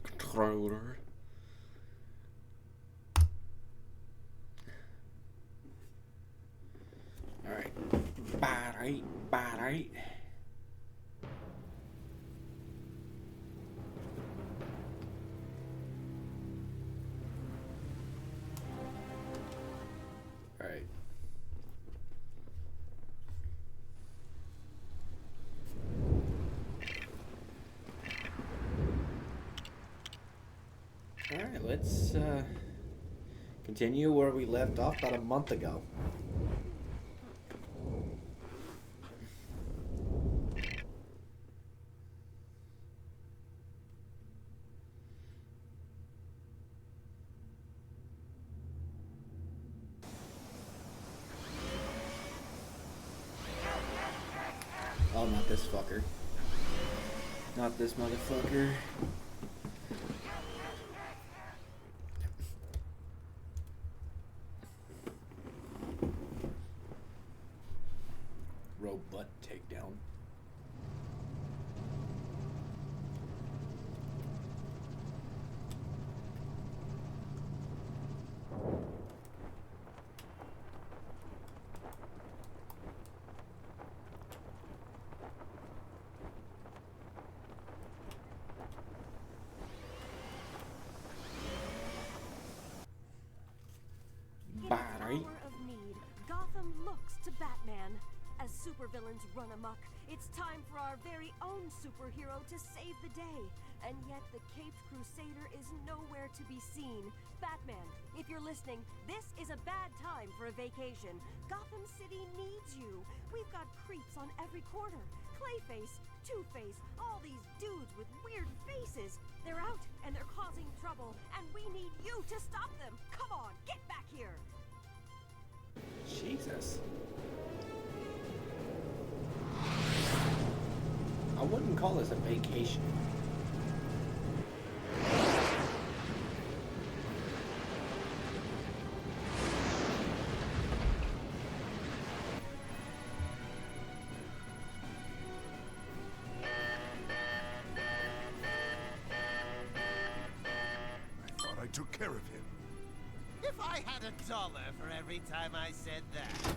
Controller. Alright. Battery. Battery. Alright. Alright, let's continue where we left off about a month ago. Oh, not this fucker. Not this motherfucker. Robot takedown. Battery. Hour of need, Gotham looks to Batman. As supervillains run amok, it's time for our very own superhero to save the day. And yet the Caped Crusader is nowhere to be seen. Batman, if you're listening, this is a bad time for a vacation. Gotham City needs you. We've got creeps on every corner. Clayface, Two-Face, all these dudes with weird faces. They're out and they're causing trouble, and we need you to stop them. Come on, get back here. Jesus. I wouldn't call this a vacation. I thought I took care of him. If I had $1 for every time I said that.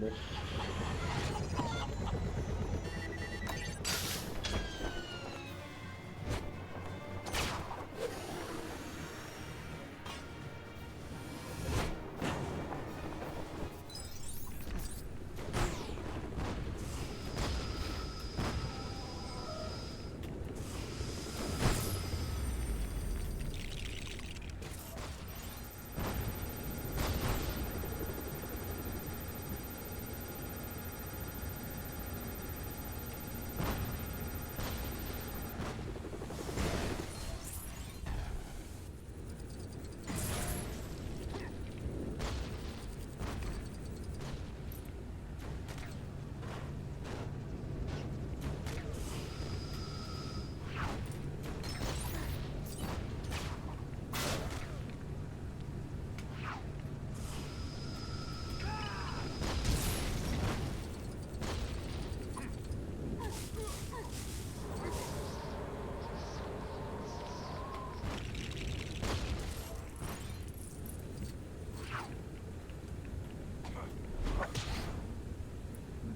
Bruh.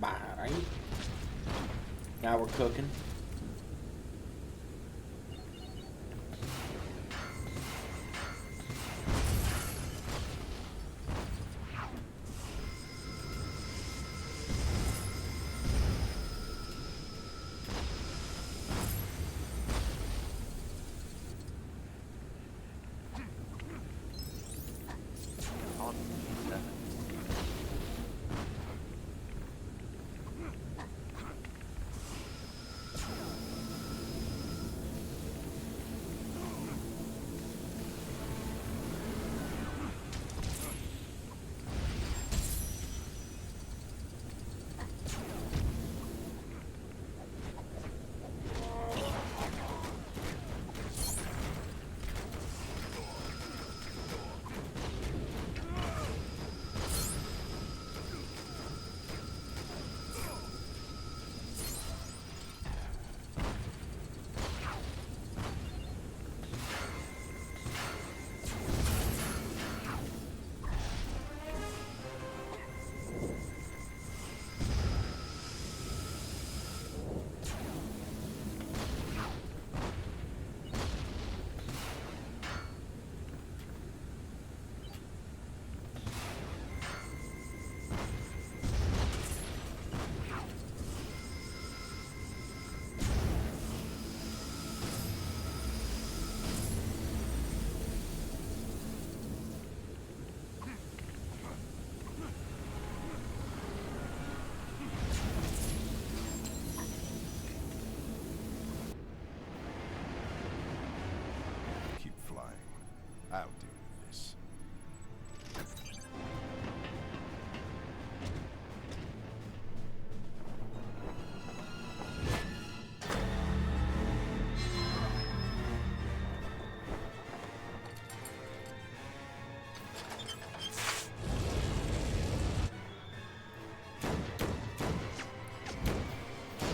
Bye. Now we're cooking. Keep flying. I'll deal with this.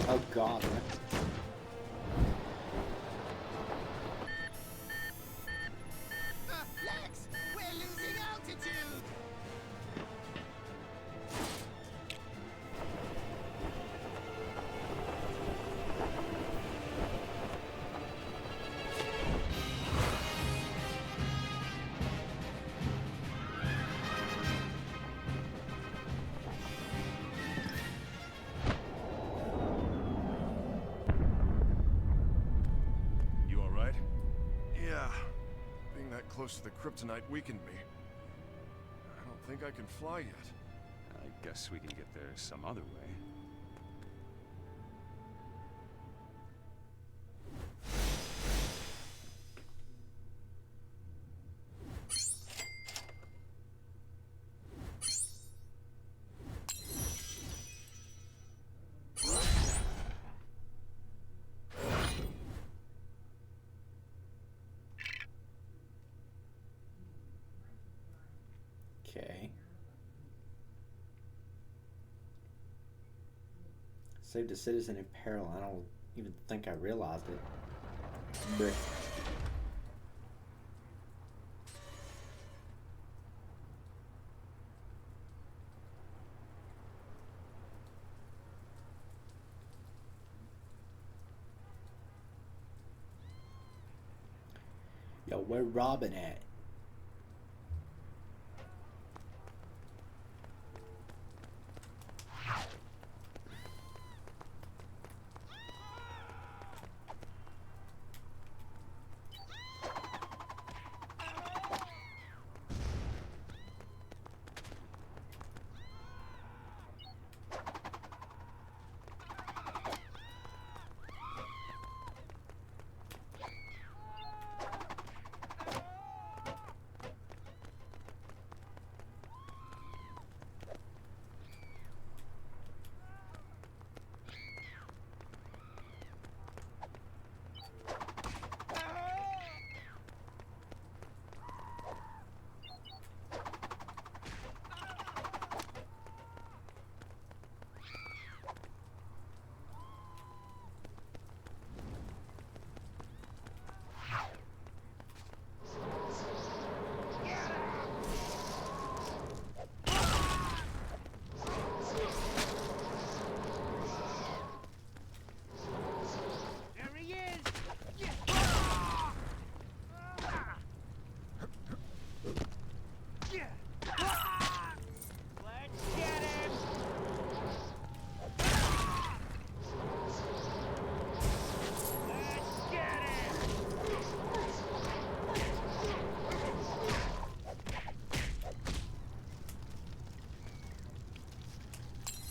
Oh god. Lex, we're losing altitude. You all right? Yeah. Being that close to the kryptonite weakened me. I don't think I can fly yet. I guess we can get there some other way. Okay. Saved a citizen in peril. I don't even think I realized it. Bruh. Yo, where Robin at?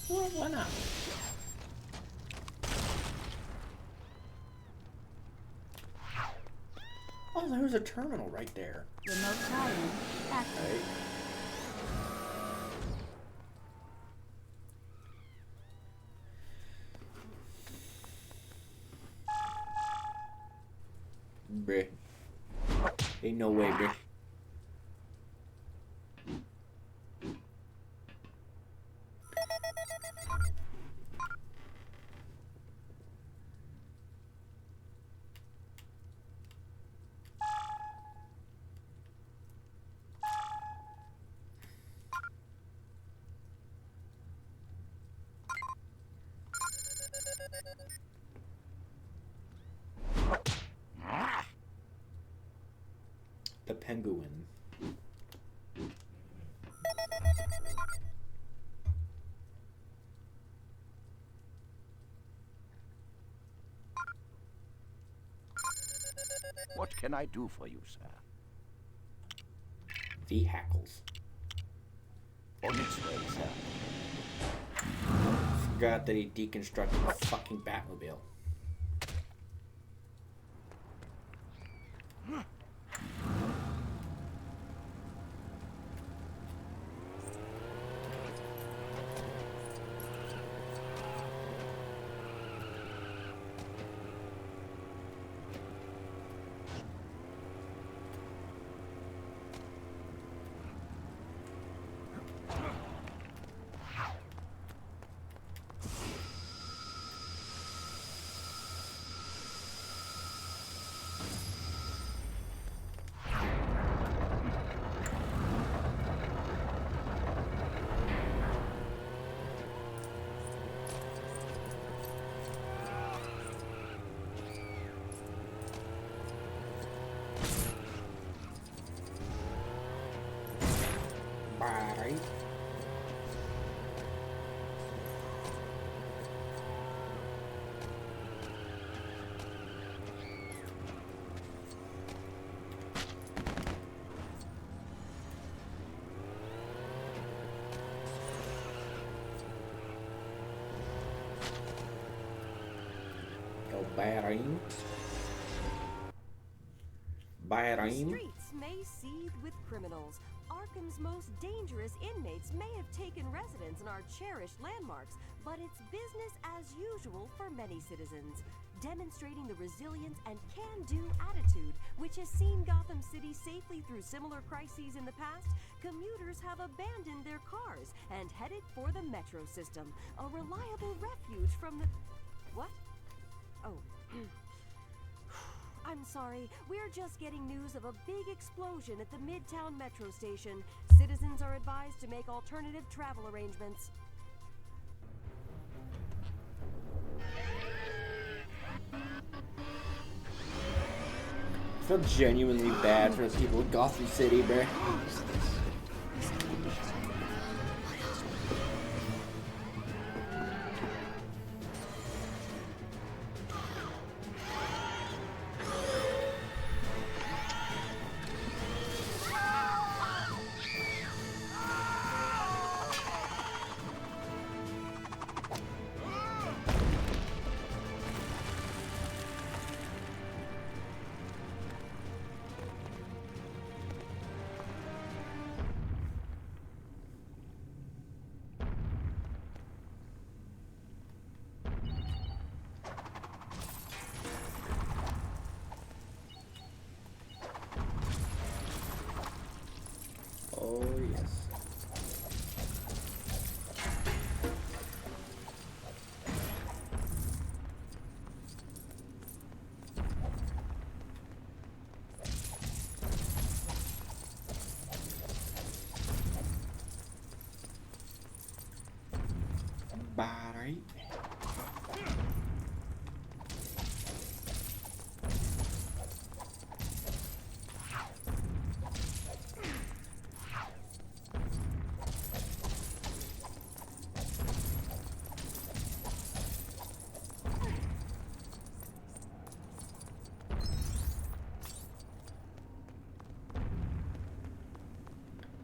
Well, why not? Oh, there's a terminal right there. Remote tie-in active. Right. Bruh. Ain't no way, bruh. The penguin. What can I do for you, sir? The hackles. On its way, sir. Forgot that he deconstructed the fucking Batmobile. Bye. Go Bahrain. The Bahrain. streets may seethe with criminals. Arkham's most dangerous inmates may have taken residence in our cherished landmarks, but it's business as usual for many citizens. Demonstrating the resilience and can-do attitude which has seen Gotham City safely through similar crises in the past, commuters have abandoned their cars and headed for the metro system, a reliable refuge from the... What? Oh. I'm sorry, we're just getting news of a big explosion at the Midtown Metro Station. Citizens are advised to make alternative travel arrangements. feel genuinely bad for the people of Gotham City, bro. Oh, yes. Bye.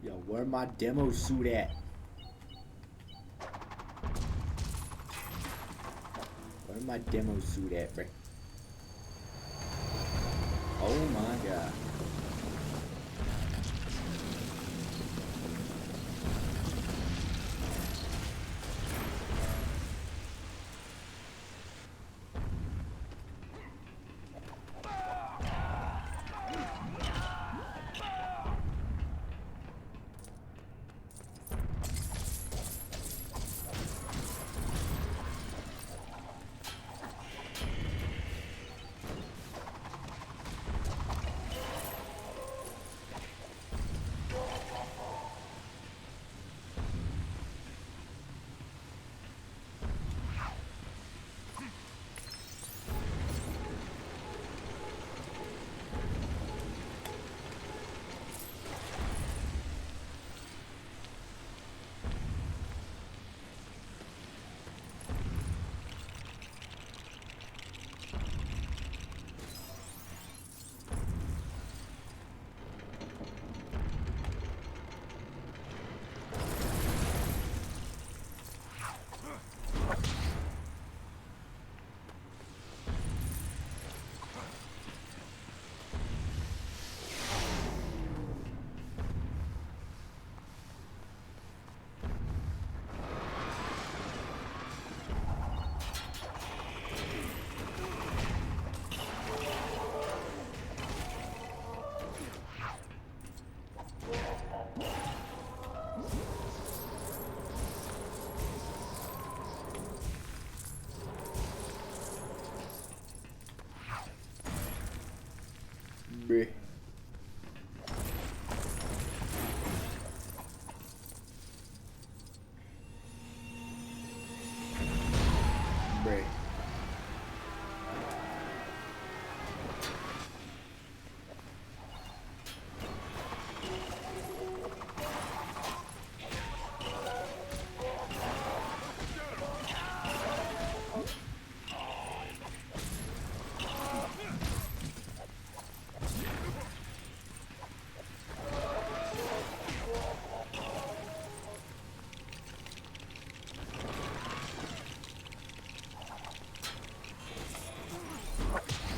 Yo, where my demo suit at? Where my demo suit at, bro? Oh my god. Bruh. Bruh.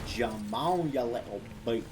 Jump on, you little bitch.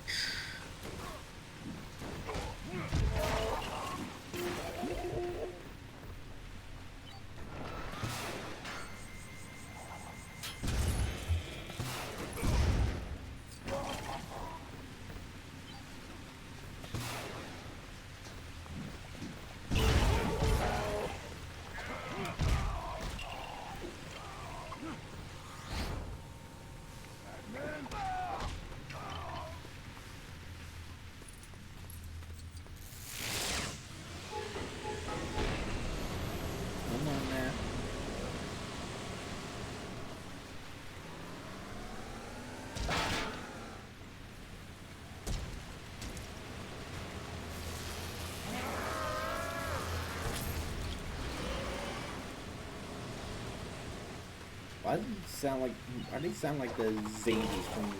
Why do they sound like? Why do they sound like the Zanies from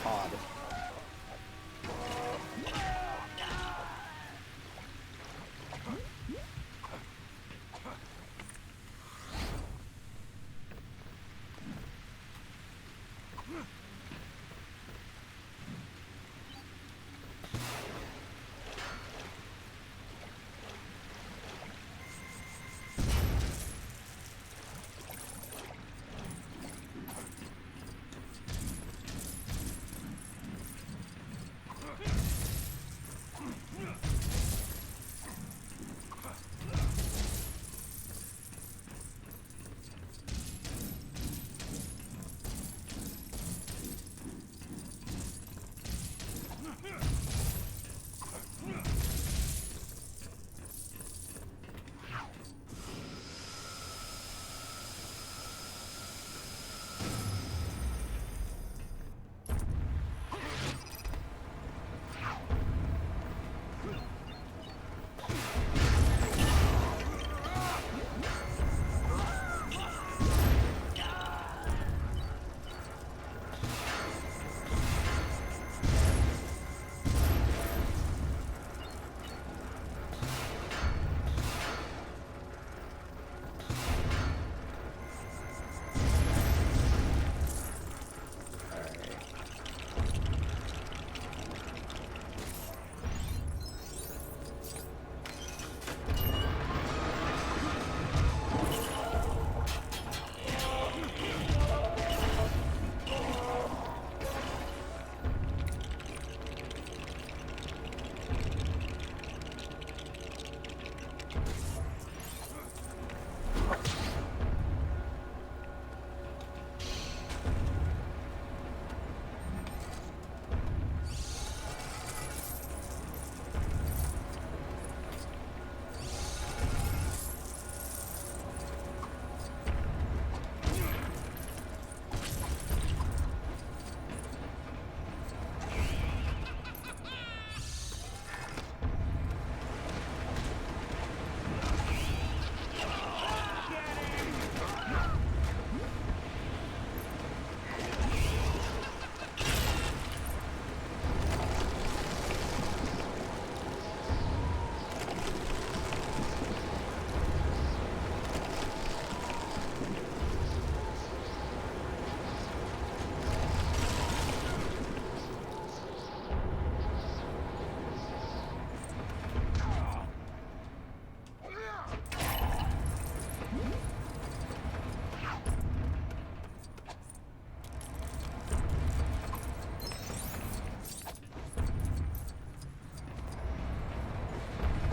COD?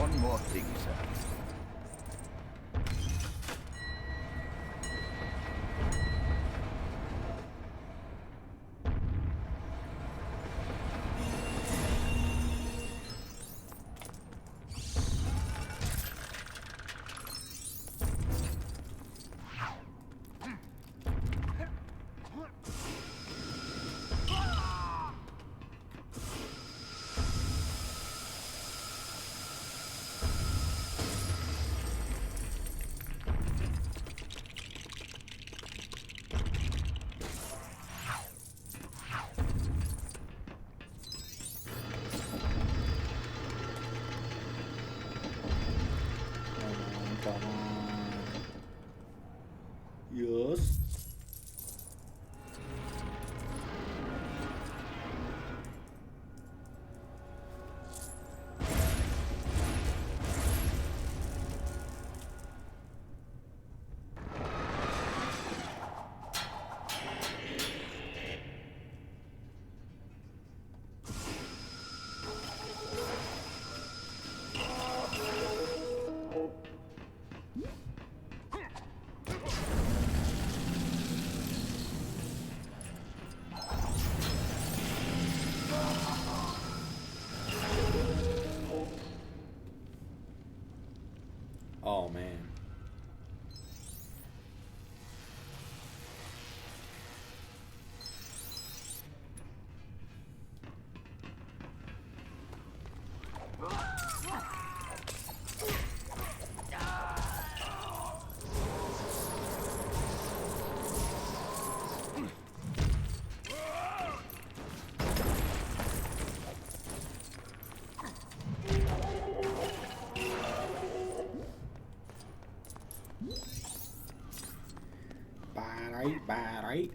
One more thing, sir. Bye.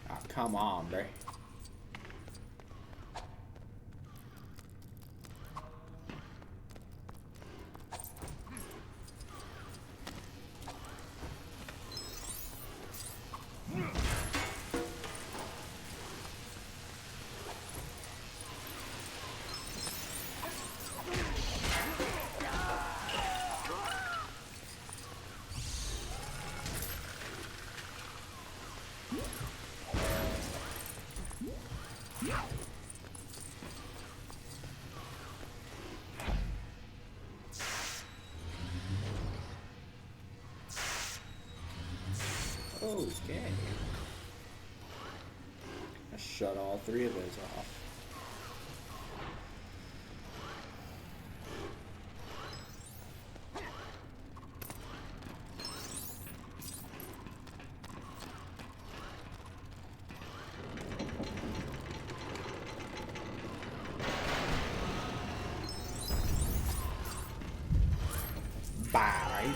Oh, come on, bro. Okay. I shut all three of those off. Bye.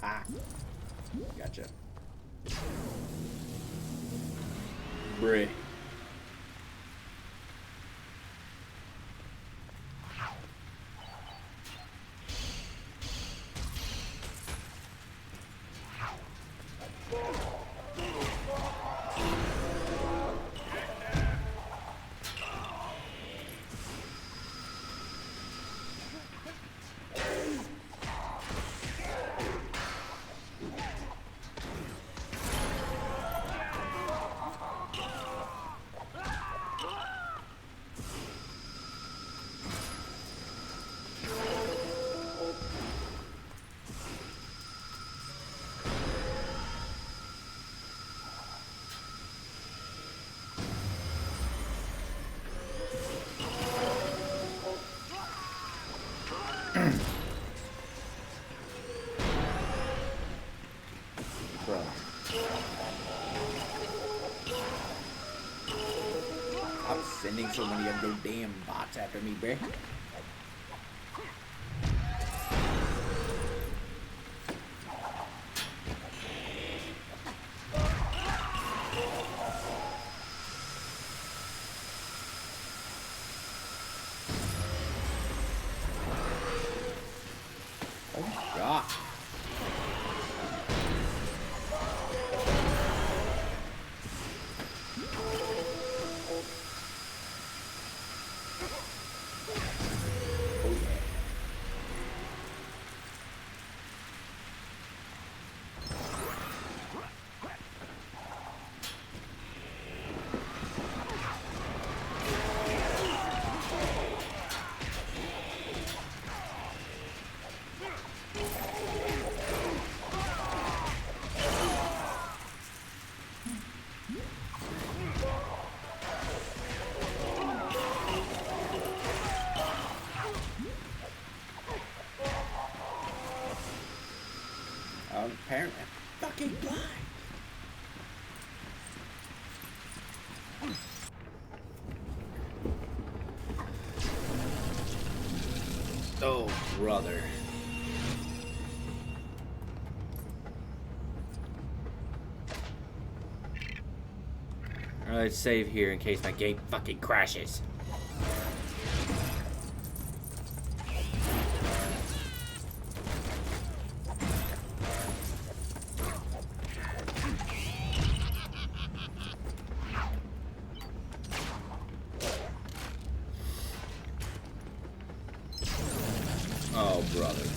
Ah, gotcha. Bray. Bro. I'm sending so many of those damn bots after me, bruh. Oh god. Apparently, I'm fucking blind. Oh, brother. Alright, let's save here in case my game fucking crashes. brother.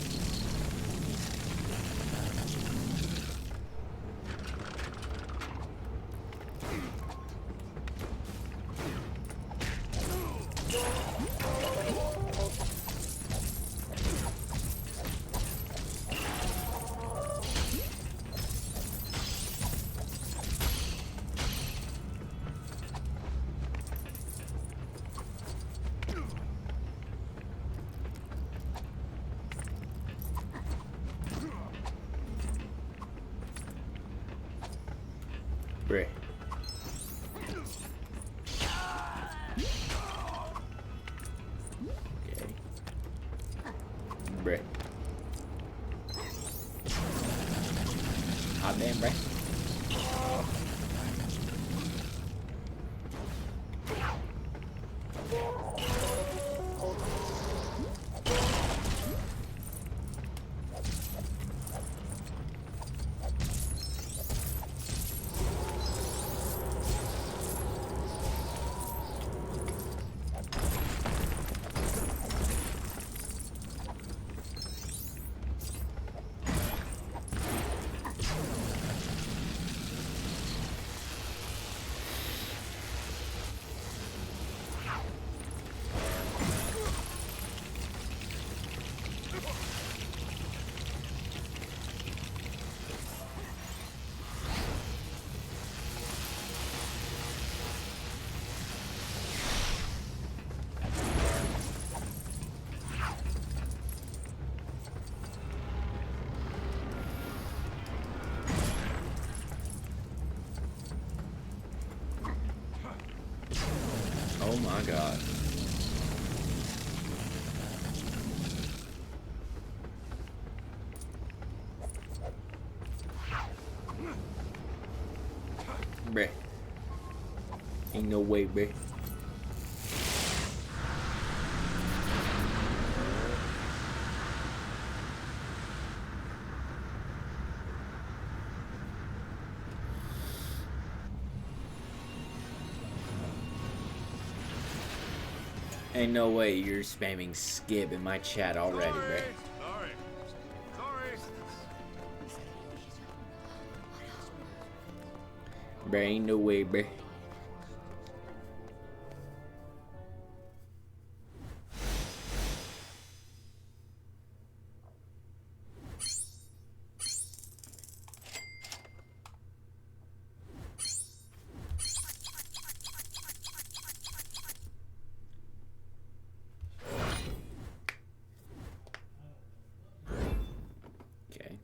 Bruh. Okay. Bruh. Hot damn, bruh. Oh my god. Bruh. Ain't no way, bruh. Ain't no way you're spamming skip in my chat already, bruh. Sorry. Bruh, ain't no way, bruh. Okay.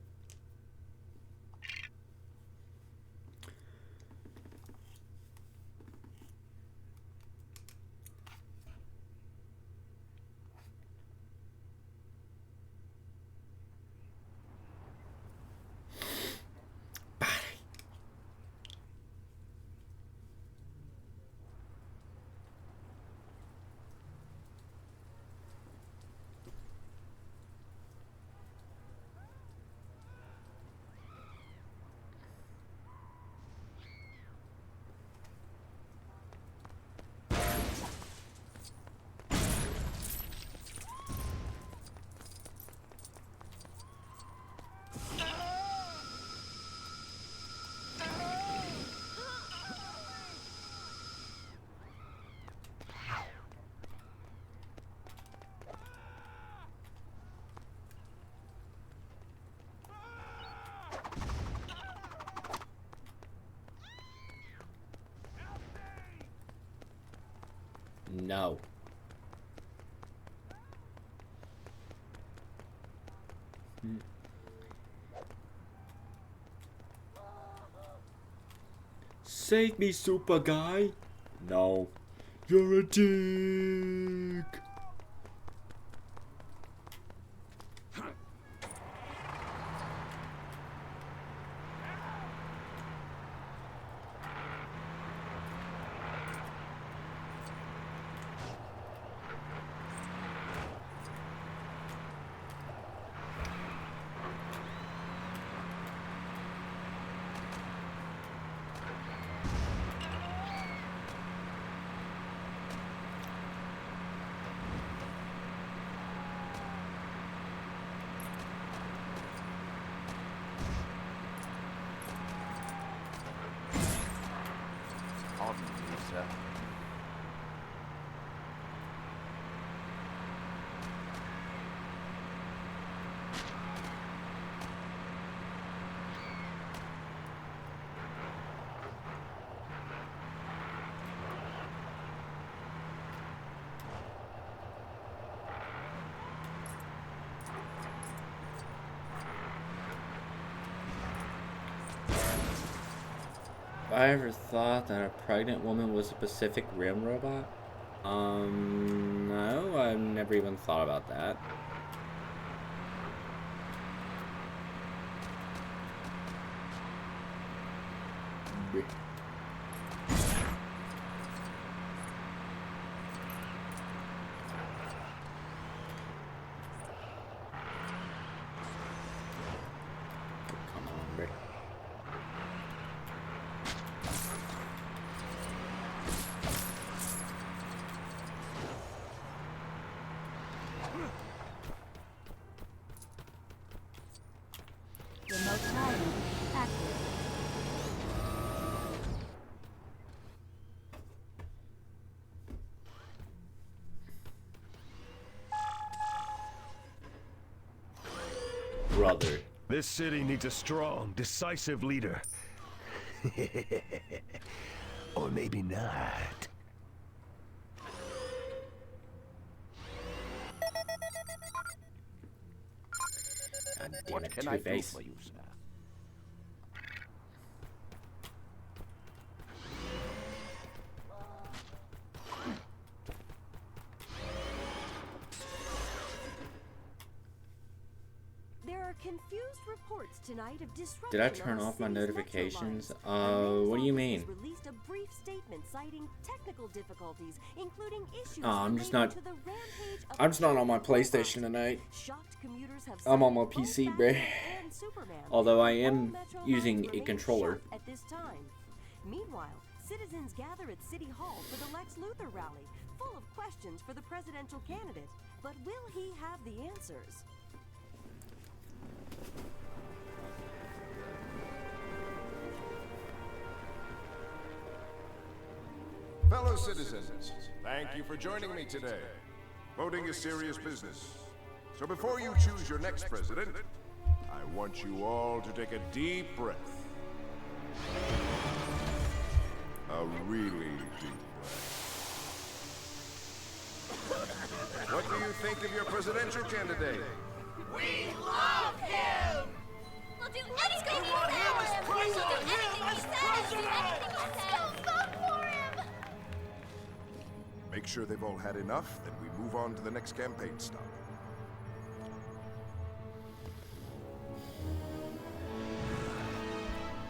No. Save me, super guy. No. You're a dick. talking to you, sir. Have I ever thought that a pregnant woman was a Pacific Rim robot? No, I've never even thought about that. Come on, bro. Remote tie-in active. Brother. This city needs a strong, decisive leader. Or maybe not. God damn What it, can I do Two-Face. for you, sir? There are confused reports tonight of disruption. Did I turn on the off my city's notifications? metro lines. The What do you mayor's mean? office has released a brief statement citing technical difficulties, including issues I'm just related not- to the rampage of I'm just not on my robots. PlayStation tonight. Shocked commuters have I'm on cited my both PC, Batman bruh. and Superman. Although I All am metro using lines a remain controller. shut at this time. Meanwhile, citizens gather at City Hall for the Lex Luthor rally, full of questions for the presidential candidate. But will he have the answers? Fellow citizens, thank you for joining me today. Voting is serious business. So before you choose your next president, I want you all to take a deep breath. A really deep breath. What do you think of your presidential candidate? We'll do anything he says! We'll do anything he says! Do anything he says! Vote for him! Make sure they've all had enough, then we move on to the next campaign stop.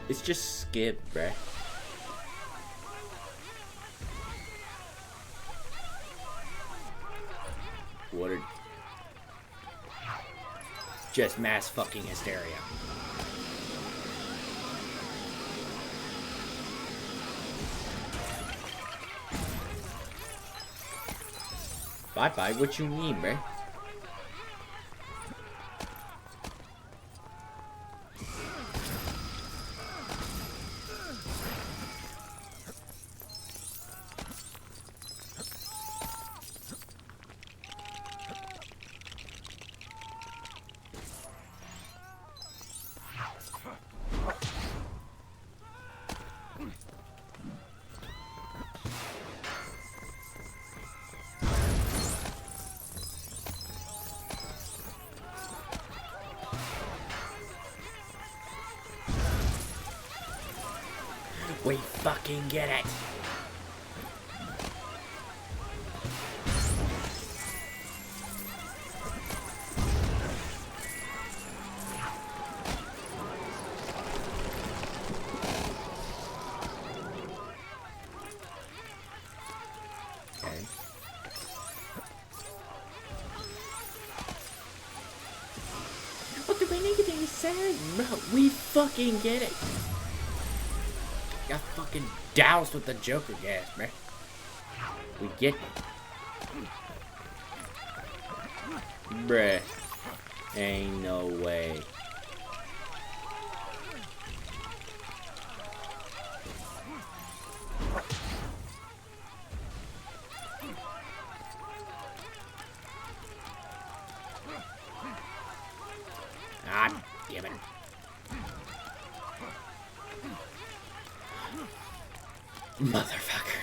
It's just skip, bruh. What are... Just mass fucking hysteria. Bye-bye, what you mean, bruh? We fucking get it. Okay. What do we need to say? Bro, we fucking get it. Got fucking doused with the Joker gas, bruh. We get it. Bruh. Ain't no way. Motherfucker.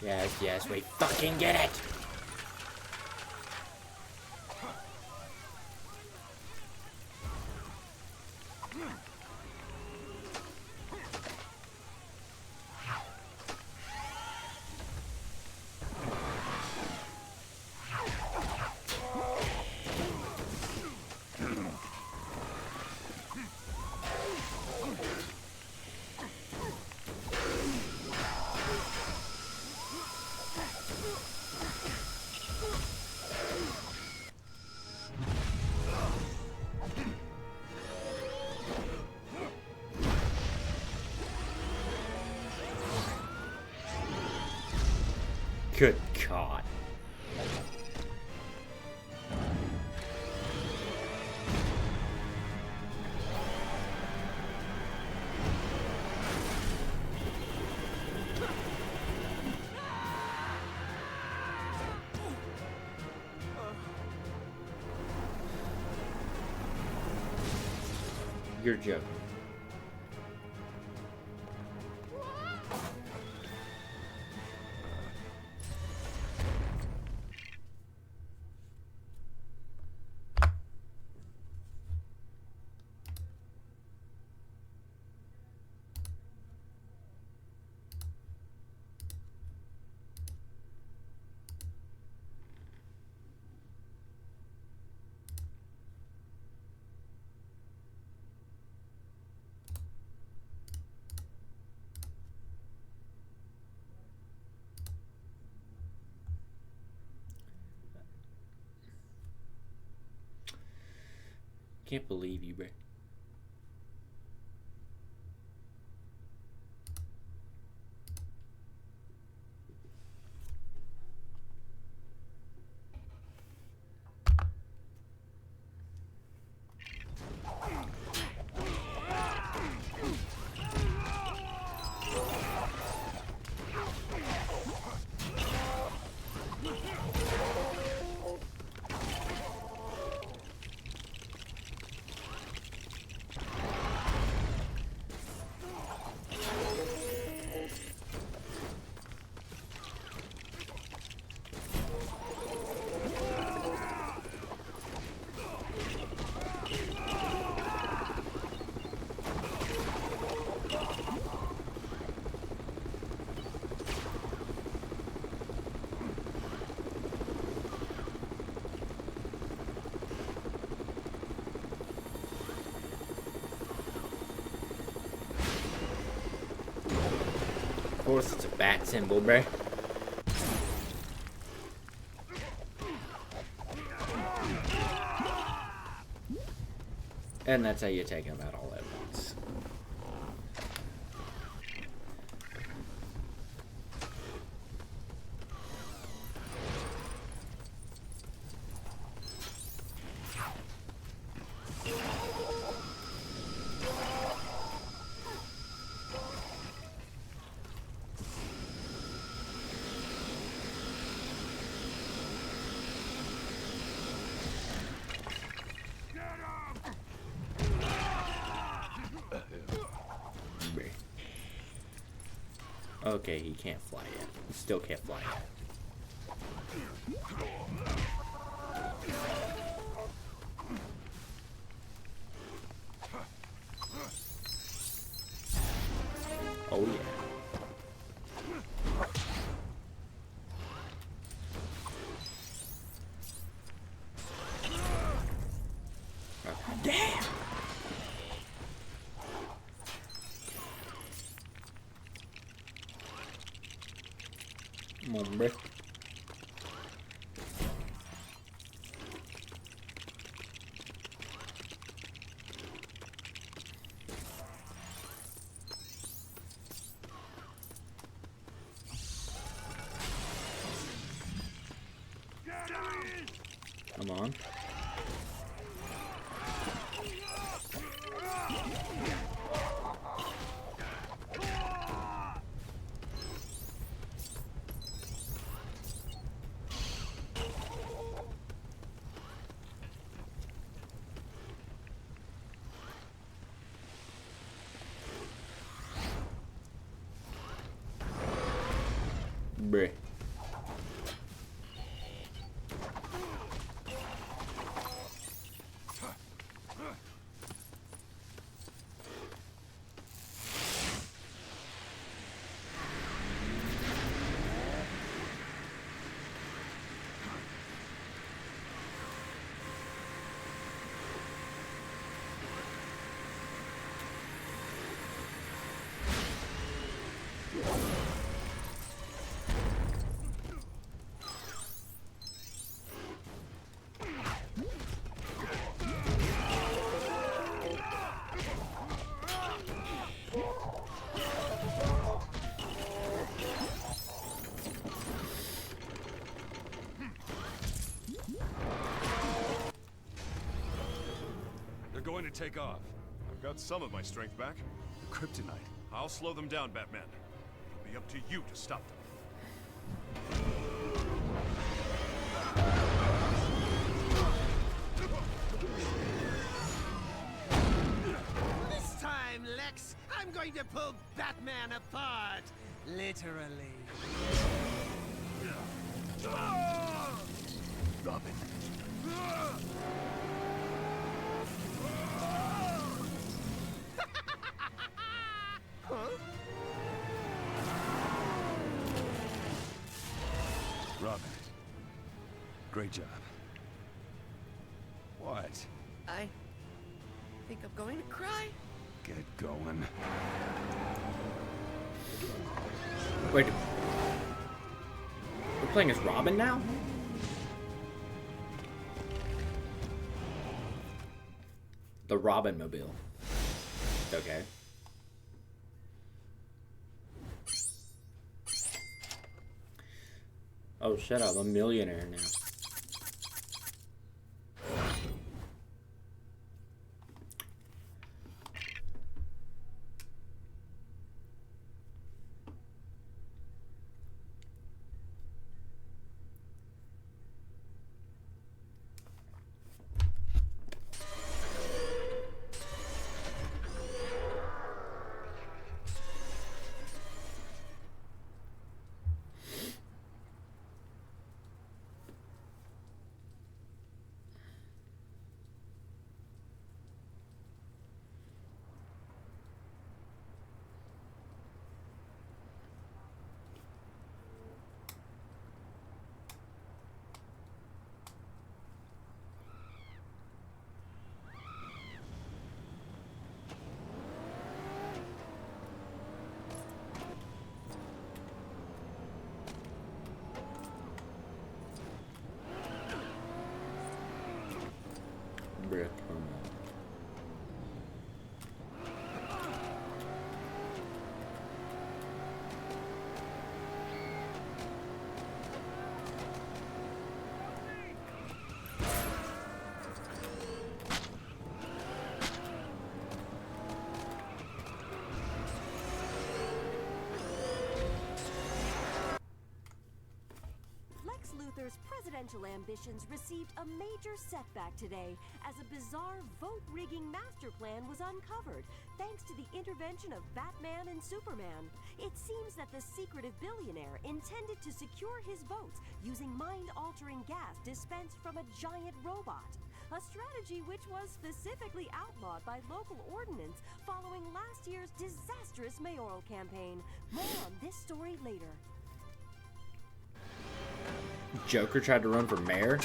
Yes, yes, we fucking get it! Good God. You're joking. Can't believe you, bro. Of course it's a bat symbol, bruh. And that's how you take them out all at once. Okay, he can't fly yet. He still can't fly yet. Oh yeah. Damn! Come on, bruh. Come on. Bruh. They're going to take off. I've got some of my strength back. The kryptonite. I'll slow them down, Batman. It'll be up to you to stop them. This time, Lex, I'm going to pull Batman apart. Literally. Robin. Robin. Great job. What? I think I'm going to cry. Get going. Wait. We're playing as Robin now? The Robin Mobile. Okay. Oh shit, I'm a millionaire now. Bruh, come on. Lex Luthor's presidential ambitions received a major setback today as a bizarre vote-rigging master plan was uncovered thanks to the intervention of Batman and Superman. It seems that the secretive billionaire intended to secure his votes using mind-altering gas dispensed from a giant robot. A strategy which was specifically outlawed by local ordinance following last year's disastrous mayoral campaign. More on this story later. Joker tried to run for mayor?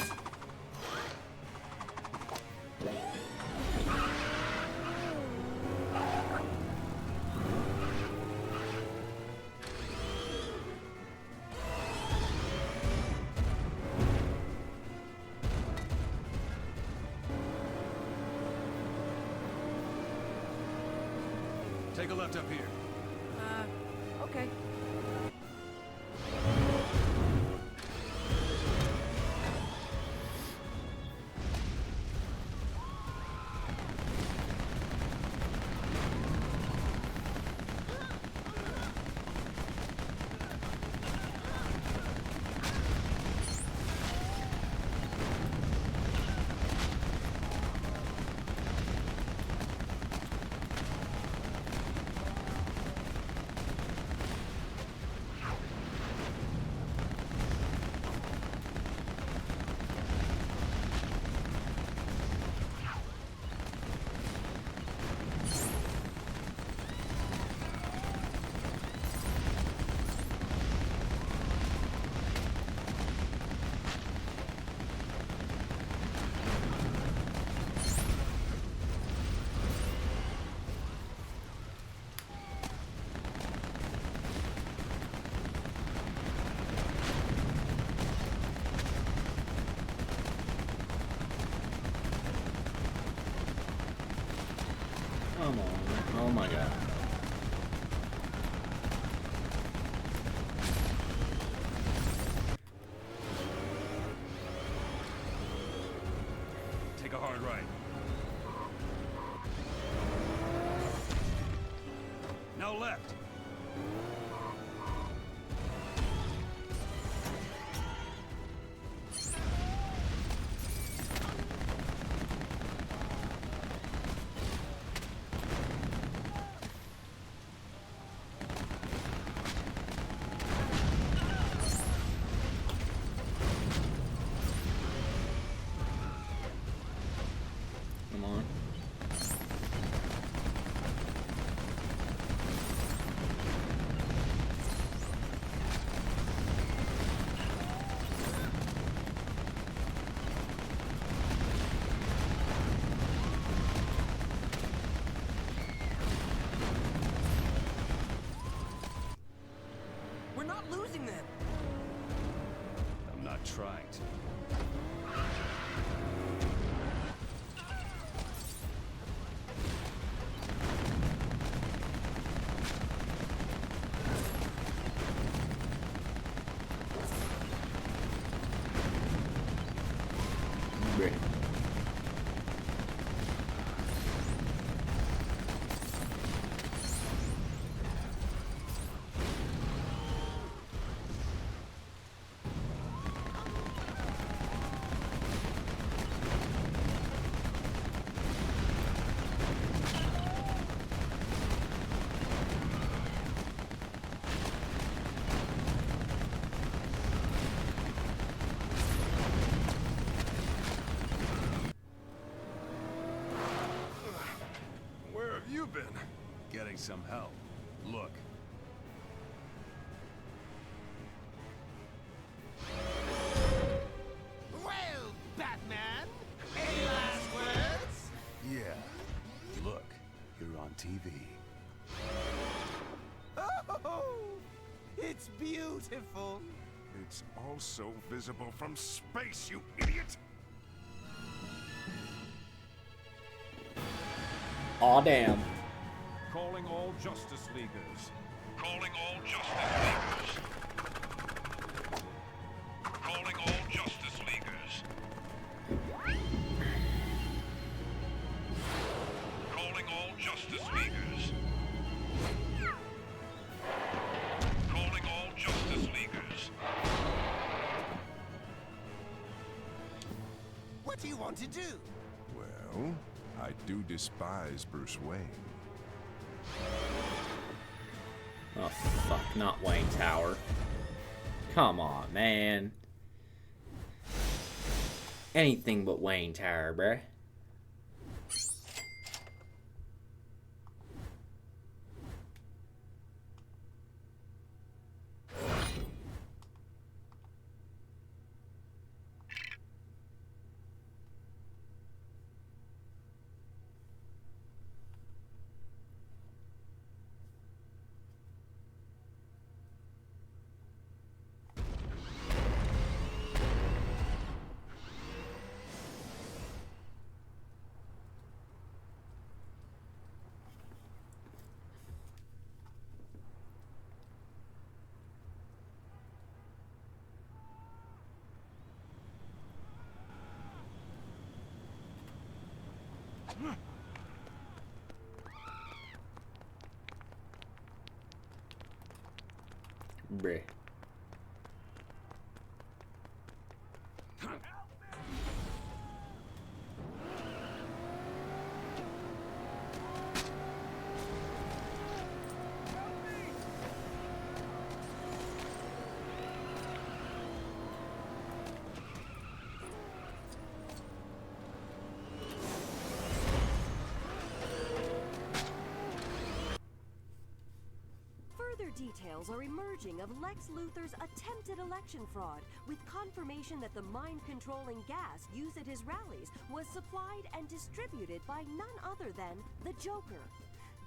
Take a left up here. Okay. Come on. Oh my god. Take a hard right. Now left. Come on. We're not losing them. I'm not trying to. Great. Where have you been? Getting some help. Look. Well, Batman, any last words? Yeah. Look, you're on TV. Oh, it's beautiful. It's also visible from space, you idiot! Aw, damn. Calling all Justice Leaguers. Calling all Justice Leaguers. Calling all Justice Leaguers. Calling all Justice Leaguers. Calling all Justice Leaguers. What do you want to do? Well, I do despise Bruce Wayne. Oh, fuck. Not Wayne Tower. Come on, man. Anything but Wayne Tower, bruh. Bruh. Further details are emerging of Lex Luthor's attempted election fraud, with confirmation that the mind-controlling gas used at his rallies was supplied and distributed by none other than the Joker.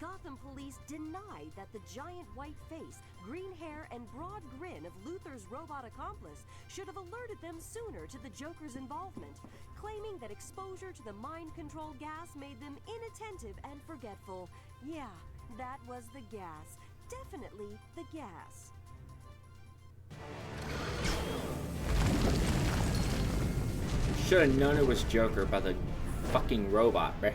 Gotham police denied that the giant white face, green hair, and broad grin of Luthor's robot accomplice should have alerted them sooner to the Joker's involvement, claiming that exposure to the mind-control gas made them inattentive and forgetful. Yeah, that was the gas. Definitely the gas. Should have known it was Joker by the fucking robot, bruh.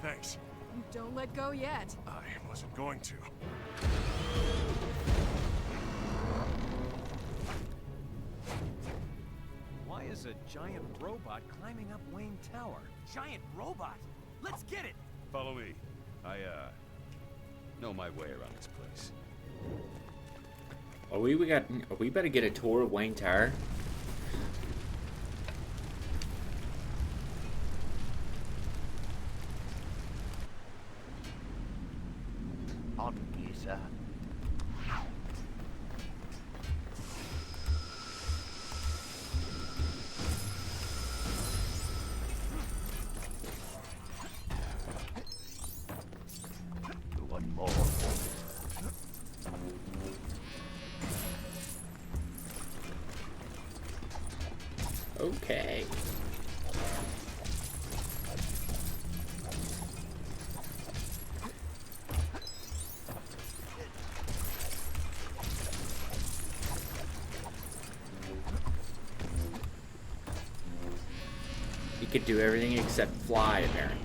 Thanks. Don't let go yet. I wasn't going to. Why is a giant robot climbing up Wayne Tower? Giant robot? Let's get it! Follow me. I, know my way around this place. We better get a tour of Wayne Tower. On you, sir. One more. Okay. He could do everything except fly, apparently.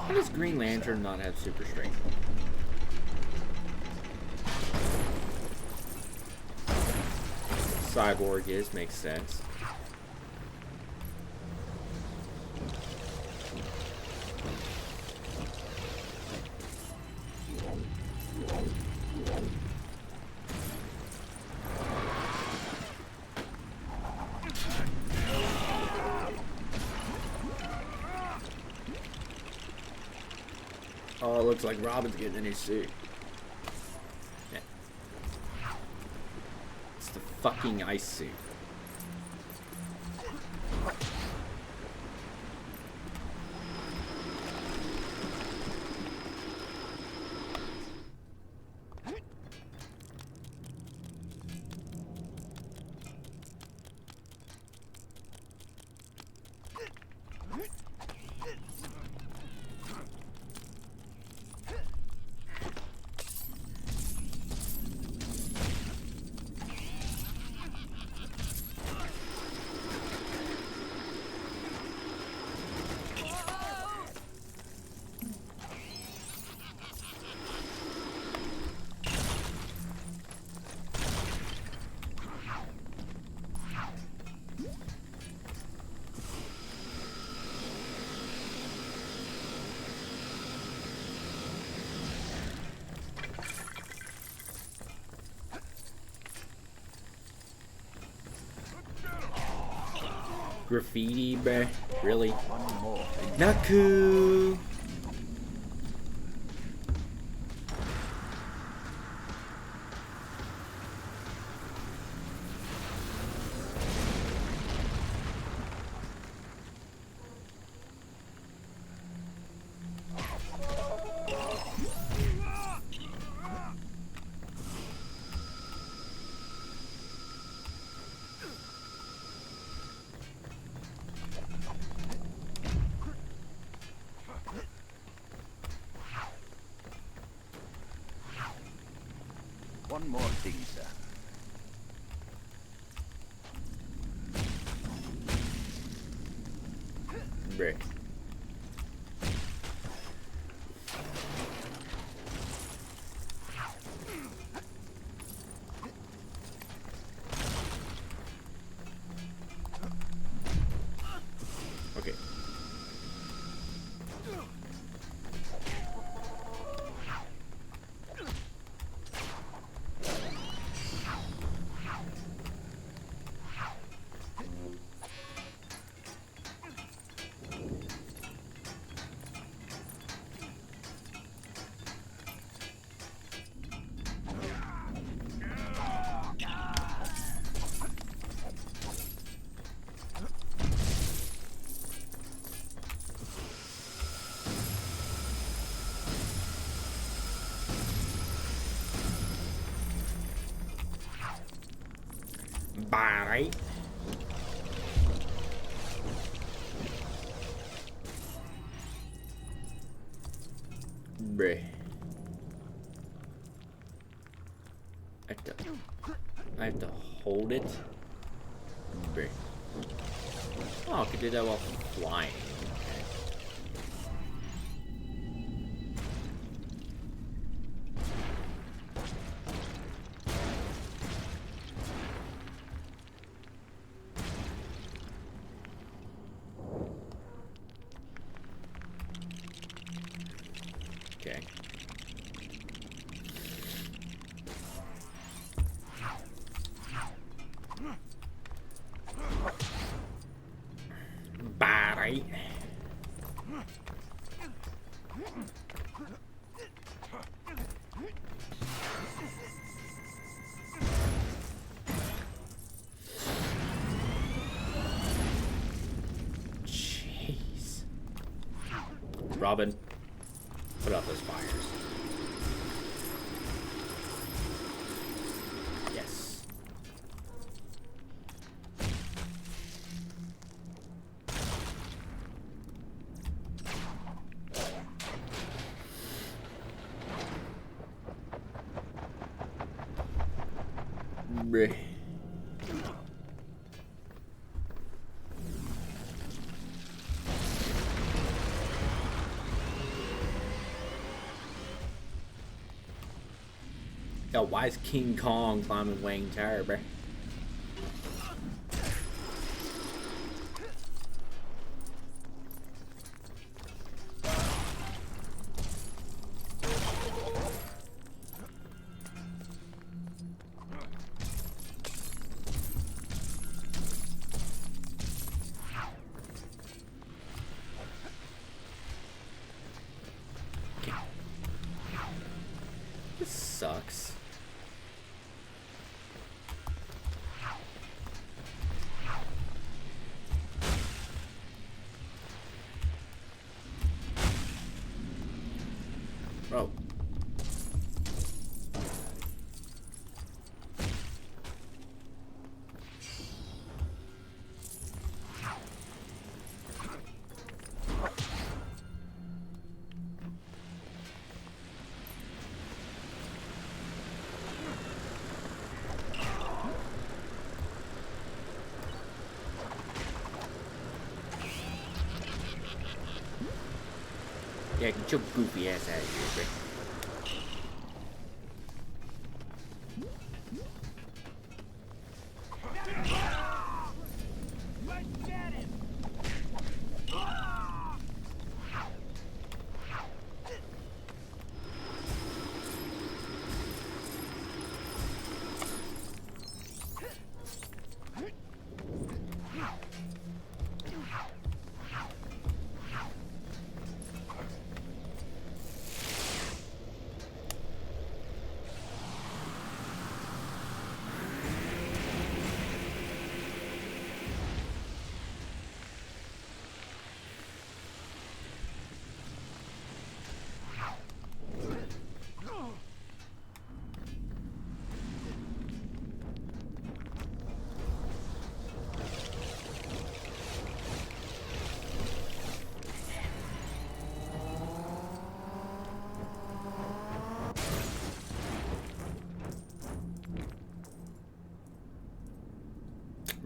How does Green Lantern not have super strength? Cyborg is, makes sense. Oh, it looks like Robin's getting a new suit. Yeah. It's the fucking ice suit. graffiti, bruh. Really? One more. Not cool. One more thing, sir. Bruh. Okay. Bye. Bruh. I have to hold it. Bruh. Oh, I could do that while flying. Okay. Okay. Bye. Jeez. Robin, put out those fires. Yes. Bruh. Yo, why is King Kong climbing Wayne Tower, bruh? This sucks. Bro. Yeah, get your goofy ass out of here, bro.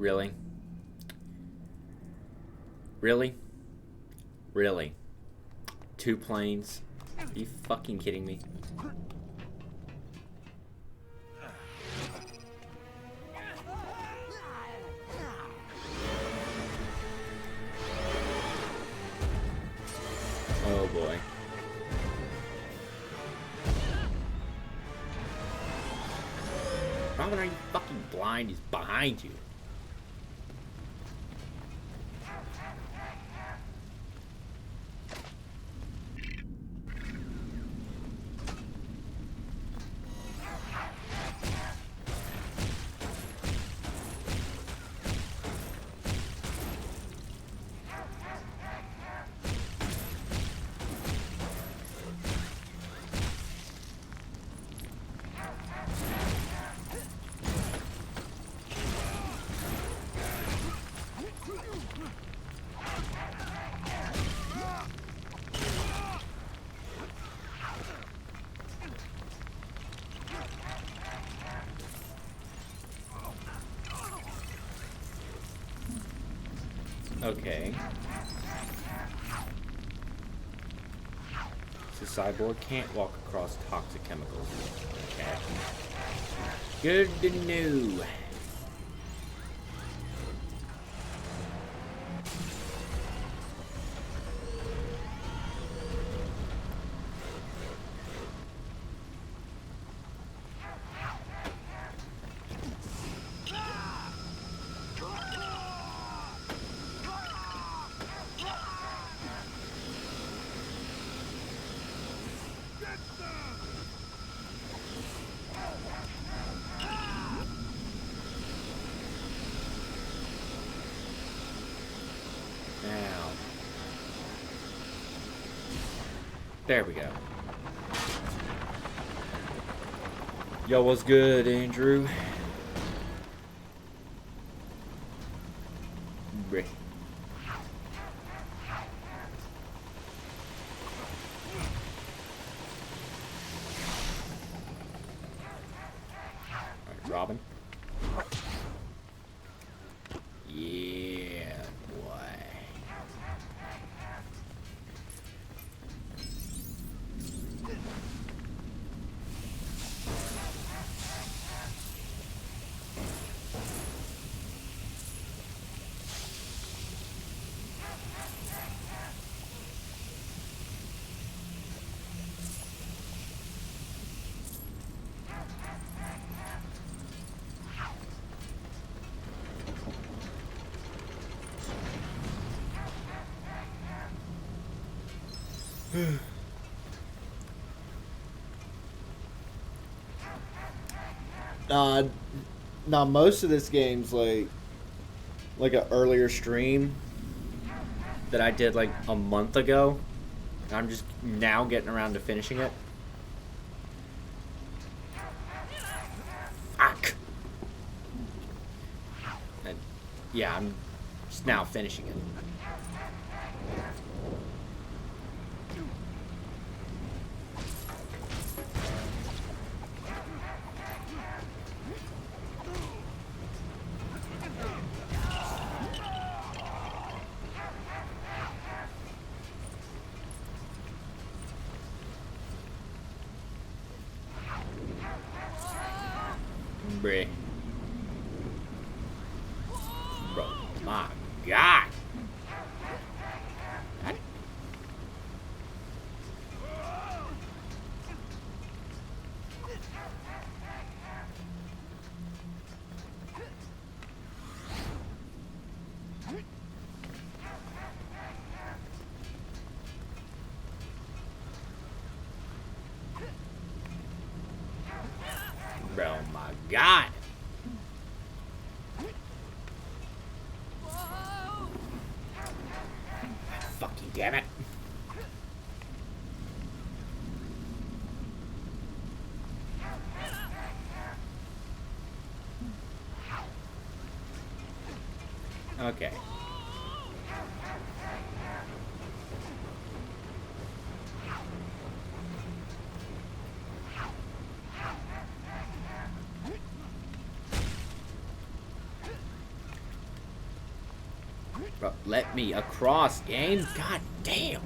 Really? Really? Really? 2 planes? Are you fucking kidding me? Oh boy. Robin, are you fucking blind? He's behind you. Okay. So Cyborg can't walk across toxic chemicals. Okay. Good to know. Now. There we go. Yo, what's good, Andrew? Bleh. Alright, Robin. Yeah, boy. Now most of this game's like an earlier stream that I did like a month ago. I'm just now getting around to finishing it. Fuck. And yeah, I'm just now finishing it. Bruh. Bro, my God. Bro, my God. Fucking damn it. Okay. Bro, let me across, game. God damn.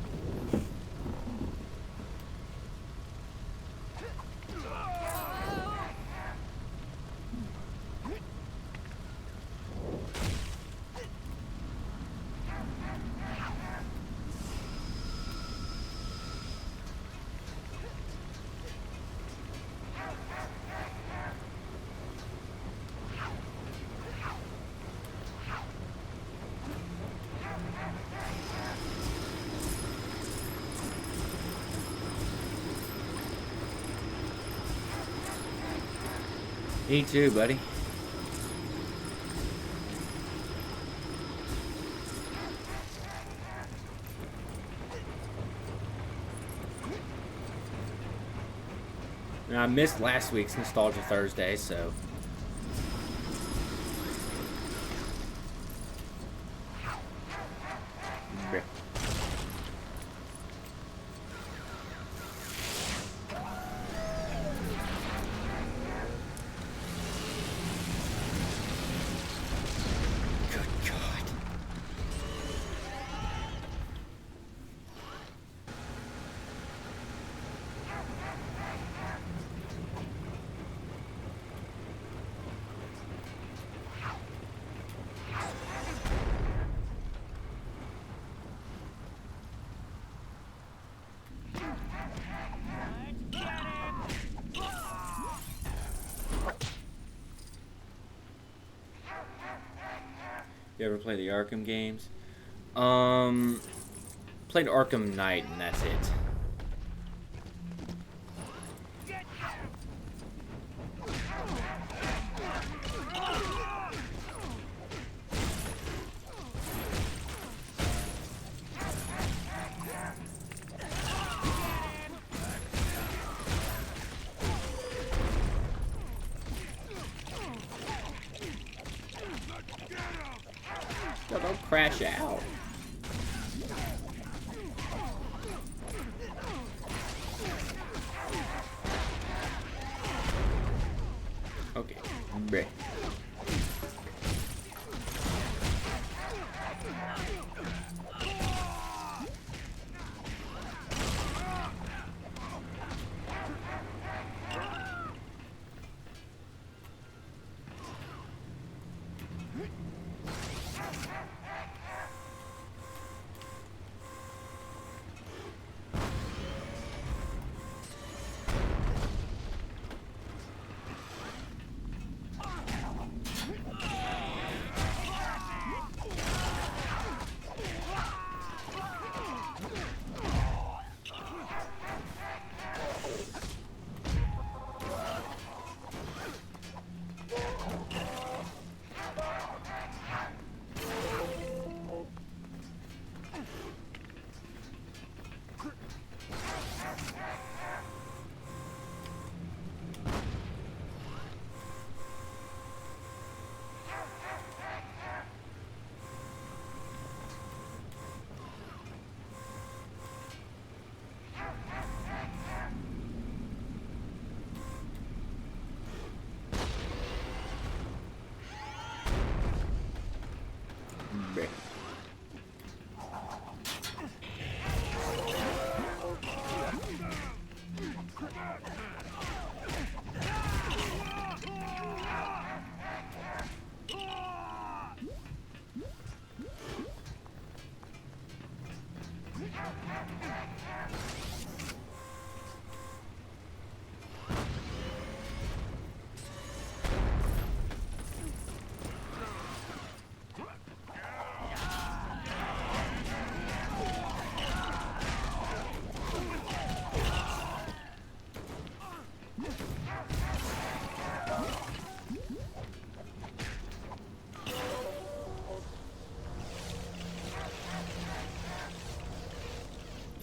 Me too, buddy. And I missed last week's Nostalgia Thursday, so... You ever play the Arkham games? Played Arkham Knight, and that's it. Yo, don't crash out. Okay, break.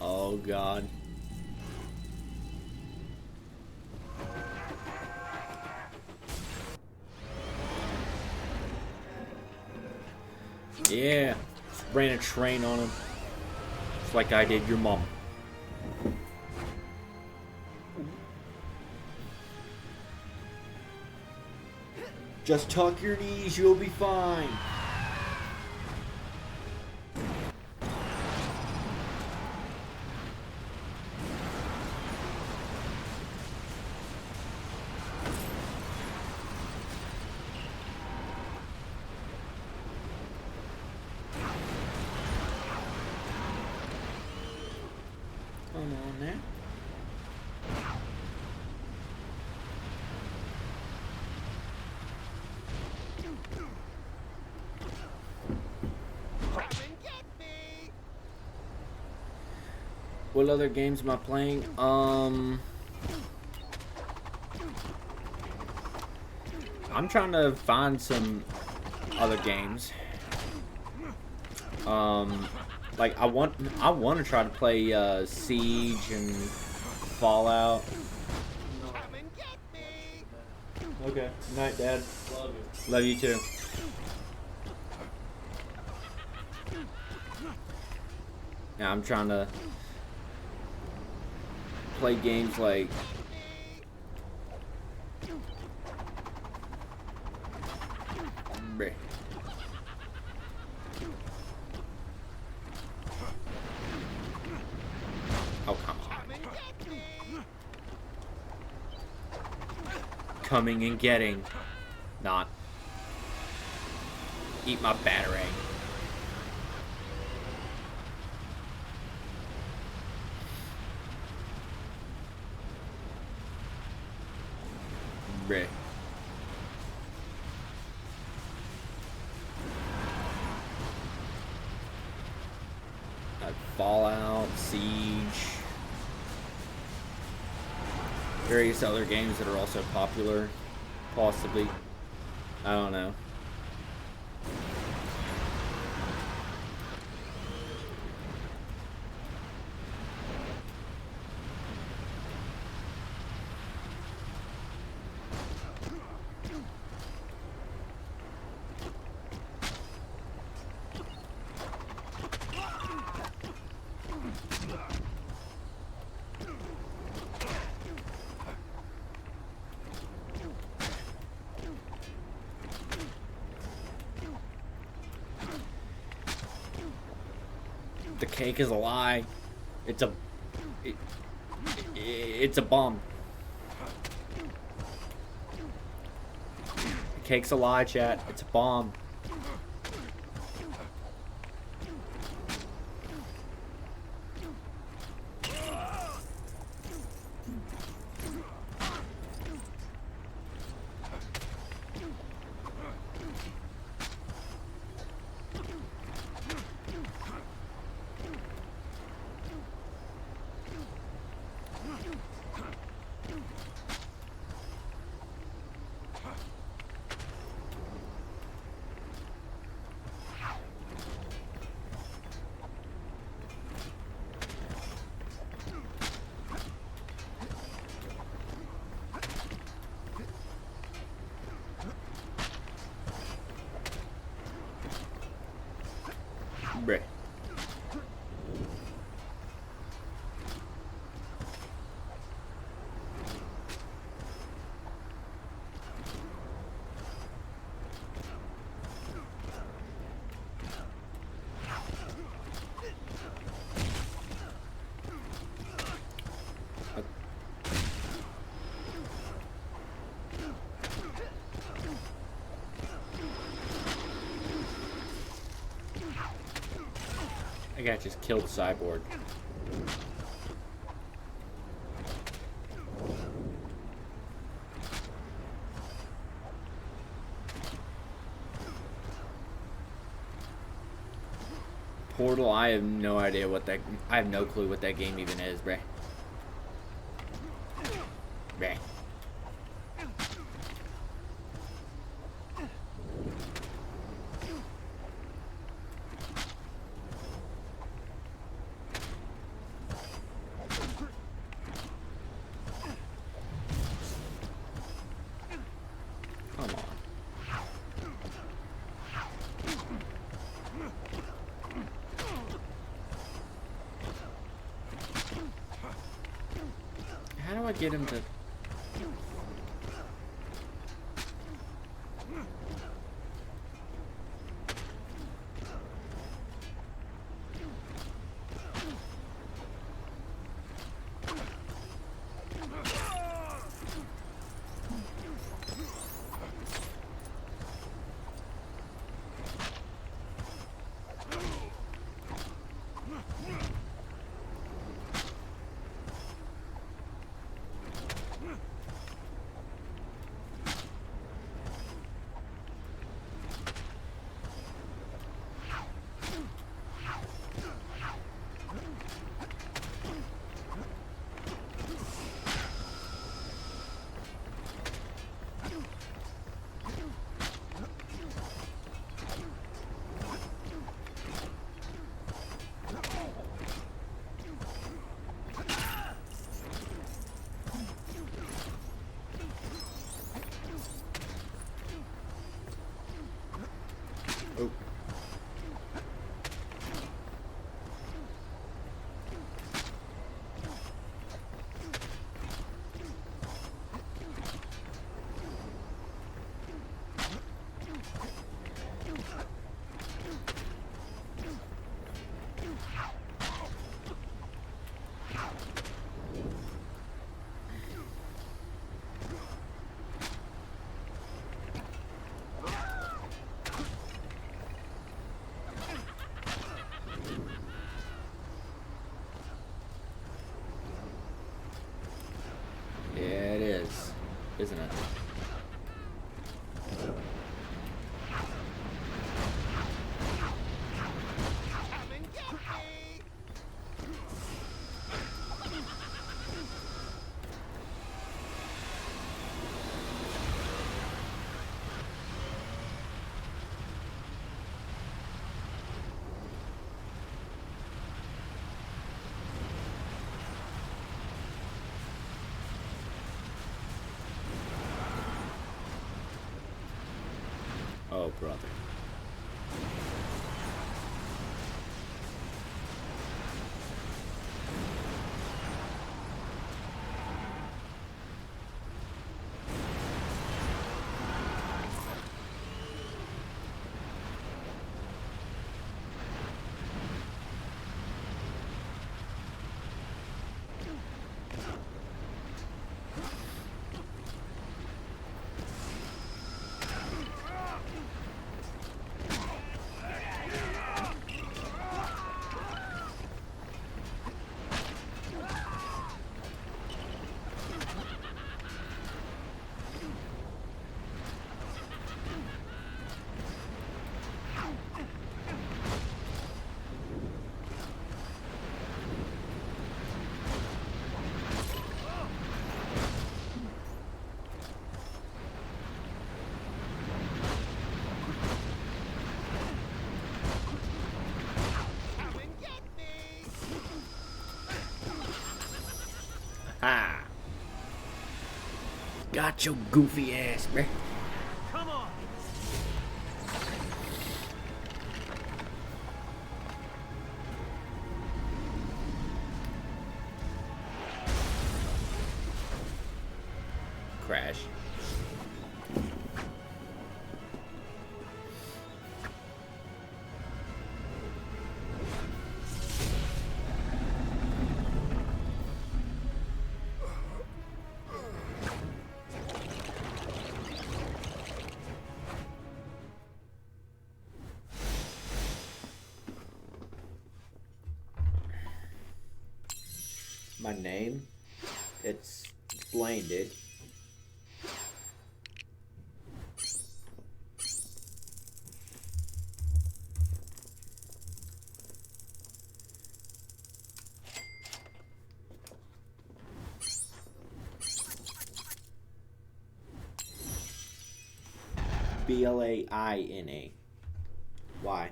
Oh God. Yeah, just ran a train on him. Just like I did your mom. Just tuck your knees, you'll be fine. Come on now. What other games am I playing? I'm trying to find some other games. Like I want to try to play Siege and Fallout. Okay. Night, Dad. Love you. Love you too. Yeah, I'm trying to play games like Bleh. Oh, come on. Coming and getting. Not. Eat my batarang. Bleh. Fallout, Siege, various other games that are also popular, possibly. I don't know. The cake is a lie. It's a bomb. The cake's a lie, chat. It's a bomb. Bruh. I got just killed Cyborg. Portal, I have no idea what that. I have no clue what that game even is, bruh. Bruh. How do I get him to... brother. Ha! Got your goofy ass, man. Come on! Crash. My name? It's Blaine, dude. Blaina. Why?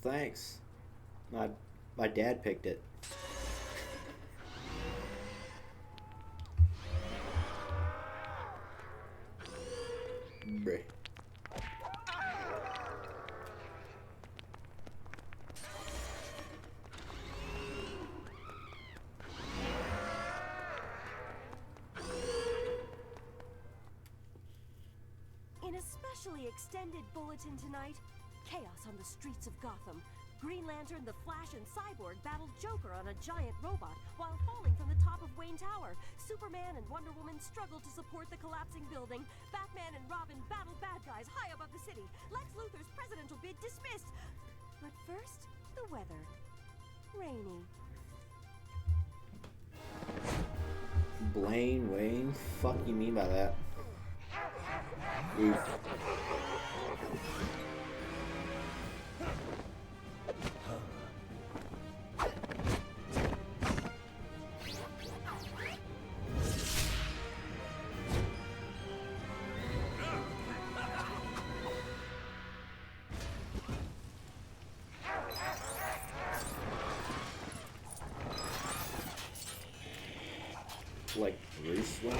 Thanks. My dad picked it. Bruh. In a specially extended bulletin tonight, chaos on the streets of Gotham. Green Lantern, the Flash, and Cyborg battled Joker on a giant robot while falling from the top of Wayne Tower. Superman and Wonder Woman struggled to support the collapsing building. Batman and Robin battled bad guys high above the city. Lex Luthor's presidential bid dismissed. But first, the weather. Rainy. Blaine, Wayne? Fuck you mean by that? Oof. Like Bruce Wayne?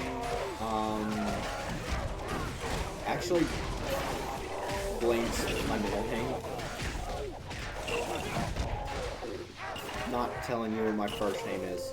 Actually, Blaine's my middle name. Not telling you what my first name is.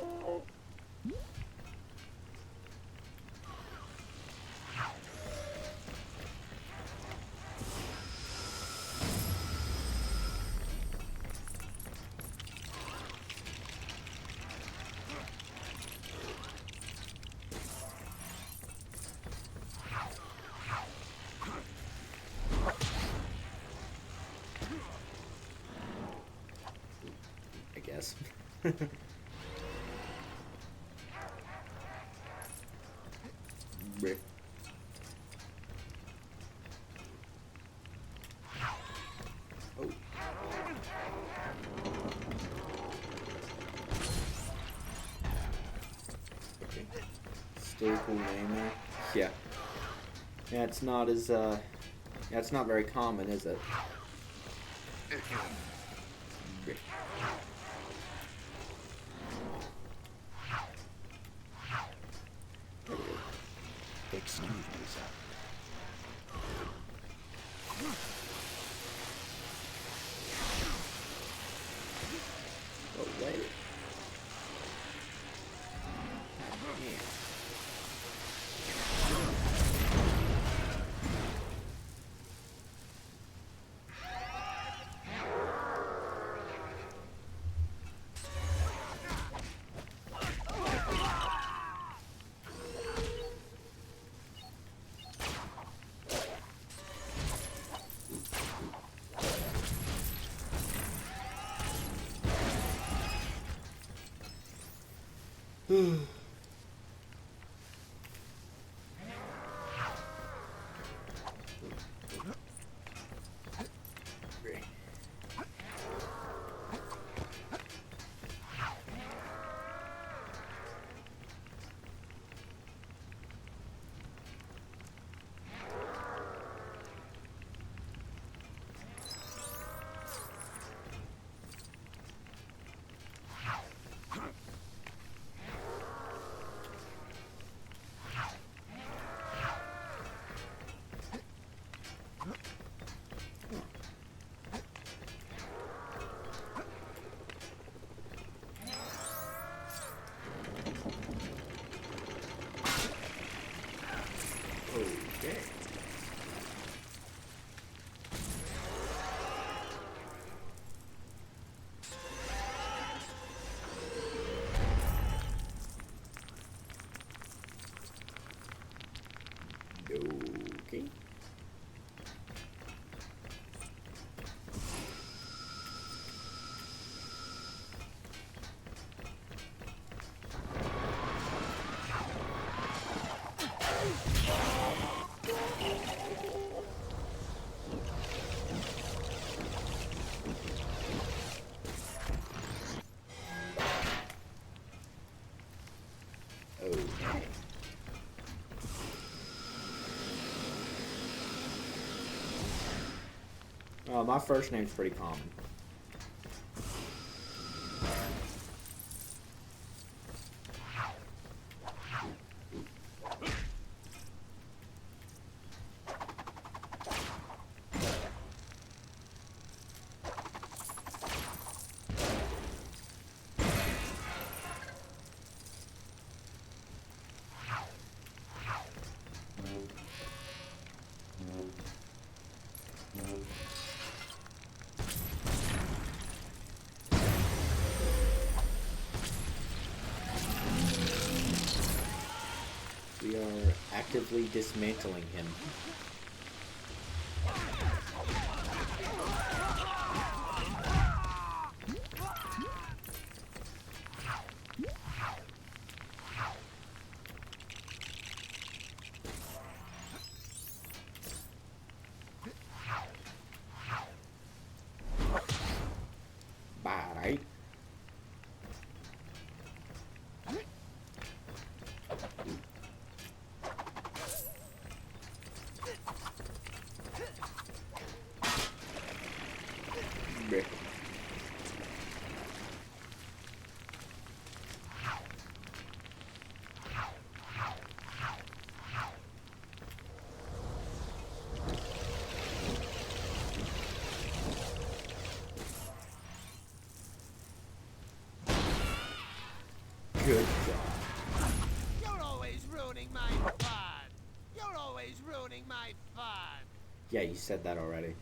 Guess. Oh. Pretty cool name there. Yeah. Yeah, it's not as, yeah, it's not very common, is it? Excuse me, sir. Oh, wait. Yeah. Okay. Okay. Okay. My first name's pretty common. We are actively dismantling him. Bye. Bleh. Good job. You're always ruining my fun. You're always ruining my fun. Yeah, you said that already.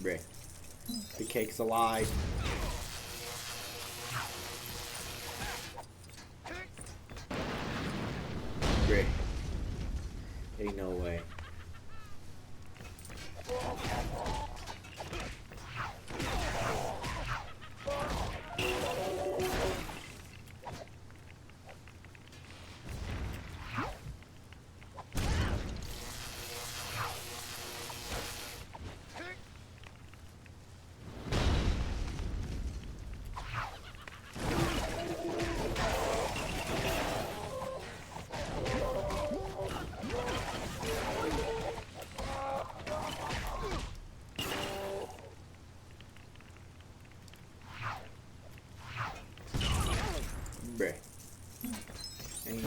Bleh. The cake's alive. Bleh. Ain't no way. Bruh. Ain't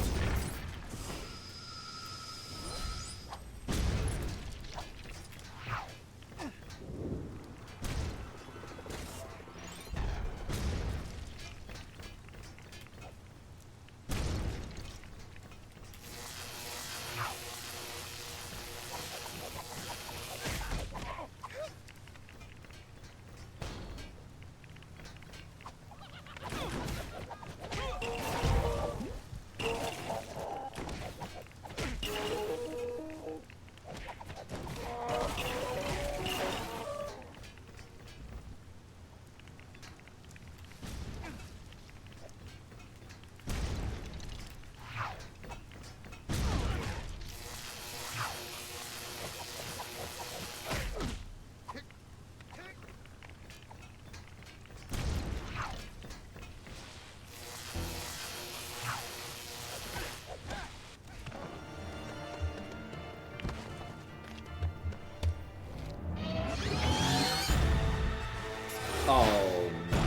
Oh no.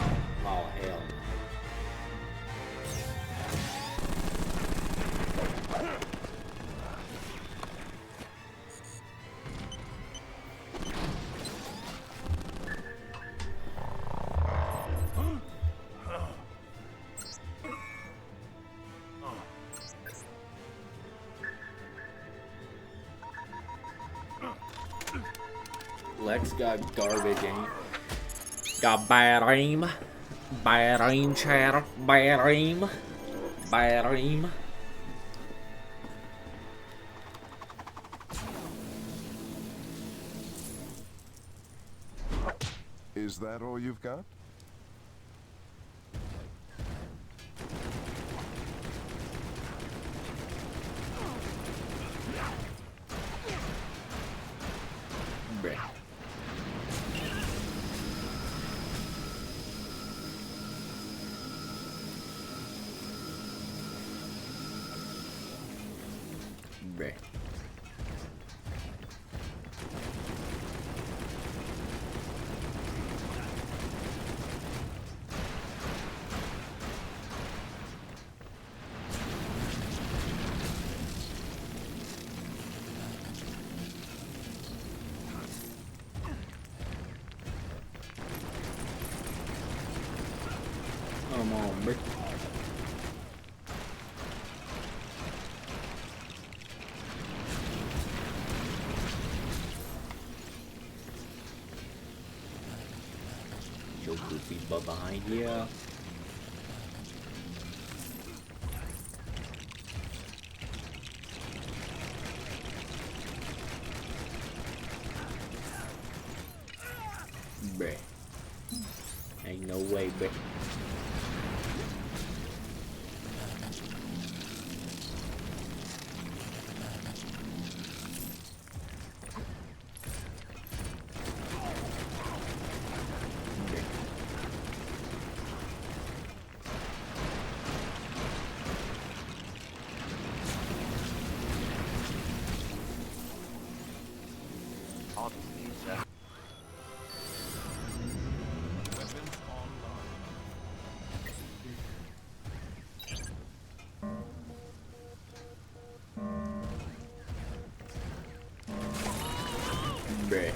Oh hell no. Lex got garbage, ain't he? Got bad aim. Bad aim, chatter. Bad aim. Bad aim. Is that all you've got? Bruh. Bruh. Come on, bruh. Your goofy butt behind you. Bruh. Ain't no way, bruh. Oddly, sir. Weapons online. Bruh.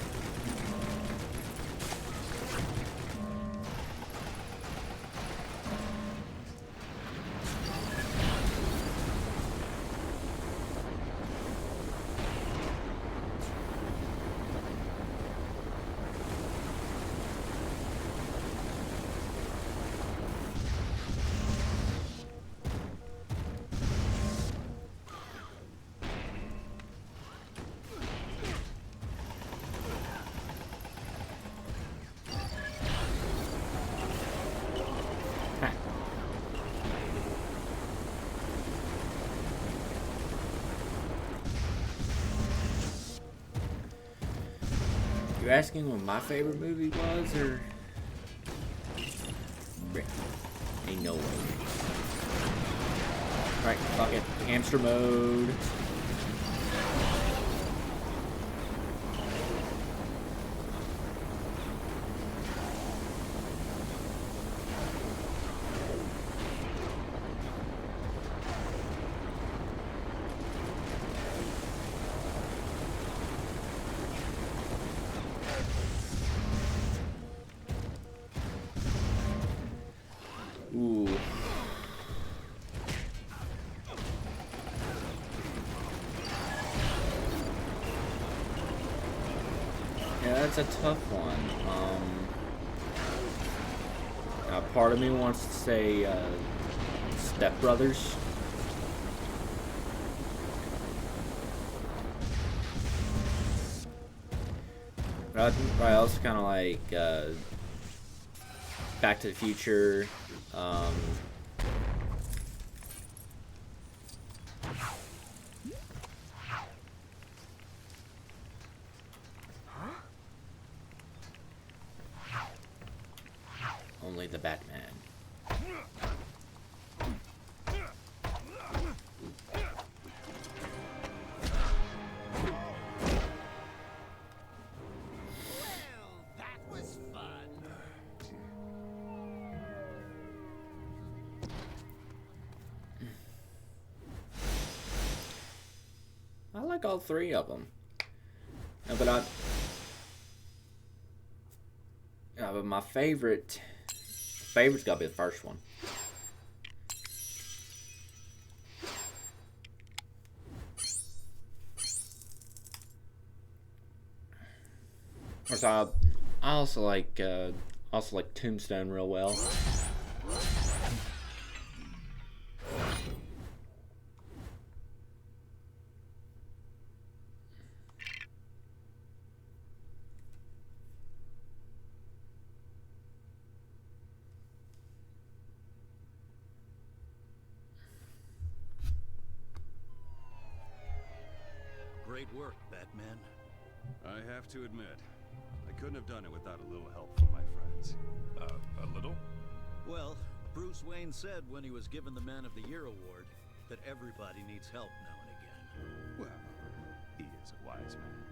You asking what my favorite movie was, or? Bruh. Ain't no way. Alright, fuck it. Hamster mode. Ooh. Yeah, that's a tough one. Part of me wants to say Step Brothers. I also kind of like Back to the Future. Only the Batman. I like all three of them. But my favorite's gotta be the first one. I also like Tombstone real well. Great work, Batman. I have to admit, I couldn't have done it without a little help from my friends. A little? Well, Bruce Wayne said when he was given the Man of the Year award that everybody needs help now and again. Well, he is a wise man.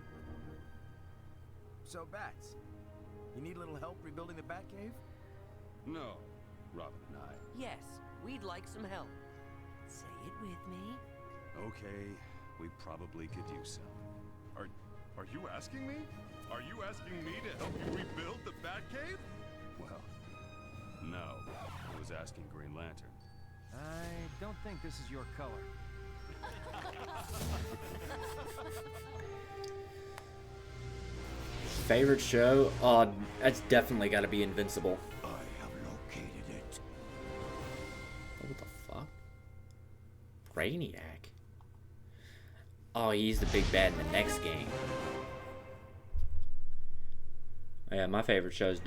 So, Bats, you need a little help rebuilding the Batcave? No, Robin and I. Yes, we'd like some help. Say it with me. Okay, we probably could use some. Are you asking me? Are you asking me to help you rebuild the Batcave? Well, no. I was asking Green Lantern. I don't think this is your color. Favorite show? Oh, that's definitely got to be Invincible. I have located it. What the fuck? Brainiac? Oh, he's the big bad in the next game. Yeah, my favorite show is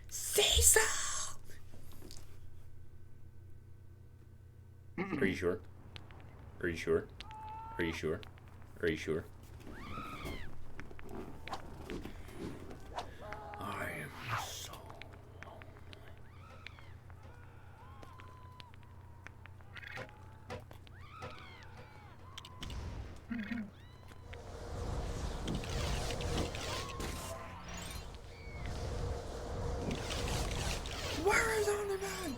Cecil! Are you sure? Are you sure? Are you sure? Are you sure? I am so lonely. Where is Underman?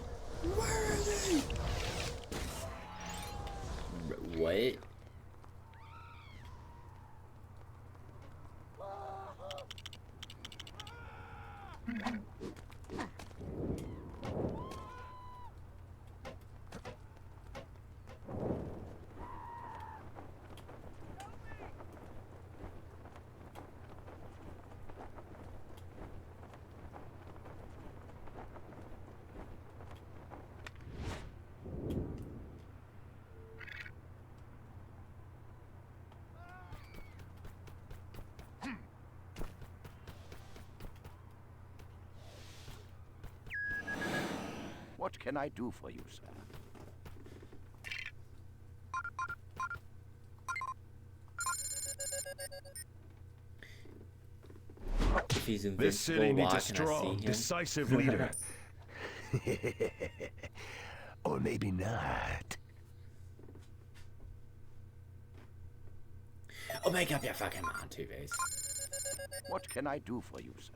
Where is he? What? What can I do for you, sir? If he's invincible, This city needs why a can I strong, see him? decisive leader. Or maybe not. Oh, make up your fucking mind, Two-Face. What can I do for you, sir?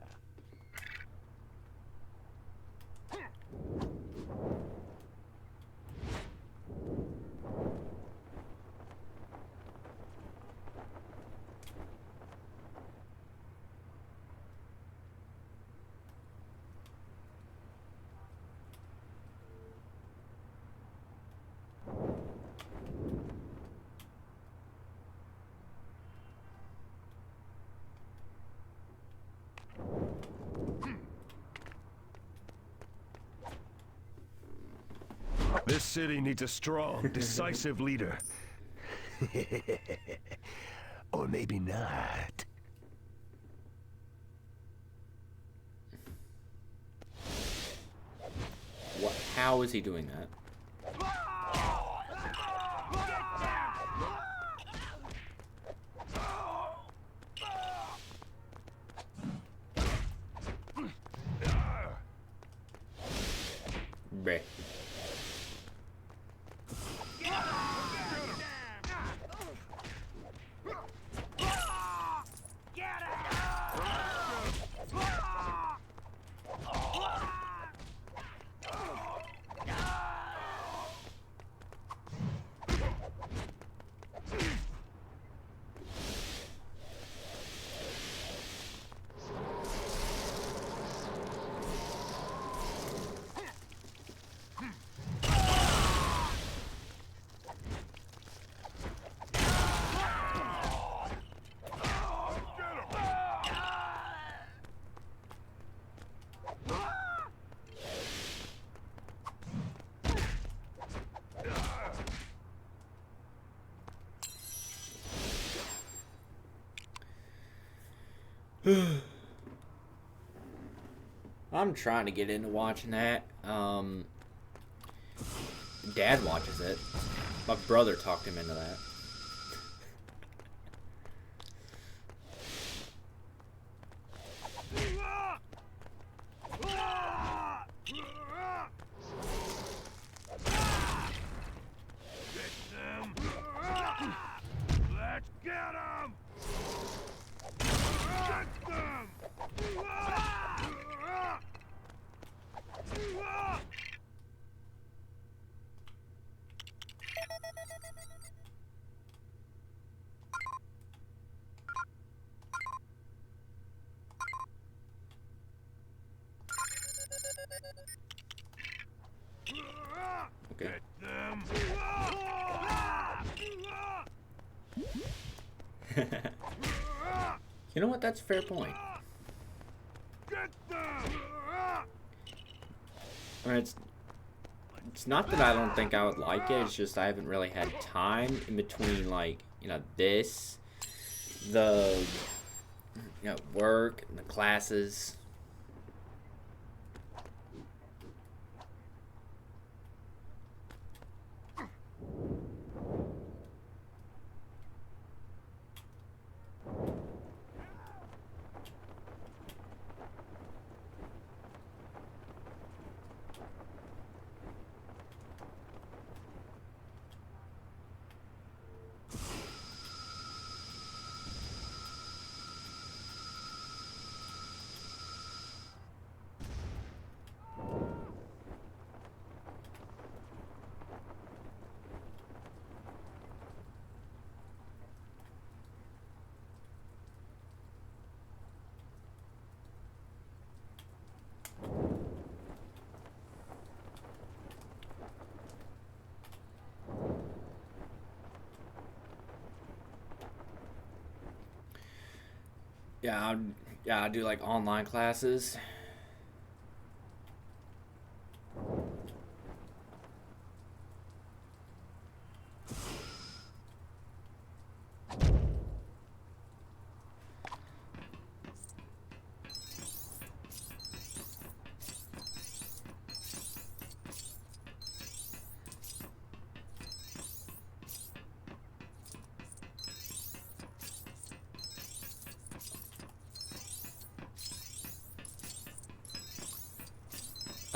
This city needs a strong, decisive leader. Or maybe not. What? How is he doing that? Bleh. I'm trying to get into watching that. Dad watches it. My brother talked him into that. Let's get him! Get them! Okay. Get them! You know what? That's a fair point. Get them! I mean, it's not that I don't think I would like it. It's just I haven't really had time in between, like, you know, this, the, you know, work and the classes. Yeah, I do like online classes.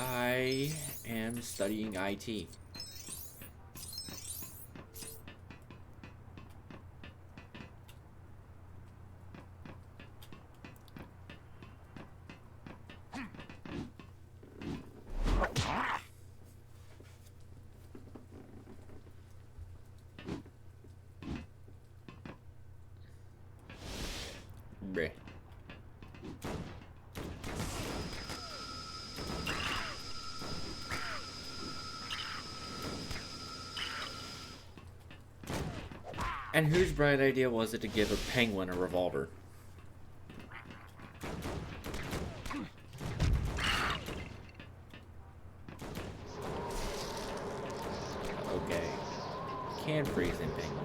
I am studying IT. Bleh. And whose bright idea was it to give a penguin a revolver? can freeze in penguins.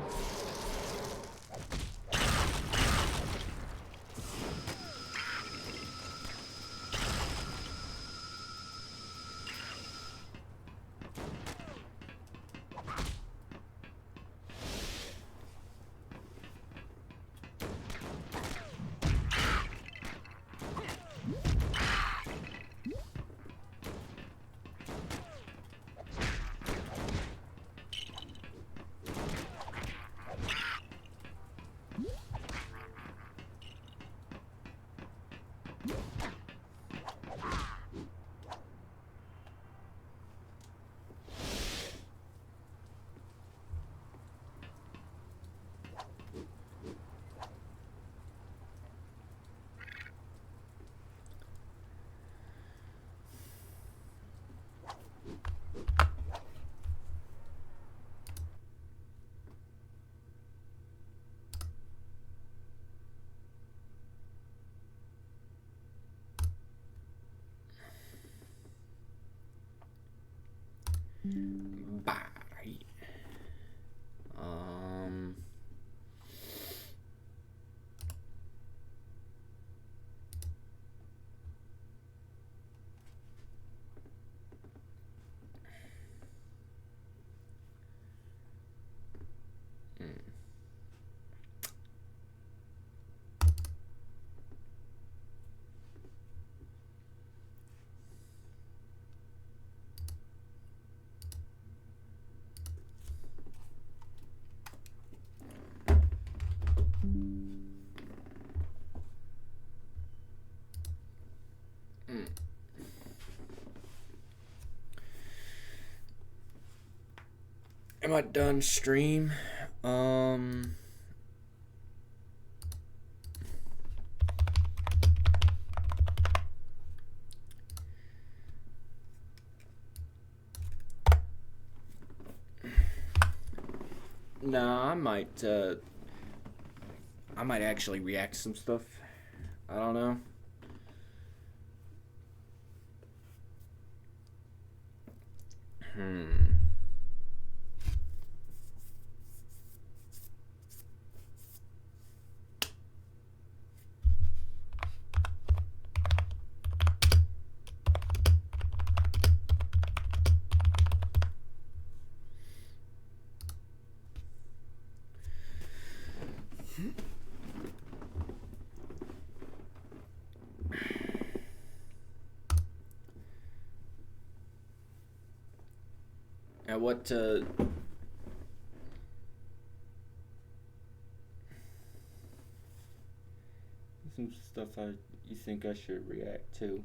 Bye. Am I done stream? Nah, I might actually react to some stuff. I don't know. Now what some stuff you think I should react to?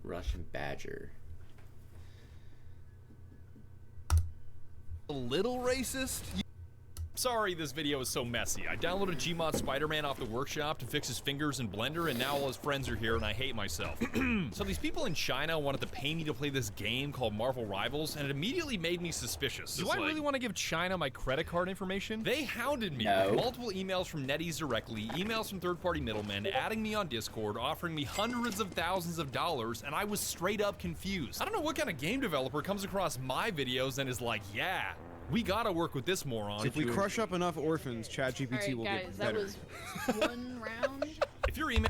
Russian Badger. A little racist? Sorry this video is so messy. I downloaded Gmod Spider-Man off the workshop to fix his fingers in Blender, and now all his friends are here and I hate myself. So these people in China wanted to pay me to play this game called Marvel Rivals, and it immediately made me suspicious. Do I really want to give China my credit card information? They hounded me with multiple emails from NetEase directly, emails from third-party middlemen, adding me on Discord, offering me hundreds of thousands of dollars, and I was straight up confused. I don't know what kind of game developer comes across my videos and is like, yeah, we gotta work with this moron. If we crush up enough orphans, ChatGPT will get better. Guys, that was one round. If your email...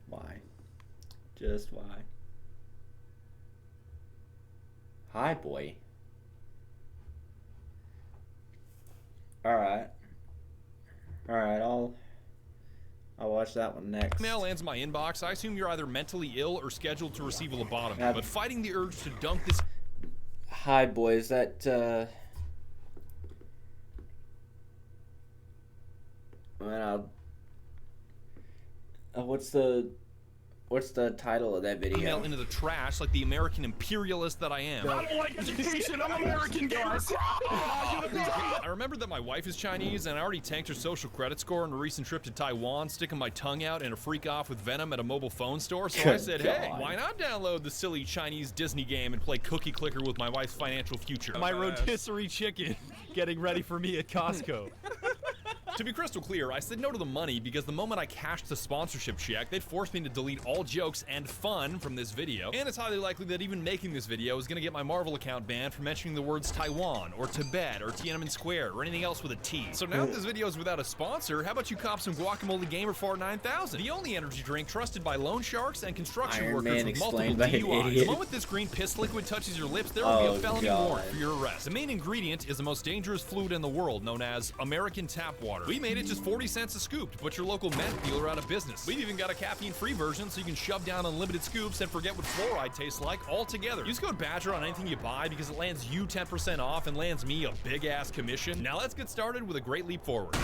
Why? Just why? Hi, boy. Alright. Alright, I'll watch that one next. Email lands in my inbox. I assume you're either mentally ill or scheduled to receive a lobotomy. But fighting the urge to dunk this... Hi, boys. That, Well, what's the What's the title of that video? Email into the trash like the American imperialist that I am. I don't like education. I'm American, gamer. I remembered that my wife is Chinese, and I already tanked her social credit score on a recent trip to Taiwan, sticking my tongue out in a freak off with Venom at a mobile phone store. So I said, hey, why not download the silly Chinese Disney game and play Cookie Clicker with my wife's financial future? My rotisserie chicken getting ready for me at Costco. To be crystal clear, I said no to the money because the moment I cashed the sponsorship check, they'd force me to delete all jokes and fun from this video, and it's highly likely that even making this video is gonna get my Marvel account banned for mentioning the words Taiwan, or Tibet, or Tiananmen Square, or anything else with a T. So now that this video is without a sponsor, how about you cop some Guacamole Gamer Far 9000? The only energy drink trusted by loan sharks and construction Iron workers Man with multiple explained by an DUIs. idiot. The moment this green piss liquid touches your lips, there will be a felony God. warrant for your arrest. The main ingredient is the most dangerous fluid in the world, known as American tap water. We made it just 40 cents a scoop to put your local meth dealer out of business. We've even got a caffeine-free version so you can shove down unlimited scoops and forget what fluoride tastes like altogether. Use code BADGER on anything you buy because it lands you 10% off and lands me a big-ass commission. Now let's get started with a great leap forward.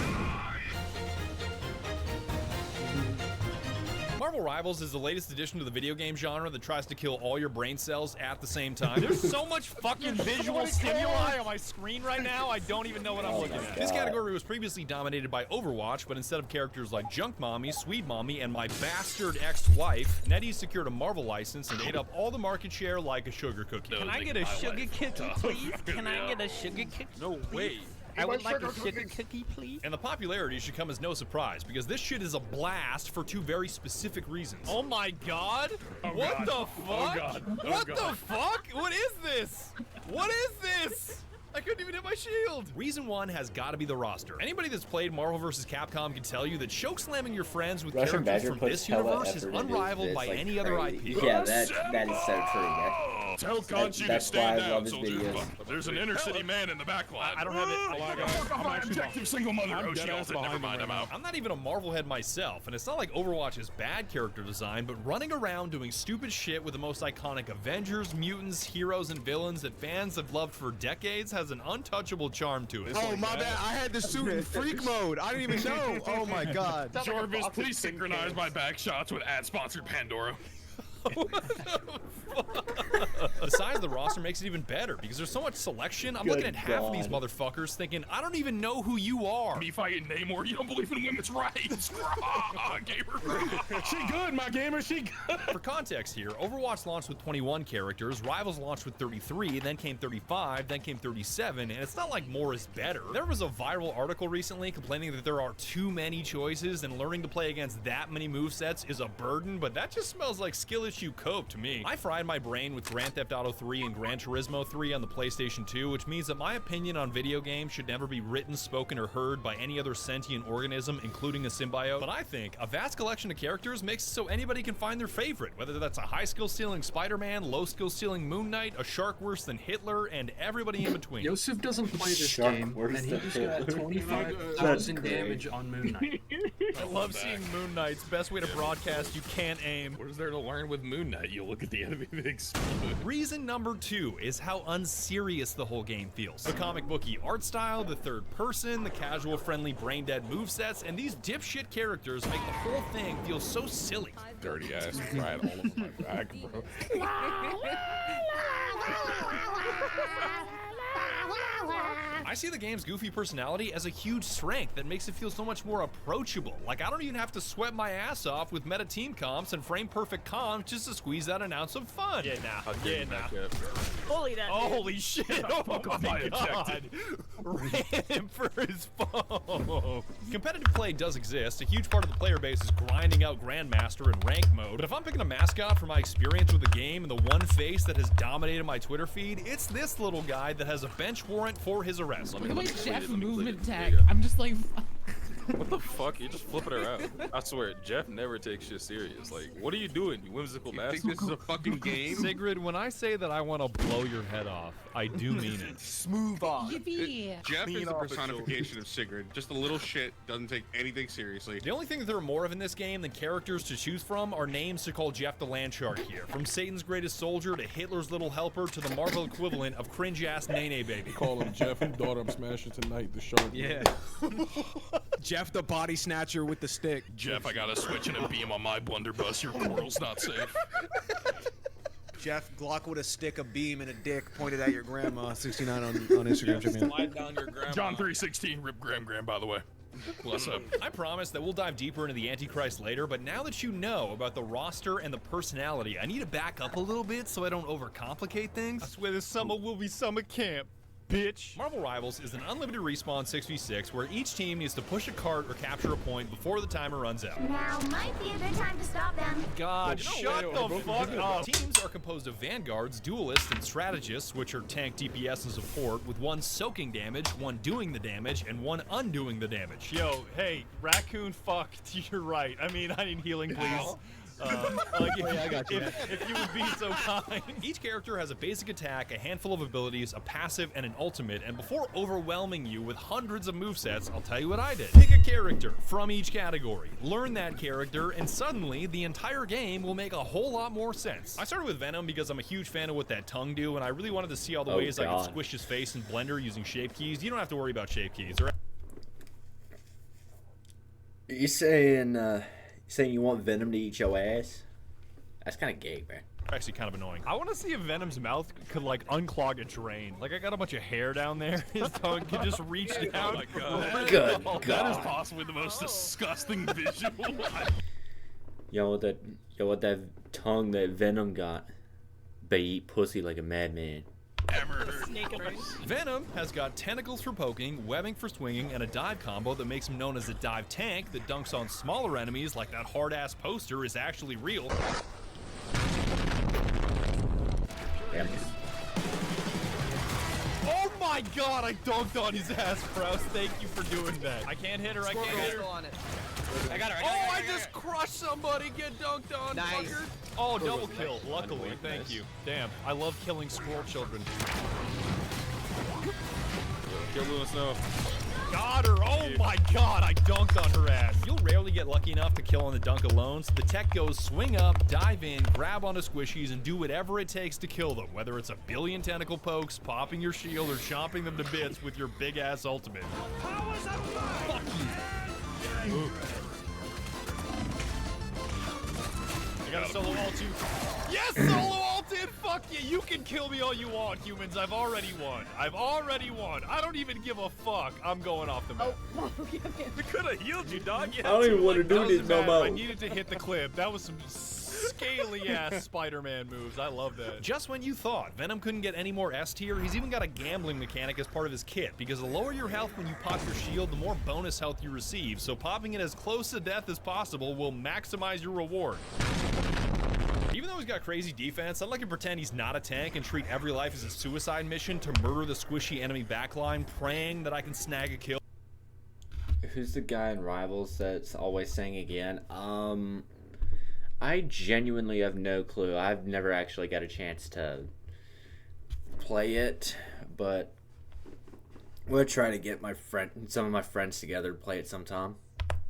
Marvel Rivals is the latest addition to the video game genre that tries to kill all your brain cells at the same time. There's so much fucking visual stimuli on my screen right now, I don't even know what I'm looking at. This category was previously dominated by Overwatch, but instead of characters like Junk Mommy, Sweet Mommy, and my bastard ex-wife, NetEase secured a Marvel license and ate up all the market share like a sugar cookie. Can I get a sugar cookie, please? Can I get a sugar cookie? No way. I would like a sugar cookie, please. And the popularity should come as no surprise, because this shit is a blast for two very specific reasons. Oh my god! What the fuck? What the fuck? What is this? What is this? I couldn't even hit my shield. Reason one has got to be the roster. Anybody that's played Marvel vs. Capcom can tell you that choke slamming your friends with Russian characters Badger from puts this hella universe is effort into unrivaled this, by like, any other crazy. IP. Yeah, that is so true. Tell Conchi to That's stand why I love down, his soldiers. videos. There's an inner city man in the back line. I don't have it. I'm actually objective single mother. I'm Oh, she dead ass ulted. Never behind mind, him I'm right out. I'm not even a Marvel head myself, and it's not like Overwatch is bad character design, but running around doing stupid shit with the most iconic Avengers, mutants, heroes, and villains that fans have loved for decades has an untouchable charm to it. Oh my bad, I had the suit in freak mode. I didn't even know. Oh my god. Jarvis, please synchronize my back shots with ad-sponsored Pandora. The size of the roster makes it even better because there's so much selection. I'm looking at half of these motherfuckers thinking, I don't even know who you are. Me fighting Namor, you don't believe in women's rights. Gamer. She good, my gamer, she good. For context here, Overwatch launched with 21 characters, Rivals launched with 33, then came 35, then came 37, and it's not like more is better. There was a viral article recently complaining that there are too many choices and learning to play against that many movesets is a burden, but that just smells like skill issue cope to me. I fried my brain with Grand Theft Auto 3 and Gran Turismo 3 on the PlayStation 2, which means that my opinion on video games should never be written, spoken, or heard by any other sentient organism, including a symbiote. But I think a vast collection of characters makes it so anybody can find their favorite, whether that's a high skill ceiling Spider-Man, low skill ceiling Moon Knight, a shark worse than Hitler, and everybody in between. Yosef doesn't play this game, and he just got 25,000 damage on Moon Knight. I love seeing Moon Knight's best way to broadcast. You can't aim. What is there to learn with Moon Knight? You look at the enemy and explode. Reason number 2 is how unserious the whole game feels. The comic booky art style, the third person, the casual friendly brain dead movesets, and these dipshit characters make the whole thing feel so silly. Dirty ass cried all over my back, bro. I see the game's goofy personality as a huge strength that makes it feel so much more approachable. Like, I don't even have to sweat my ass off with meta team comps and frame perfect comps just to squeeze out an ounce of fun. Yeah, nah. Yeah, nah. Bully that dude. Holy shit! Oh my god! Ran him for his phone. Competitive play does exist. A huge part of the player base is grinding out Grandmaster and rank mode. But if I'm picking a mascot for my experience with the game and the one face that has dominated my Twitter feed, it's this little guy that has a bench warrant for his arrest. Look at my Jeff movement tag. I'm just like... What the fuck? You're just flipping around. I swear, Jeff never takes shit serious. Like, what are you doing, you whimsical bastard? Think this is a fucking game? Sigrid, when I say that I want to blow your head off, I do mean it. Smooth on. Yippee! Jeff is the off the personification of Sigrid. Just a little shit, doesn't take anything seriously. The only thing that there are more of in this game than characters to choose from are names to call Jeff the Landshark here. From Satan's greatest soldier to Hitler's little helper to the Marvel equivalent of cringe-ass Nene Baby. Call him Jeff and daughter I'm smashing tonight, the shark. Yeah. Jeff Jeff the body snatcher with the stick. Jeff, I got a switch and a beam on my blunderbuss. Your coral's not safe. Jeff Glock with a stick, a beam, and a dick pointed at your grandma. 69 on Instagram. Check me out. Slide down your grandma. John 3:16, rip Graham, by the way. Bless up. I promise that we'll dive deeper into the Antichrist later, but now that you know about the roster and the personality, I need to back up a little bit so I don't overcomplicate things. I swear this summer will be summer camp, bitch. Marvel Rivals is an unlimited respawn 6v6 where each team needs to push a cart or capture a point before the timer runs out. Now might be a good time to stop them. God, shut the fuck up. Teams are composed of vanguards, duelists, and strategists, which are tank, DPS, and support, with one soaking damage, one doing the damage, and one undoing the damage. Yo, hey, raccoon, fuck. You're right. I mean, I need healing, please. Like if you would be so kind. Each character has a basic attack, a handful of abilities, a passive, and an ultimate, and before overwhelming you with hundreds of movesets, I'll tell you what I did. Pick a character from each category, learn that character, and suddenly the entire game will make a whole lot more sense. I started with Venom because I'm a huge fan of what that tongue do, and I really wanted to see all the ways I could squish his face in Blender using shape keys. You don't have to worry about shape keys, right? You saying you want Venom to eat your ass? That's kind of gay, man. Actually kind of annoying. I want to see if Venom's mouth could like unclog a drain. Like I got a bunch of hair down there. His tongue could just reach down. Oh my god. Good That God. is possibly the most disgusting visual. Yo, what that tongue that Venom got. But eat pussy like a madman. Venom has got tentacles for poking, webbing for swinging, and a dive combo that makes him known as a dive tank that dunks on smaller enemies like that hard-ass poster is actually real. Damn. Oh my god, I dunked on his ass, Prouse. Thank you for doing that. I can't hit her, I can't hit her. on it. I got her. Oh, I just crushed somebody, get dunked on, Nice. fucker. Oh, double kill, luckily, thank you. Damn, I love killing squirrel children. Kill Lewis, no. Got her, oh my god, I dunked on her ass. You'll rarely get lucky enough to kill on the dunk alone, so the tech goes swing up, dive in, grab onto squishies, and do whatever it takes to kill them, whether it's a billion tentacle pokes, popping your shield, or chomping them to bits with your big-ass ultimate. Fuck you. Ooh. I got a solo ult too. Yes, solo ulted! Fuck yeah, you can kill me all you want, humans. I've already won. I've already won. I don't even give a fuck. I'm going off the map. We could have healed you, dog. You I don't even want to do this no more. I needed to hit the clip. That was some scaly-ass Spider-Man moves. I love that. Just when you thought Venom couldn't get any more S tier, he's even got a gambling mechanic as part of his kit, because the lower your health when you pop your shield, the more bonus health you receive, so popping it as close to death as possible will maximize your reward. Even though he's got crazy defense, I'd like to pretend he's not a tank and treat every life as a suicide mission to murder the squishy enemy backline, praying that I can snag a kill. Who's the guy in Rivals that's always saying again? I genuinely have no clue. I've never actually got a chance to play it, but we'll try to get some of my friends together to play it sometime.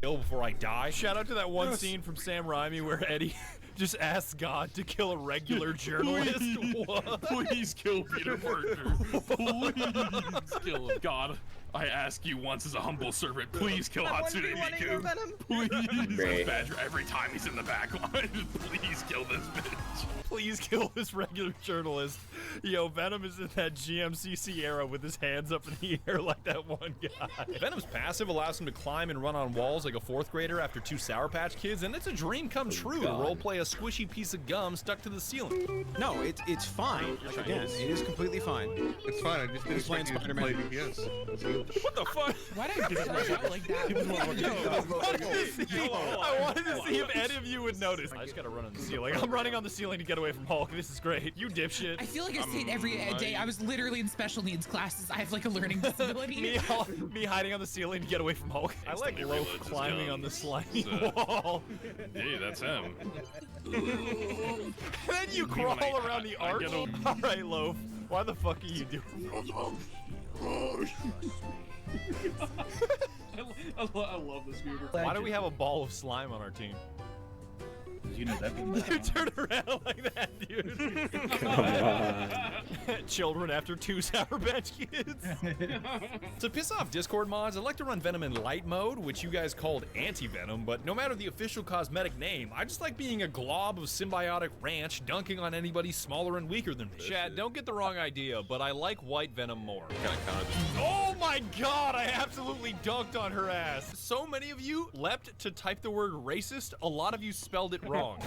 Before I die. Shout out to that one scene from Sam Raimi where Eddie just asks God to kill a regular journalist. Please kill Peter Parker. Please kill him. God, I ask you once as a humble servant, please kill Hatsune Miku. Please. Badger every time he's in the back line. Please kill this bitch. Please kill this regular journalist. Yo, Venom is in that GMCC era with his hands up in the air like that one guy. Venom's passive allows him to climb and run on walls like a 4th grader after 2 Sour Patch Kids, and it's a dream come true to roleplay a squishy piece of gum stuck to the ceiling. No, it's fine. Like, again, it is completely fine. It's fine. I just didn't playing Spider-Man. What the fuck? Why did I get rush out like that? I wanted to see if any of you would notice. I just gotta run on the ceiling. I'm running on the ceiling to get away from Hulk. This is great. You dipshit. I feel like I say it every day. I was literally in special needs classes. I have like a learning disability. me hiding on the ceiling to get away from Hulk. I like Loaf climbing on the sliding wall. Hey, that's him. And then you crawl around the arch. Alright, Loaf. Why the fuck are you doing? I love this Beaver. Why do we have a ball of slime on our team? You know that. You turn around like that, dude. Come on. Children after 2 Sour Patch Kids. To piss off Discord mods, I like to run Venom in light mode, which you guys called anti-Venom, but no matter the official cosmetic name, I just like being a glob of symbiotic ranch dunking on anybody smaller and weaker than me. Chad, don't get the wrong idea, but I like white Venom more. Oh my god, I absolutely dunked on her ass. So many of you leapt to type the word racist, a lot of you spelled it wrong.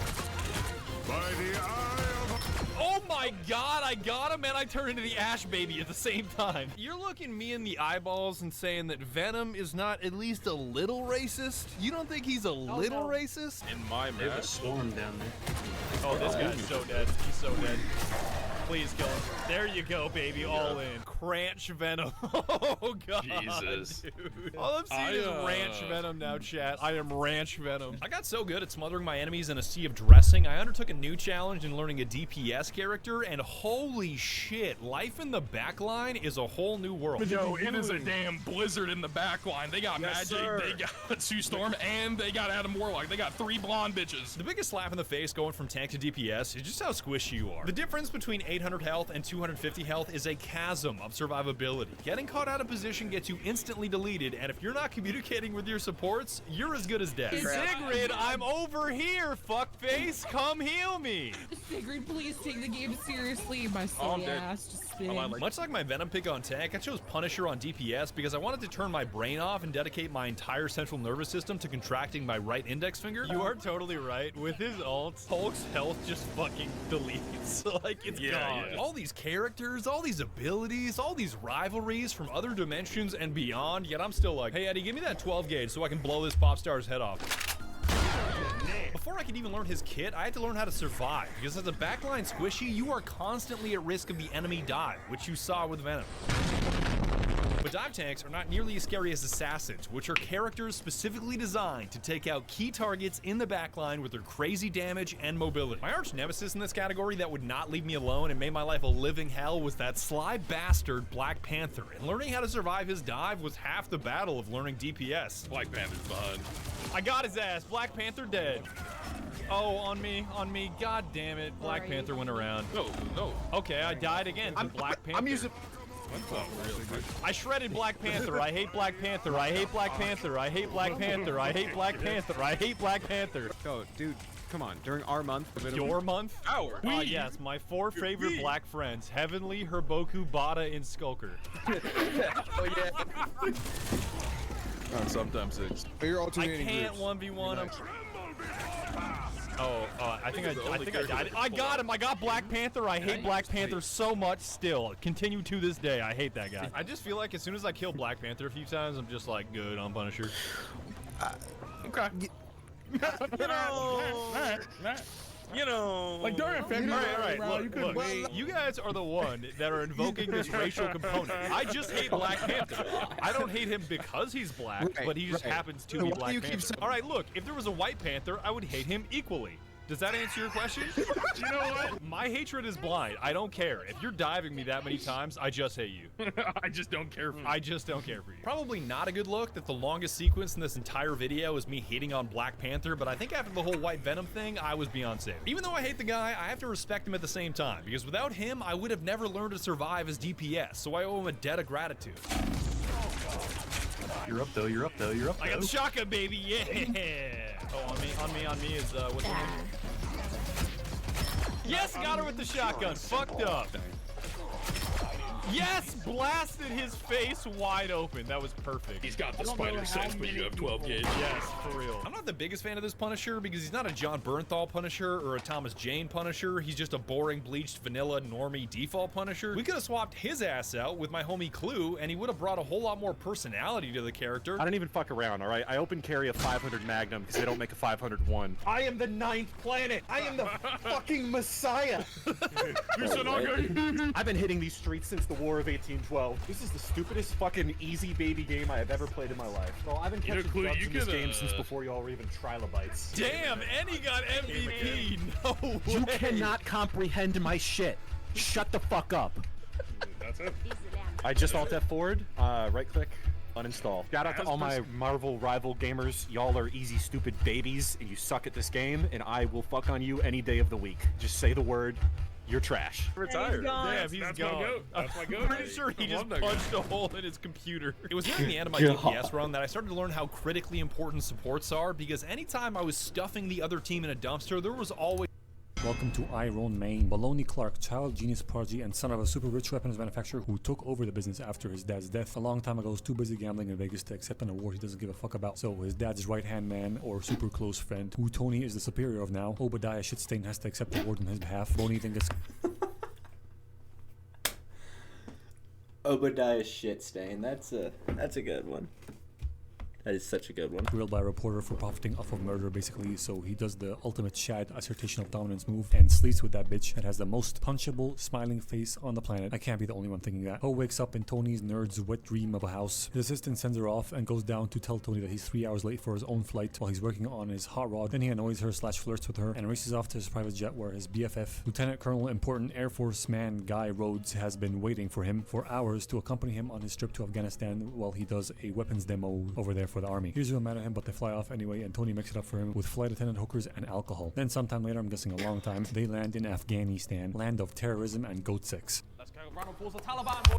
By the eye of... Oh my god, I got him and I turned into the Ash Baby at the same time. You're looking me in the eyeballs and saying that Venom is not at least a little racist? You don't think he's a little racist? In my They have a math. storm down there. Oh, this guy's so dead. He's so dead. Please kill him. There you go, baby. All in. Cranch Venom. Oh, God. Jesus. Dude. All I'm seeing is Ranch Venom now, chat. I am Ranch Venom. I got so good at smothering my enemies in a sea of dressing, I undertook a new challenge in learning a DPS character, and holy shit, life in the backline is a whole new world. Yo, it is a damn blizzard in the backline. They got Yes, Magic, sir. they got Sue Storm, and they got Adam Warlock. They got 3 blonde bitches. The biggest slap in the face going from tank to DPS is just how squishy you are. The difference between 800 health and 250 health is a chasm of survivability. Getting caught out of position gets you instantly deleted, and if you're not communicating with your supports, you're as good as dead. Sigrid, I'm over here, fuckface. Come heal me. Sigrid, please take the game seriously. My silly ass just spin. Much like my Venom pick on tank, I chose Punisher on DPS because I wanted to turn my brain off and dedicate my entire central nervous system to contracting my right index finger. You are totally right. With his ults, Hulk's health just fucking deletes. Like, it's gone. yeah. All these characters, all these abilities, all these rivalries from other dimensions and beyond, yet I'm still like, hey Eddie, give me that 12 gauge so I can blow this pop star's head off. Before I could even learn his kit, I had to learn how to survive, because as a backline squishy, you are constantly at risk of the enemy dive, which you saw with Venom. But dive tanks are not nearly as scary as assassins, which are characters specifically designed to take out key targets in the backline with their crazy damage and mobility. My arch nemesis in this category that would not leave me alone and made my life a living hell was that sly bastard Black Panther, and learning how to survive his dive was half the battle of learning DPS. Black Panther's behind. I got his ass. Black Panther dead. Oh, on me. God damn it. Black Panther went around. No. Okay, I died again. Black Panther. I'm using... I shredded Black Panther. I hate Black Panther. I hate Black Panther. I hate Black Panther. I hate Black Panther. I hate Black Panther. Yo, dude, come on. During our month... Your month? Our. Yes, my 4 favorite black friends. Heavenly, Herboku, Bada, and Skulker. Oh, yeah. Sometimes 6. You're I alternating can't groups. 1v1 him. Oh, I think I died. I got him. I got Black Panther. I hate Black Panther so much still. Continue to this day. I hate that guy. I just feel like as soon as I kill Black Panther a few times, I'm just like, good, I'm Punisher. Okay. You know. Like during February, All right. Look, you guys are the one that are invoking this racial component. I just hate Black Panther. I don't hate him because he's black, but he just happens to be Black Panther. All right, look, if there was a White Panther, I would hate him equally. Does that answer your question? You know what? My hatred is blind. I don't care. If you're diving me that many times, I just hate you. I just don't care for you. I just don't care for you. Probably not a good look that the longest sequence in this entire video is me hating on Black Panther, but I think after the whole White Venom thing, I was beyond safe. Even though I hate the guy, I have to respect him at the same time, because without him, I would have never learned to survive as DPS, so I owe him a debt of gratitude. You're up though, you're up though, you're up though. I got the shotgun, baby, yeah! Oh, on me is, what's her name? Yes, got her with the shotgun. Fucked up. Yes, blasted his face wide open. That was perfect. He's got the spider sense, but you have 12 gauge. Yes, for real. I'm not the biggest fan of this Punisher because he's not a John Bernthal Punisher or a Thomas Jane Punisher. He's just a boring, bleached, vanilla, normie default Punisher. We could have swapped his ass out with my homie Clue, and he would have brought a whole lot more personality to the character. I don't even fuck around, all right? I open carry a 500 Magnum because they don't make a 501. I am the 9th planet. I am the fucking Messiah. I've been hitting these streets since the War of 1812. This is the stupidest fucking easy baby game I have ever played in my life. Well, I've been catching dubs in this game since before y'all were even trilobites. Damn, and he got MVP. No way. You cannot comprehend my shit. Shut the fuck up. That's it. I just alt F forward, right click, uninstall. Shout out to all my Marvel rival gamers. Y'all are easy, stupid babies, and you suck at this game, and I will fuck on you any day of the week. Just say the word, You're trash. Retired. Damn, he's That's gone. my goat. That's my goat. I'm pretty sure he I just love that punched guy. a hole in his computer. It was nearing the end of my God. DPS run that I started to learn how critically important supports are, because anytime I was stuffing the other team in a dumpster, there was always... Welcome to Iron Main. Baloney Clark, child genius prodigy and son of a super rich weapons manufacturer who took over the business after his dad's death. A long time ago, was too busy gambling in Vegas to accept an award he doesn't give a fuck about. So his dad's right-hand man or super close friend, who Tony is the superior of now, Obadiah Shitstain, has to accept the award on his behalf. Boney thinks it's... Obadiah Shitstain. That's a good one. That is such a good one. Grilled by a reporter for profiting off of murder, basically. So he does the ultimate Shad assertion of dominance move and sleeps with that bitch that has the most punchable, smiling face on the planet. I can't be the only one thinking that. Ho wakes up in Tony's nerd's wet dream of a house. His assistant sends her off and goes down to tell Tony that he's 3 hours late for his own flight while he's working on his hot rod. Then he annoys her / flirts with her and races off to his private jet where his BFF, Lieutenant Colonel Important Air Force Man Guy Rhodes, has been waiting for him for hours to accompany him on his trip to Afghanistan while he does a weapons demo over there for the army. Here's mad at him, but they fly off anyway, and Tony makes it up for him with flight attendant hookers and alcohol. Then sometime later, I'm guessing a long time, they land in Afghanistan, land of terrorism and goat sex. Let's go. Ronald pulls the Taliban, boy.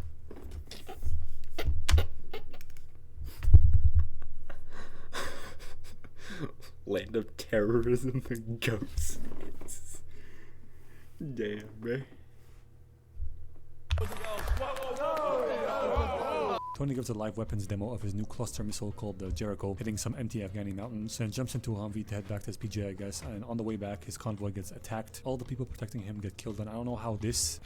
Land of terrorism and ghosts. Damn, bro. Tony gives a live weapons demo of his new cluster missile called the Jericho, hitting some empty Afghani mountains, and jumps into a Humvee to head back to his PJ, I guess, and on the way back, his convoy gets attacked. All the people protecting him get killed, and I don't know how this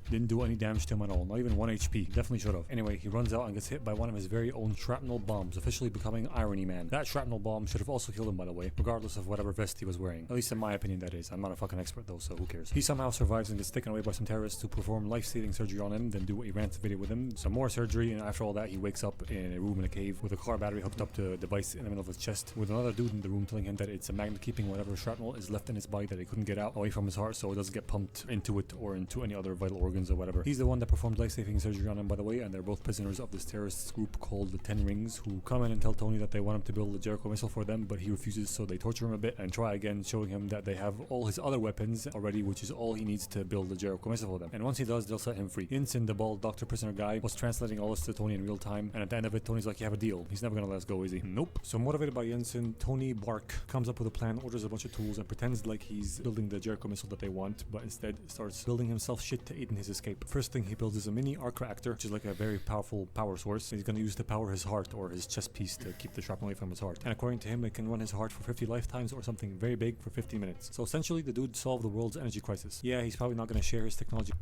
didn't do any damage to him at all, not even 1 HP. Definitely should have. Anyway, he runs out and gets hit by one of his very own shrapnel bombs, officially becoming Irony Man. That shrapnel bomb should have also killed him, by the way, regardless of whatever vest he was wearing. At least in my opinion, that is. I'm not a fucking expert though, so who cares. He somehow survives and gets taken away by some terrorists to perform life-saving surgery on him, then do a rant video with him, some more surgery, and after all that, he wakes up in a room in a cave with a car battery hooked up to a device in the middle of his chest, with another dude in the room telling him that it's a magnet keeping whatever shrapnel is left in his body that he couldn't get out away from his heart, so it doesn't get pumped into it or into any other vital organs or whatever. He's the one that performed life-saving surgery on him, by the way, and they're both prisoners of this terrorist group called the Ten Rings, who come in and tell Tony that they want him to build the Jericho missile for them, but he refuses, so they torture him a bit and try again, showing him that they have all his other weapons already, which is all he needs to build the Jericho missile for them. And once he does, they'll set him free. Yinsen, the bald doctor prisoner guy, was translating all this to Tony in real time, and at the end of it, Tony's like, you have a deal. He's never gonna let us go, is he? Nope. So motivated by Yinsen, Tony Bark comes up with a plan, orders a bunch of tools, and pretends like he's building the Jericho missile that they want, but instead starts building himself shit to aid in his escape. First thing he builds is a mini arc reactor, which is like a very powerful power source. He's gonna use to power his heart or his chest piece to keep the shrapnel away from his heart. And according to him, it can run his heart for 50 lifetimes or something very big for 15 minutes. So essentially, the dude solved the world's energy crisis. Yeah, he's probably not gonna share his technology.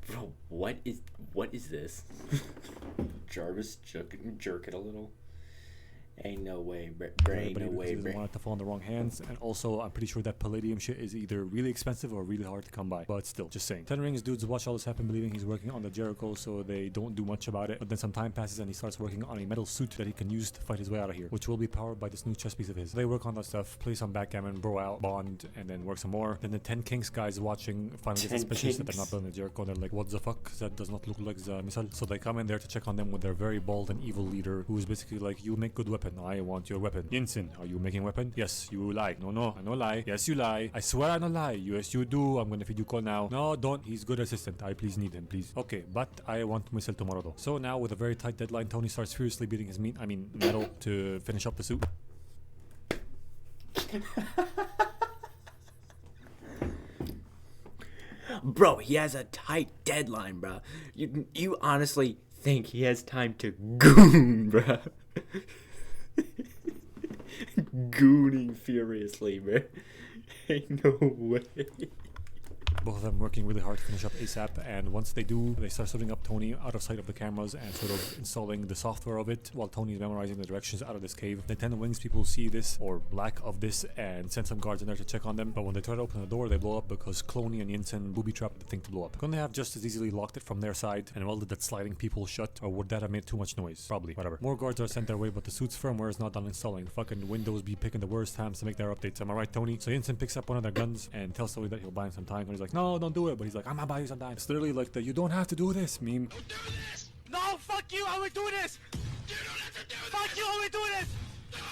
Bro, what is this? Jarvis jerking a little. Ain't no way, bro. Ain't no way, He doesn't want it to fall in the wrong hands, and also I'm pretty sure that palladium shit is either really expensive or really hard to come by. But still, just saying. Ten Rings dudes watch all this happen, believing he's working on the Jericho, so they don't do much about it. But then some time passes and he starts working on a metal suit that he can use to fight his way out of here, which will be powered by this new chest piece of his. They work on that stuff, play some backgammon, bro out, bond, and then work some more. Then the 10 Kings guys watching finally get suspicious that they're not building the Jericho. They're like, what the fuck? That does not look like the missile. So they come in there to check on them with their very bald and evil leader, who is basically like, you make good weapon. I want your weapon. Yinsen, are you making weapon? Yes, you lie. No, I no lie. Yes, you lie. I swear I no lie. Yes, you do. I'm gonna feed you call now. No, don't. He's good assistant. I please need him, please. Okay, but I want missile tomorrow though. So now with a very tight deadline, Tony starts furiously beating his metal to finish up the suit. Bro, he has a tight deadline, bro. You honestly think he has time to goon, bro? Gooning furiously, bro. Ain't no way. Both of them working really hard to finish up ASAP, and once they do, they start setting up Tony out of sight of the cameras and sort of installing the software of it while Tony is memorizing the directions out of this cave. The 10 Wings people see this, or lack of this, and send some guards in there to check on them, but when they try to open the door, they blow up because Cloney and Yinsen booby-trapped the thing to blow up. Couldn't they have just as easily locked it from their side and welded that sliding peephole shut, or would that have made too much noise? Probably. Whatever. More guards are sent their way, but the suit's firmware is not done installing. Fucking Windows be picking the worst times to make their updates. Am I right, Tony? So Yinsen picks up one of their guns and tells Tony that he'll buy him some time, and he's like, no, don't do it. But he's like, I'm gonna buy you some time. It's literally like the you don't have to do this meme. No, fuck you, I will do this! You don't have to do this! Fuck you, I will do this!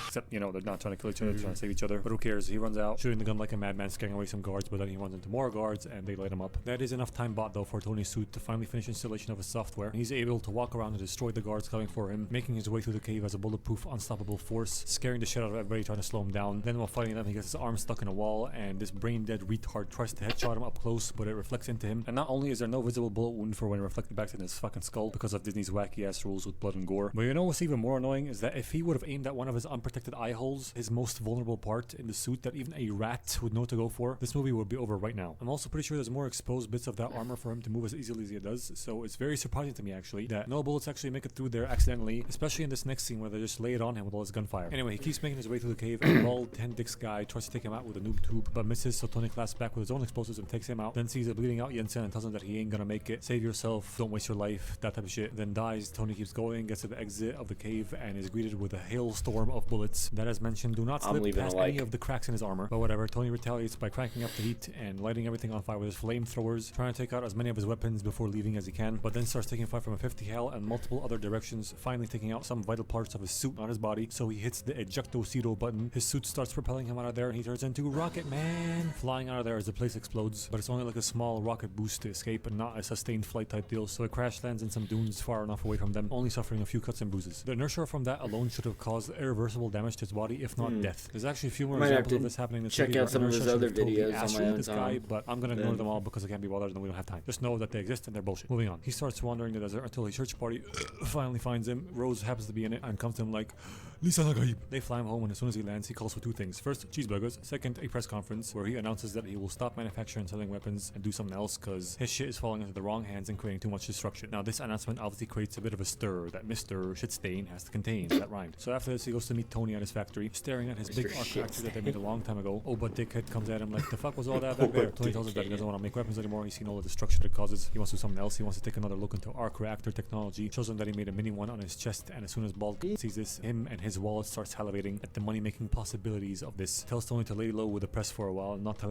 Except, you know, they're not trying to kill each other, they're trying to save each other. But who cares? He runs out, shooting the gun like a madman, scaring away some guards, but then he runs into more guards and they light him up. That is enough time bought though for Tony's suit to finally finish installation of his software. He's able to walk around and destroy the guards coming for him, making his way through the cave as a bulletproof, unstoppable force, scaring the shit out of everybody trying to slow him down. Then while fighting them, he gets his arm stuck in a wall, and this brain-dead retard tries to headshot him up close, but it reflects into him. And not only is there no visible bullet wound for when it reflected back in his fucking skull because of Disney's wacky-ass rules with blood and gore, but you know what's even more annoying is that if he would have aimed at one of his unprotected eye holes, his most vulnerable part in the suit that even a rat would know to go for, this movie would be over right now. I'm also pretty sure there's more exposed bits of that armor for him to move as easily as he does, so it's very surprising to me actually that no bullets actually make it through there accidentally, especially in this next scene where they just lay it on him with all his gunfire. Anyway, he keeps making his way through the cave, and bald Hendix guy tries to take him out with a noob tube, but misses, so Tony clasps back with his own explosives and takes him out, then sees a bleeding out Jensen and tells him that he ain't gonna make it, save yourself, don't waste your life, that type of shit, then dies. Tony keeps going, gets to the exit of the cave, and is greeted with a hailstorm of bullets. That, as mentioned, do not slip past any of the cracks in his armor, but whatever. Tony retaliates by cranking up the heat and lighting everything on fire with his flamethrowers, trying to take out as many of his weapons before leaving as he can, but then starts taking fire from a 50 cal and multiple other directions, finally taking out some vital parts of his suit, not his body, so he hits the ejecto zero button. His suit starts propelling him out of there, and he turns into Rocket Man, flying out of there as the place explodes, but it's only like a small rocket boost to escape and not a sustained flight type deal, so it crash lands in some dunes far enough away from them, only suffering a few cuts and bruises. The inertia from that alone should have caused irreversible damage to his body, if not death. There's actually a few more examples of this happening in this check movie. out some of his other videos on my own this guy, but I'm gonna ignore them all because I can't be bothered and we don't have time. Just know that they exist and they're bullshit. Moving on. He starts wandering the desert until a church party finally finds him. Rose happens to be in it and comes to him like, Lisa Nagaib. They fly him home, and as soon as he lands, he calls for two things. First, cheeseburgers. Second, a press conference where he announces that he will stop manufacturing and selling weapons and do something else because his shit is falling into the wrong hands and creating too much destruction. Now, this announcement obviously creates a bit of a stir that Mr. Shitstain has to contain. That rhymed. So after this, he goes to meet Tony at his factory, staring at his big arc reactor that they made a long time ago. Oh, but dickhead comes at him like, the fuck was all that back there? Tony tells him that he doesn't want to make weapons anymore. He's seen all the destruction it causes. He wants to do something else. He wants to take another look into arc reactor technology. Shows him that he made a mini one on his chest, and as soon as Bald sees this, him and his wallet starts salivating at the money-making possibilities of this. Tells Tony to lay low with the press for a while and not tell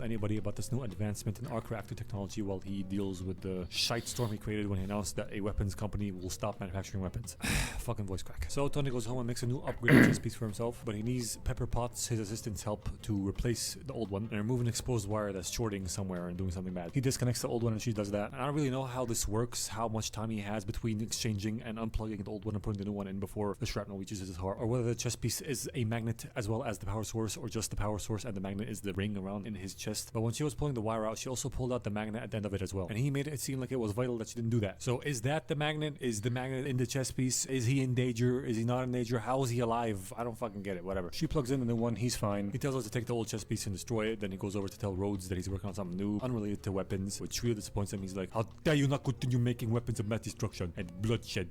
anybody about this new advancement in arc reactor technology while he deals with the shite storm he created when he announced that a weapons company will stop manufacturing weapons. Fucking voice crack. So Tony goes home and makes a new upgraded chess piece for himself, but he needs Pepper Potts, his assistant's help, to replace the old one and remove an exposed wire that's shorting somewhere and doing something bad. He disconnects the old one and she does that. And I don't really know how this works, how much time he has between exchanging and unplugging the old one and putting the new one in before the shrapnel reaches his heart, or whether the chess piece is a magnet as well as the power source, or just the power source and the magnet is the ring around in his chest. But when she was pulling the wire out, she also pulled out the magnet at the end of it as well, and he made it seem like it was vital that she didn't do that. So is that the magnet? Is the magnet in the chess piece? Is he in danger? Is he not in danger? How is he alive? I don't fucking get it. Whatever. She plugs in the new one, he's fine. He tells her to take the old chess piece and destroy it. Then he goes over to tell Rhodes that he's working on something new, unrelated to weapons, which really disappoints him. He's like, how dare you not continue making weapons of mass destruction and bloodshed?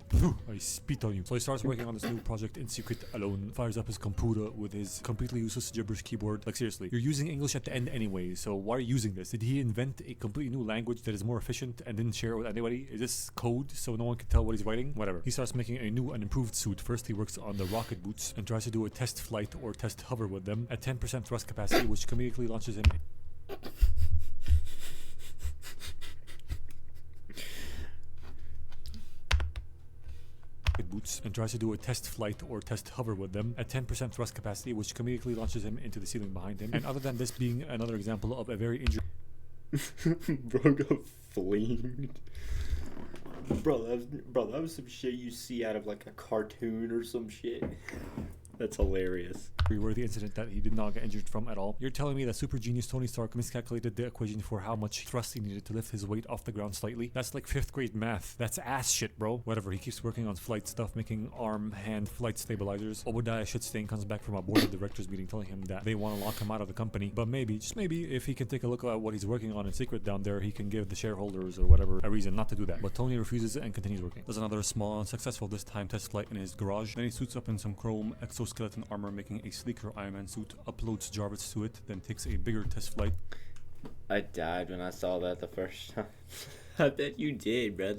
I spit on you. So he starts working on this new project in secret alone, fires up his computer with his completely useless gibberish keyboard. Like seriously, you're using English at the end anyway, so why are you using this? Did he invent a completely new language that is more efficient and didn't share it with anybody? Is this code so no one can tell what he's writing? Whatever. He starts making a new and improved suit. First he works on the rocket boots and tries to do a test flight or test hover with them at 10% thrust capacity, which comedically launches him boots and tries to do a test flight or test hover with them at 10% thrust capacity, which comedically launches him into the ceiling behind him. And other than this being another example of a very injured Bro got flamed. Bro, that was some shit you see out of like a cartoon or some shit. That's hilarious. Where the incident that he did not get injured from at all. You're telling me that super genius Tony Stark miscalculated the equation for how much thrust he needed to lift his weight off the ground slightly? That's like 5th grade math. That's ass shit, bro. Whatever, he keeps working on flight stuff, making arm-hand flight stabilizers. Obadiah Shitstain comes back from a board of directors meeting telling him that they want to lock him out of the company. But maybe, just maybe, if he can take a look at what he's working on in secret down there, he can give the shareholders or whatever a reason not to do that. But Tony refuses and continues working. There's another small and successful this time test flight in his garage. Then he suits up in some chrome exoskeleton armor, making a sleeker Iron Man suit, uploads Jarvis to it, then takes a bigger test flight. I died when I saw that the first time. I bet you did, bro.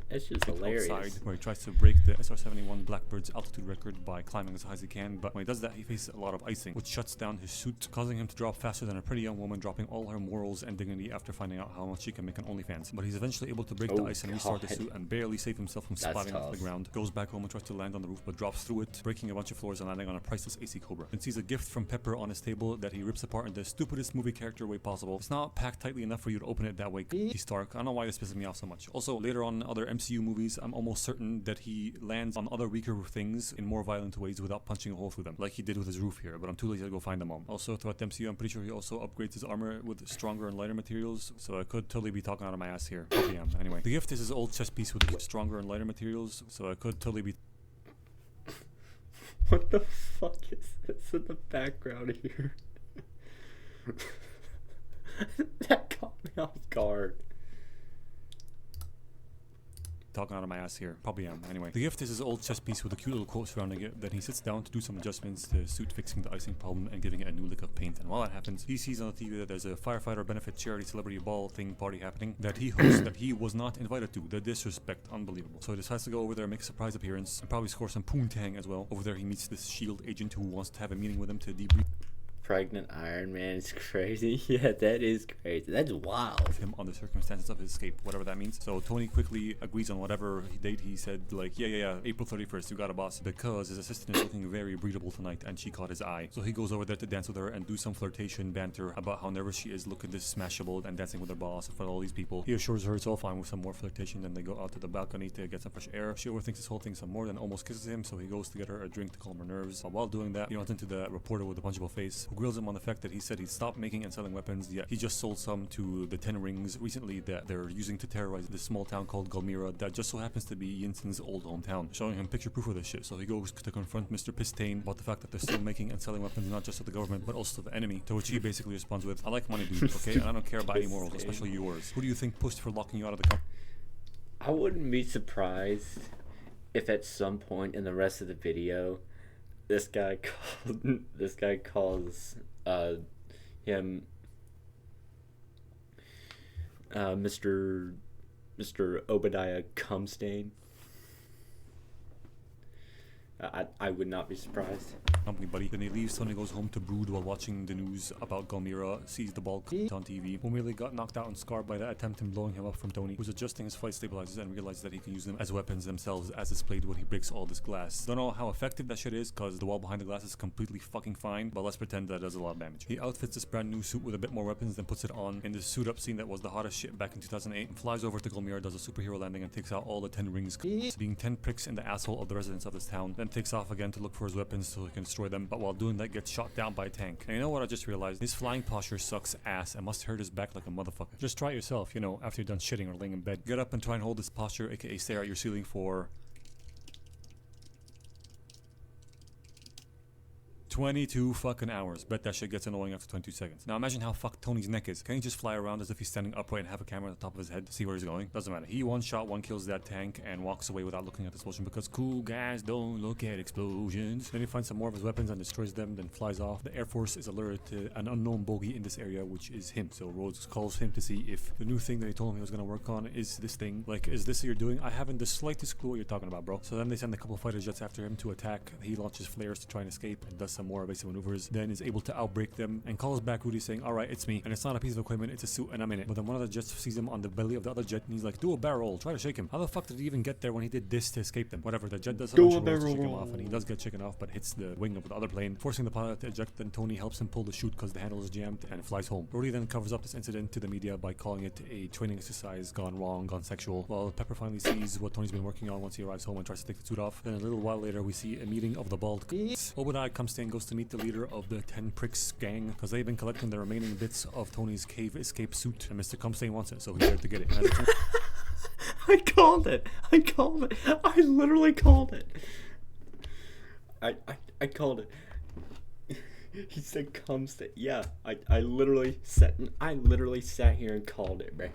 That's just hilarious. Outside, where he tries to break the SR-71 Blackbird's altitude record by climbing as high as he can, but when he does that, he faces a lot of icing, which shuts down his suit, causing him to drop faster than a pretty young woman dropping all her morals and dignity after finding out how much she can make on OnlyFans. But he's eventually able to break the ice and restart the suit and barely save himself from splatting off the ground. Goes back home and tries to land on the roof, but drops through it, breaking a bunch of floors and landing on a priceless AC Cobra. Then sees a gift from Pepper on his table that he rips apart in the stupidest movie character way possible. It's not packed tightly enough for you to open it that way. He's Stark. I don't know why this pisses me off so much. Also, later on in other MCU movies, I'm almost certain that he lands on other weaker things in more violent ways without punching a hole through them, like he did with his roof here, but I'm too lazy to go find them all. Also, throughout the MCU, I'm pretty sure he also upgrades his armor with stronger and lighter materials, so I could totally be talking out of my ass here. Probably am. Anyway, the gift is his old chess piece with stronger and lighter materials, so I could totally be... What the fuck is this in the background here? That caught me off guard. Talking out of my ass here. Probably am. Anyway, the gift is his old chess piece with a cute little quote surrounding it. Then he sits down to do some adjustments to suit, fixing the icing problem and giving it a new lick of paint. And while that happens, he sees on the TV that there's a firefighter benefit charity celebrity ball thing party happening that he hosts that he was not invited to. The disrespect, unbelievable. So he decides to go over there, make a surprise appearance, and probably score some poontang as well. Over there, he meets this SHIELD agent who wants to have a meeting with him to debrief. Pregnant Iron Man is crazy. Yeah, that is crazy. That's wild. Him on the circumstances of his escape, whatever that means. So Tony quickly agrees on whatever date he said, like, yeah, April 31st, you got a boss. Because his assistant is looking very breedable tonight and she caught his eye. So he goes over there to dance with her and do some flirtation banter about how nervous she is looking this smashable and dancing with her boss in front of all these people. He assures her it's all fine with some more flirtation. Then they go out to the balcony to get some fresh air. She overthinks this whole thing some more, then almost kisses him, so he goes to get her a drink to calm her nerves. While doing that, he runs into the reporter with the punchable face, who grills him on the fact that he said he'd stopped making and selling weapons, yet he just sold some to the Ten Rings recently that they're using to terrorize this small town called Galmira that just so happens to be Yinsen's old hometown, showing him picture proof of this shit. So he goes to confront Mr. Pistain about the fact that they're still making and selling weapons not just to the government but also to the enemy, to which he basically responds with, I like money, dude, okay, and I don't care about any morals, especially yours. Who do you think pushed for locking you out of the company? I wouldn't be surprised if at some point in the rest of the video this guy calls him Mr. Obadiah Cumstain. I would not be surprised. Company buddy. Then he leaves. Tony goes home to brood while watching the news about Galmira, sees the ball on TV, who merely got knocked out and scarred by that attempt in blowing him up from Tony, who's adjusting his flight stabilizers and realizes that he can use them as weapons themselves as displayed when he breaks all this glass. Don't know how effective that shit is because the wall behind the glass is completely fucking fine, but let's pretend that does a lot of damage. He outfits this brand new suit with a bit more weapons, then puts it on in this suit up scene that was the hottest shit back in 2008, and flies over to Galmira, does a superhero landing and takes out all the 10 rings, being 10 pricks in the asshole of the residents of this town, then takes off again to look for his weapons so he can destroy them, but while doing that gets shot down by a tank. And you know what I just realized? His flying posture sucks ass and must hurt his back like a motherfucker. Just try it yourself, you know, after you're done shitting or laying in bed. Get up and try and hold this posture, aka stare at your ceiling for 22 fucking hours. Bet that shit gets annoying after 22 seconds. Now imagine how fucked Tony's neck is. Can he just fly around as if he's standing upright and have a camera on the top of his head to see where he's going? Doesn't matter. He one shot, one kills that tank and walks away without looking at the explosion because cool guys don't look at explosions. Then he finds some more of his weapons and destroys them, then flies off. The Air Force is alerted to an unknown bogey in this area, which is him. So Rhodes calls him to see if the new thing that he told him he was going to work on is this thing. Like, is this what you're doing? I haven't the slightest clue what you're talking about, bro. So then they send a couple of fighter jets after him to attack. He launches flares to try and escape and does some more evasive maneuvers, then is able to outbreak them and calls back Rudy saying, alright, it's me, and it's not a piece of equipment, it's a suit and I'm in it. But then one of the jets sees him on the belly of the other jet and he's like, do a barrel roll, try to shake him. How the fuck did he even get there when he did this to escape them? Whatever, the jet does a bunch of rolls to shake him off, and he does get shaken off but hits the wing of the other plane, forcing the pilot to eject. Then Tony helps him pull the chute because the handle is jammed and flies home. Rudy then covers up this incident to the media by calling it a training exercise gone wrong, gone sexual, while Pepper finally sees what Tony's been working on once he arrives home and tries to take the suit off. Then a little while later we see a meeting of the bald Obadiah Cumstain goes to meet the leader of the 10 Pricks gang because they've been collecting the remaining bits of Tony's cave escape suit and Mr. Cumstain wants it, so he's there to get it. I called it. I literally called it. I called it. He said Cumstain. Yeah, I literally sat here and called it, bro.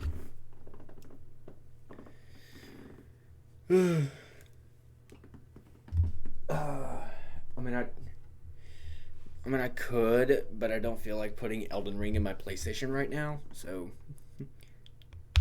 I mean, I could, but I don't feel like putting Elden Ring in my PlayStation right now, so...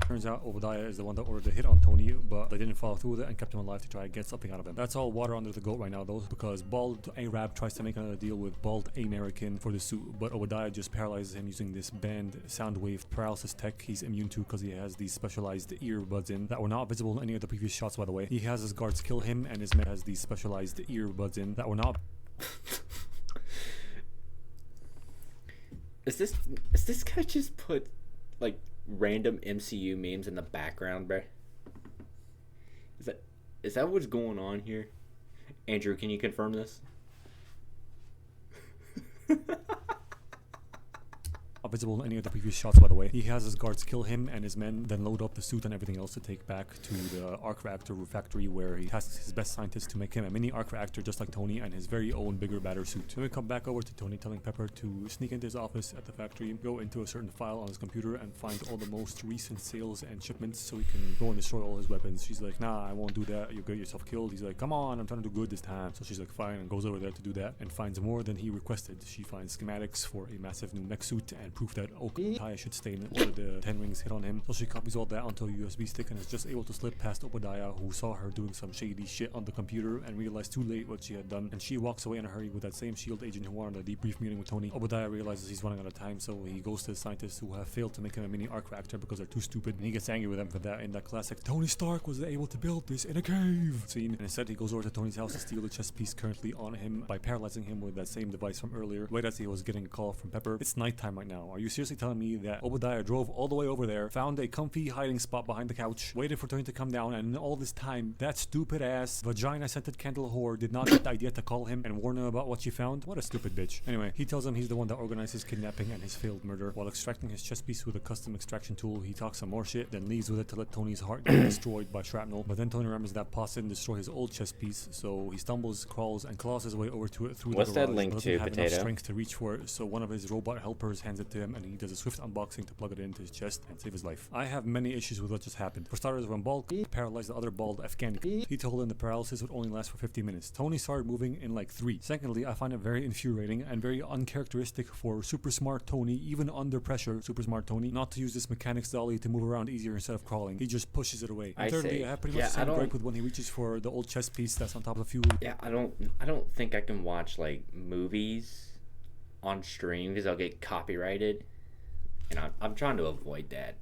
Turns out Obadiah is the one that ordered the hit on Tony, but they didn't follow through with it and kept him alive to try and get something out of him. That's all water under the goat right now though, because Bald Arab tries to make another deal with Bald American for the suit, but Obadiah just paralyzes him using this banned sound wave paralysis tech he's immune to because he has these specialized earbuds in that were not visible in any of the previous shots, by the way. He has his guards kill him, and his man has these specialized earbuds in that were not Is this guy just put like random MCU memes in the background, bruh? Is that what's going on here? Andrew, can you confirm this? visible in any of the previous shots, by the way. He has his guards kill him and his men, then load up the suit and everything else to take back to the arc reactor factory, where he tasks his best scientists to make him a mini arc reactor just like Tony and his very own bigger, badder suit. Then we come back over to Tony telling Pepper to sneak into his office at the factory, go into a certain file on his computer and find all the most recent sales and shipments so he can go and destroy all his weapons. She's like, nah, I won't do that, you'll get yourself killed. He's like, come on, I'm trying to do good this time. So she's like, fine, and goes over there to do that and finds more than he requested. She finds schematics for a massive new mech suit and proof that Obadiah should stay in order the 10 rings hit on him. So she copies all that onto a USB stick and is just able to slip past Obadiah, who saw her doing some shady shit on the computer and realized too late what she had done, and she walks away in a hurry with that same SHIELD agent who wanted a debrief meeting with Tony. Obadiah realizes he's running out of time, so he goes to the scientists who have failed to make him a mini arc reactor because they're too stupid, and he gets angry with them for that in that classic Tony Stark was able to build this in a cave scene. And instead he goes over to Tony's house to steal the chess piece currently on him by paralyzing him with that same device from earlier, right as he was getting a call from Pepper. It's nighttime right now. Are you seriously telling me that Obadiah drove all the way over there, found a comfy hiding spot behind the couch, waited for Tony to come down, and in all this time that stupid ass vagina-scented candle whore did not get the idea to call him and warn him about what she found? What a stupid bitch. Anyway, he tells him he's the one that organized his kidnapping and his failed murder. While extracting his chess piece with a custom extraction tool, he talks some more shit, then leaves with it to let Tony's heart get destroyed by shrapnel. But then Tony remembers that Posse didn't destroy his old chess piece, so he stumbles, crawls, and claws his way over to it through What's the garage. that link but to, doesn't have Potato? enough strength to reach for it, so one of his robot helpers hands it to him, and he does a swift unboxing to plug it into his chest and save his life. I have many issues with what just happened. For starters, when Bald paralyzed the other bald Afghani, he told him the paralysis would only last for 50 minutes. Tony started moving in like 3. Secondly, I find it very infuriating and very uncharacteristic for super smart Tony, even under pressure, super smart Tony, not to use this mechanics dolly to move around easier instead of crawling. He just pushes it away. And thirdly, I have pretty much the same gripe with when he reaches for the old chess piece that's on top of the fuel. Yeah, I don't think I can watch like movies on stream because I'll get copyrighted, and I'm trying to avoid that.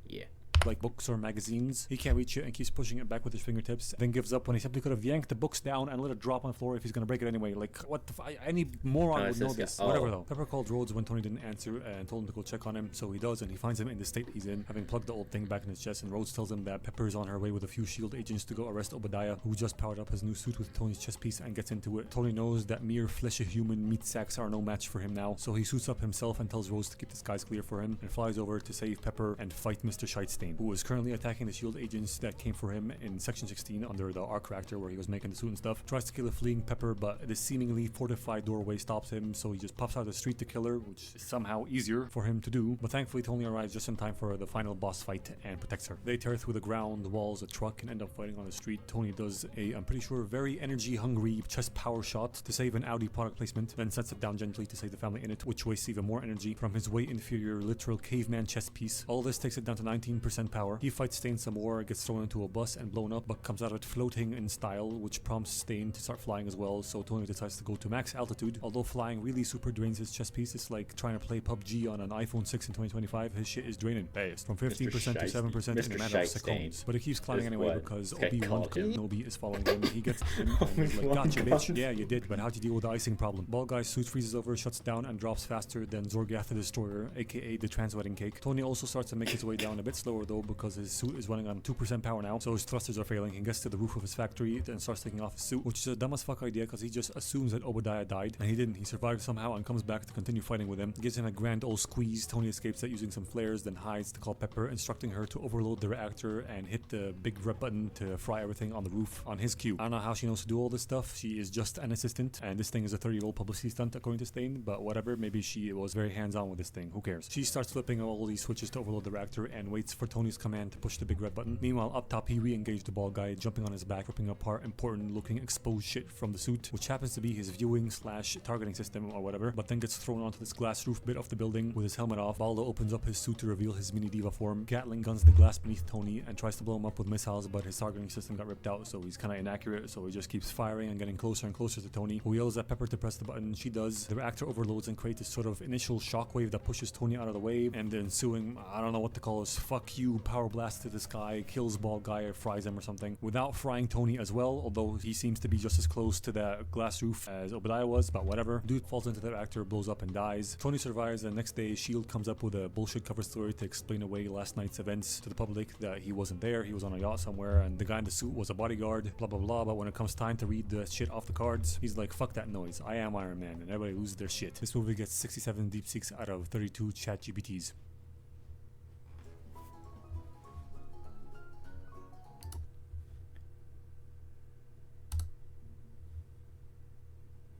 Yeah. Like books or magazines. He can't reach it and keeps pushing it back with his fingertips, then gives up when he simply could have yanked the books down and let it drop on the floor if he's gonna break it anyway. Like, what the any moron would know this. Whatever though. Pepper called Rhodes when Tony didn't answer and told him to go check on him, so he does, and he finds him in the state he's in, having plugged the old thing back in his chest, and Rhodes tells him that Pepper is on her way with a few SHIELD agents to go arrest Obadiah, who just powered up his new suit with Tony's chess piece and gets into it. Tony knows that mere fleshy human meat sacks are no match for him now, so he suits up himself and tells Rhodes to keep the skies clear for him, and flies over to save Pepper and fight Mr. Scheidstein, who is currently attacking the SHIELD agents that came for him in Section 16 under the arc reactor where he was making the suit and stuff. Tries to kill a fleeing Pepper, but the seemingly fortified doorway stops him, so he just pops out of the street to kill her, which is somehow easier for him to do. But thankfully Tony arrives just in time for the final boss fight and protects her. They tear through the ground, the walls, a truck, and end up fighting on the street. Tony does a, I'm pretty sure, very energy-hungry chest power shot to save an Audi product placement, then sets it down gently to save the family in it, which wastes even more energy from his way inferior literal caveman chess piece. All this takes it down to 19% power. He fights Stain some more, gets thrown into a bus and blown up, but comes out of it floating in style, which prompts Stain to start flying as well, so Tony decides to go to max altitude. Although flying really super drains his chess piece, it's like trying to play PUBG on an iPhone 6 in 2025. His shit is draining fast from 15% to 7% in a matter of seconds. But it keeps climbing anyway because Obi-Wan Kenobi is following him. He gets him and is like, gotcha bitch. Yeah, you did, but how'd you deal with the icing problem? Ball guy's suit freezes over, shuts down, and drops faster than Zorgath the Destroyer, aka the trans wedding cake. Tony also starts to make his way down a bit slower though, because his suit is running on 2% power now, so his thrusters are failing. He gets to the roof of his factory, then starts taking off his suit, which is a dumb as fuck idea because he just assumes that Obadiah died, and he didn't. He survived somehow and comes back to continue fighting with him. Gives him a grand old squeeze. Tony escapes that using some flares, then hides to call Pepper, instructing her to overload the reactor and hit the big red button to fry everything on the roof on his cue. I don't know how she knows to do all this stuff. She is just an assistant, and this thing is a 30-year-old publicity stunt according to Stain, but whatever, maybe she was very hands-on with this thing. Who cares? She starts flipping all these switches to overload the reactor and waits for Tony Tony's command to push the big red button. Meanwhile, up top, he re-engaged the bald guy, jumping on his back, ripping apart important looking exposed shit from the suit, which happens to be his viewing / targeting system or whatever, but then gets thrown onto this glass roof bit of the building with his helmet off. Baldo opens up his suit to reveal his mini diva form, Gatling guns the glass beneath Tony and tries to blow him up with missiles, but his targeting system got ripped out, so he's kind of inaccurate, so he just keeps firing and getting closer and closer to Tony, who yells at Pepper to press the button. She does. The reactor overloads and creates this sort of initial shockwave that pushes Tony out of the way, and the ensuing, I don't know what to call this, fuck you power blast to this guy kills bald guy or fries him or something, without frying Tony as well, although he seems to be just as close to that glass roof as Obadiah was, but whatever. Dude falls into the reactor, blows up and dies. Tony survives, and the next day S.H.I.E.L.D. comes up with a bullshit cover story to explain away last night's events to the public, that he wasn't there, he was on a yacht somewhere, and the guy in the suit was a bodyguard, blah blah blah, but when it comes time to read the shit off the cards, he's like, fuck that noise, I am Iron Man, and everybody loses their shit. This movie gets 67 deep seeks out of 32 chat GPTs.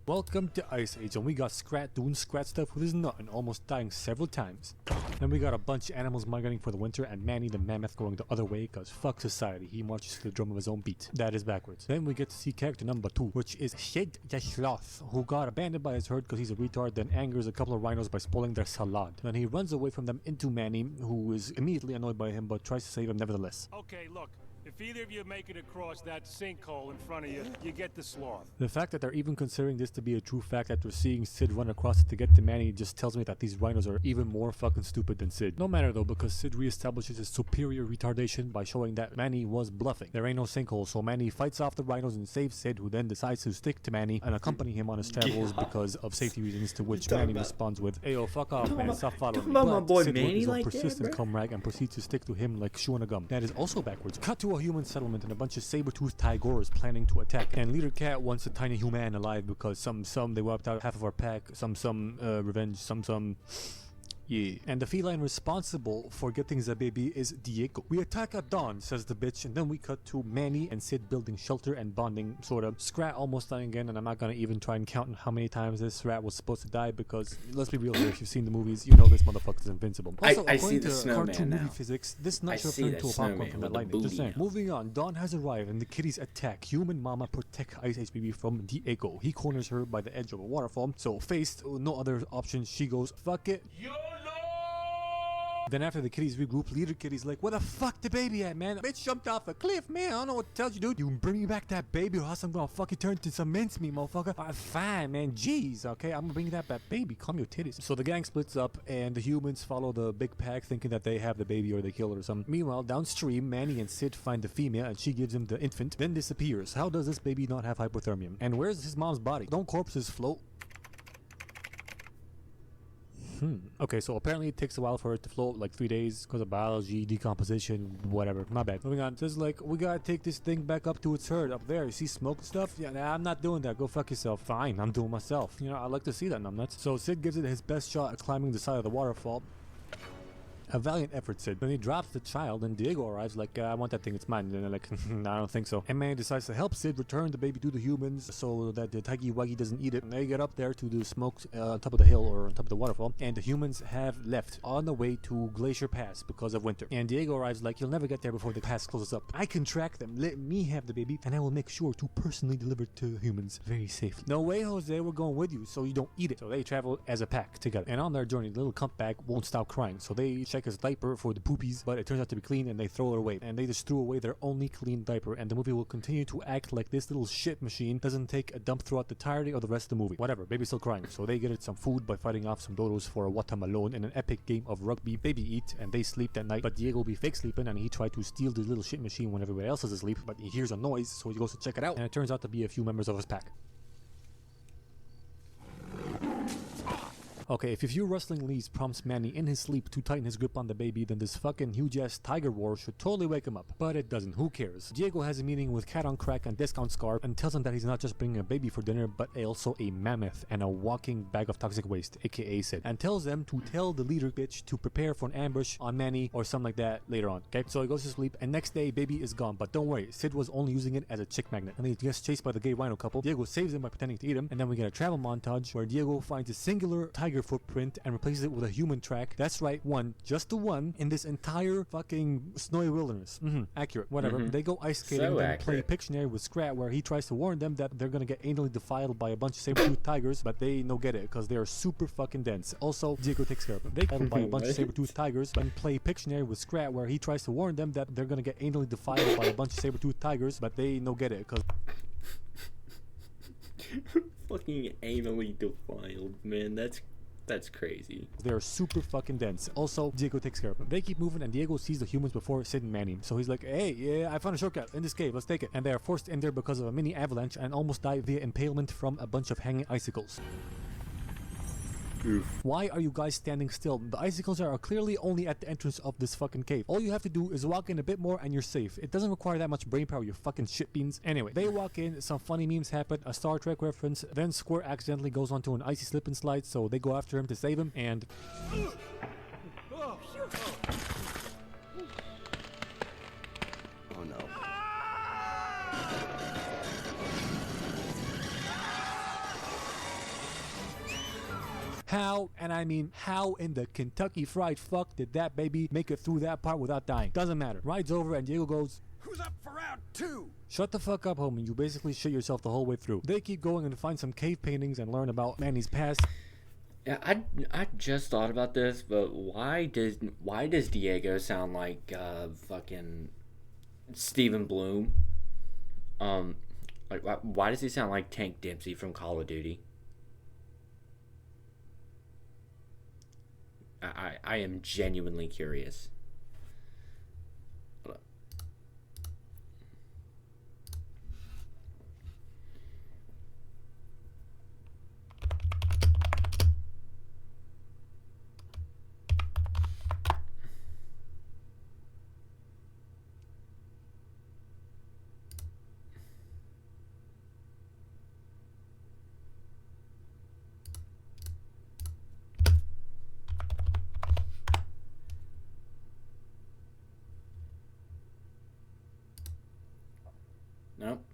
Welcome to Ice Age, and we got Scrat doing Scrat stuff with his nut and almost dying several times. Then we got a bunch of animals migrating for the winter, and Manny the mammoth going the other way cause fuck society, he marches to the drum of his own beat. That is backwards. Then we get to see character number 2, which is Sid the Sloth, who got abandoned by his herd cause he's a retard, then angers a couple of rhinos by spoiling their salad. Then he runs away from them into Manny, who is immediately annoyed by him but tries to save him nevertheless. Okay, look. If either of you make it across that sinkhole in front of you, you get the sloth. The fact that they're even considering this to be a true fact after seeing Sid run across it to get to Manny just tells me that these rhinos are even more fucking stupid than Sid. No matter though, because Sid reestablishes his superior retardation by showing that Manny was bluffing. There ain't no sinkhole, so Manny fights off the rhinos and saves Sid, who then decides to stick to Manny and accompany him on his travels because of safety reasons, to which Manny responds with, "Ayo, fuck off, man, stop following me." My boy Sid Manny is like persistent that, comrade and proceeds to stick to him like chewing a gum. That is also backwards. Cut to a human settlement and a bunch of saber-toothed tigers planning to attack, and Leader Cat wants a tiny human alive because some they wiped out half of our pack, some revenge, some yeah. And the feline responsible for getting the baby is Diego. We attack at dawn, says the bitch, and then we cut to Manny and Sid building shelter and bonding, sort of. Scrat almost dying again, and I'm not gonna even try and count how many times this rat was supposed to die, because let's be real here, if you've seen the movies, you know this motherfucker's invincible. Also, I see according the to snowman cartoon now. movie physics, this nut I should see turn that into a popcorn snowman from with that the lightning. Just booty saying. now. Moving on, Dawn has arrived, and the kitties attack. Human mama protect Ice Age baby from Diego. He corners her by the edge of a waterfall, so faced with no other option, she goes, fuck it. Then after the kitties regroup, Leader Kitty's like, where the fuck the baby at, man? Bitch jumped off a cliff, man. I don't know what to tell you, dude. You bring me back that baby or else I'm gonna fucking turn into some mincemeat, motherfucker. Fine, man. Jeez, okay? I'm gonna bring that back baby. Calm your titties. So the gang splits up, and the humans follow the big pack thinking that they have the baby or they kill it or something. Meanwhile, downstream, Manny and Sid find the female, and she gives him the infant, then disappears. How does this baby not have hypothermia? And where's his mom's body? Don't corpses float? Okay, so apparently it takes a while for it to float, like 3 days, because of biology, decomposition, whatever. My bad. Moving on. Says like, we gotta take this thing back up to its herd up there. You see smoke and stuff? Yeah, nah, I'm not doing that. Go fuck yourself. Fine, I'm doing myself. You know, I like to see that, numbnuts. So Sid gives it his best shot at climbing the side of the waterfall. A valiant effort, Sid. Then he drops the child, and Diego arrives like, I want that thing, it's mine. And they're like, I don't think so. And Manny decides to help Sid return the baby to the humans so that the Tiggy Waggy doesn't eat it. And they get up there to the smoke on top of the hill or on top of the waterfall, and the humans have left on the way to Glacier Pass because of winter. And Diego arrives like, you'll never get there before the pass closes up. I can track them. Let me have the baby, and I will make sure to personally deliver it to humans very safely. No way, Jose, we're going with you so you don't eat it. So they travel as a pack together. And on their journey, the little cumpbag won't stop crying. So they check his diaper for the poopies, but it turns out to be clean, and they throw it away. And they just threw away their only clean diaper, and the movie will continue to act like this little shit machine doesn't take a dump throughout the entirety of the rest of the movie. Whatever, baby's still crying. So they get it some food by fighting off some dodos for a watermelon in an epic game of rugby. Baby eat, and they sleep that night, but Diego will be fake sleeping, and he tried to steal the little shit machine when everybody else is asleep, but he hears a noise, so he goes to check it out, and it turns out to be a few members of his pack. Okay, if a few rustling leaves prompts Manny in his sleep to tighten his grip on the baby, then this fucking huge-ass tiger roar should totally wake him up. But it doesn't. Who cares? Diego has a meeting with Cat on Crack and Discount Scarf and tells him that he's not just bringing a baby for dinner, but also a mammoth and a walking bag of toxic waste, aka Sid. And tells them to tell the leader bitch to prepare for an ambush on Manny or something like that later on. Okay, so he goes to sleep, and next day, baby is gone. But don't worry, Sid was only using it as a chick magnet. And then he gets chased by the gay rhino couple. Diego saves him by pretending to eat him, and then we get a travel montage where Diego finds a singular tiger tiger footprint and replaces it with a human track. That's right, one, just the one, in this entire fucking snowy wilderness. Accurate, whatever. They go ice skating So and play accurate. Pictionary with Scrat, where he tries to warn them that they're gonna get anally defiled by a bunch of saber-toothed tigers, but they no get it because they are super fucking dense. Also, Diego takes care of them. They get by a bunch of What? saber-toothed tigers and play Pictionary with Scrat, where he tries to warn them that they're gonna get anally defiled by a bunch of saber-toothed tigers, but they no get it because Fucking anally defiled, man. That's crazy. they're super fucking dense. Also, Diego takes care of them. They keep moving and Diego sees the humans before Sid and Manny. So he's like, hey, yeah, I found a shortcut in this cave. Let's take it. And they are forced in there because of a mini avalanche and almost die via impalement from a bunch of hanging icicles. Why are you guys standing still? The icicles are clearly only at the entrance of this fucking cave. All you have to do is walk in a bit more and you're safe. It doesn't require that much brain power, you fucking shitbeans. Anyway, they walk in, some funny memes happen, a Star Trek reference, then Squirt accidentally goes onto an icy slip and slide, so they go after him to save him, and Oh no. how, and I mean how in the Kentucky Fried Fuck did that baby make it through that part without dying? Doesn't matter. Ride's over and Diego goes, Who's up for round 2? shut the fuck up, homie. You basically shit yourself the whole way through. They keep going and find some cave paintings and learn about Manny's past. Yeah, I just thought about this, but why does Diego sound like fucking Stephen Bloom? Like why does he sound like Tank Dempsey from Call of Duty? I am genuinely curious. Hold up. Nope.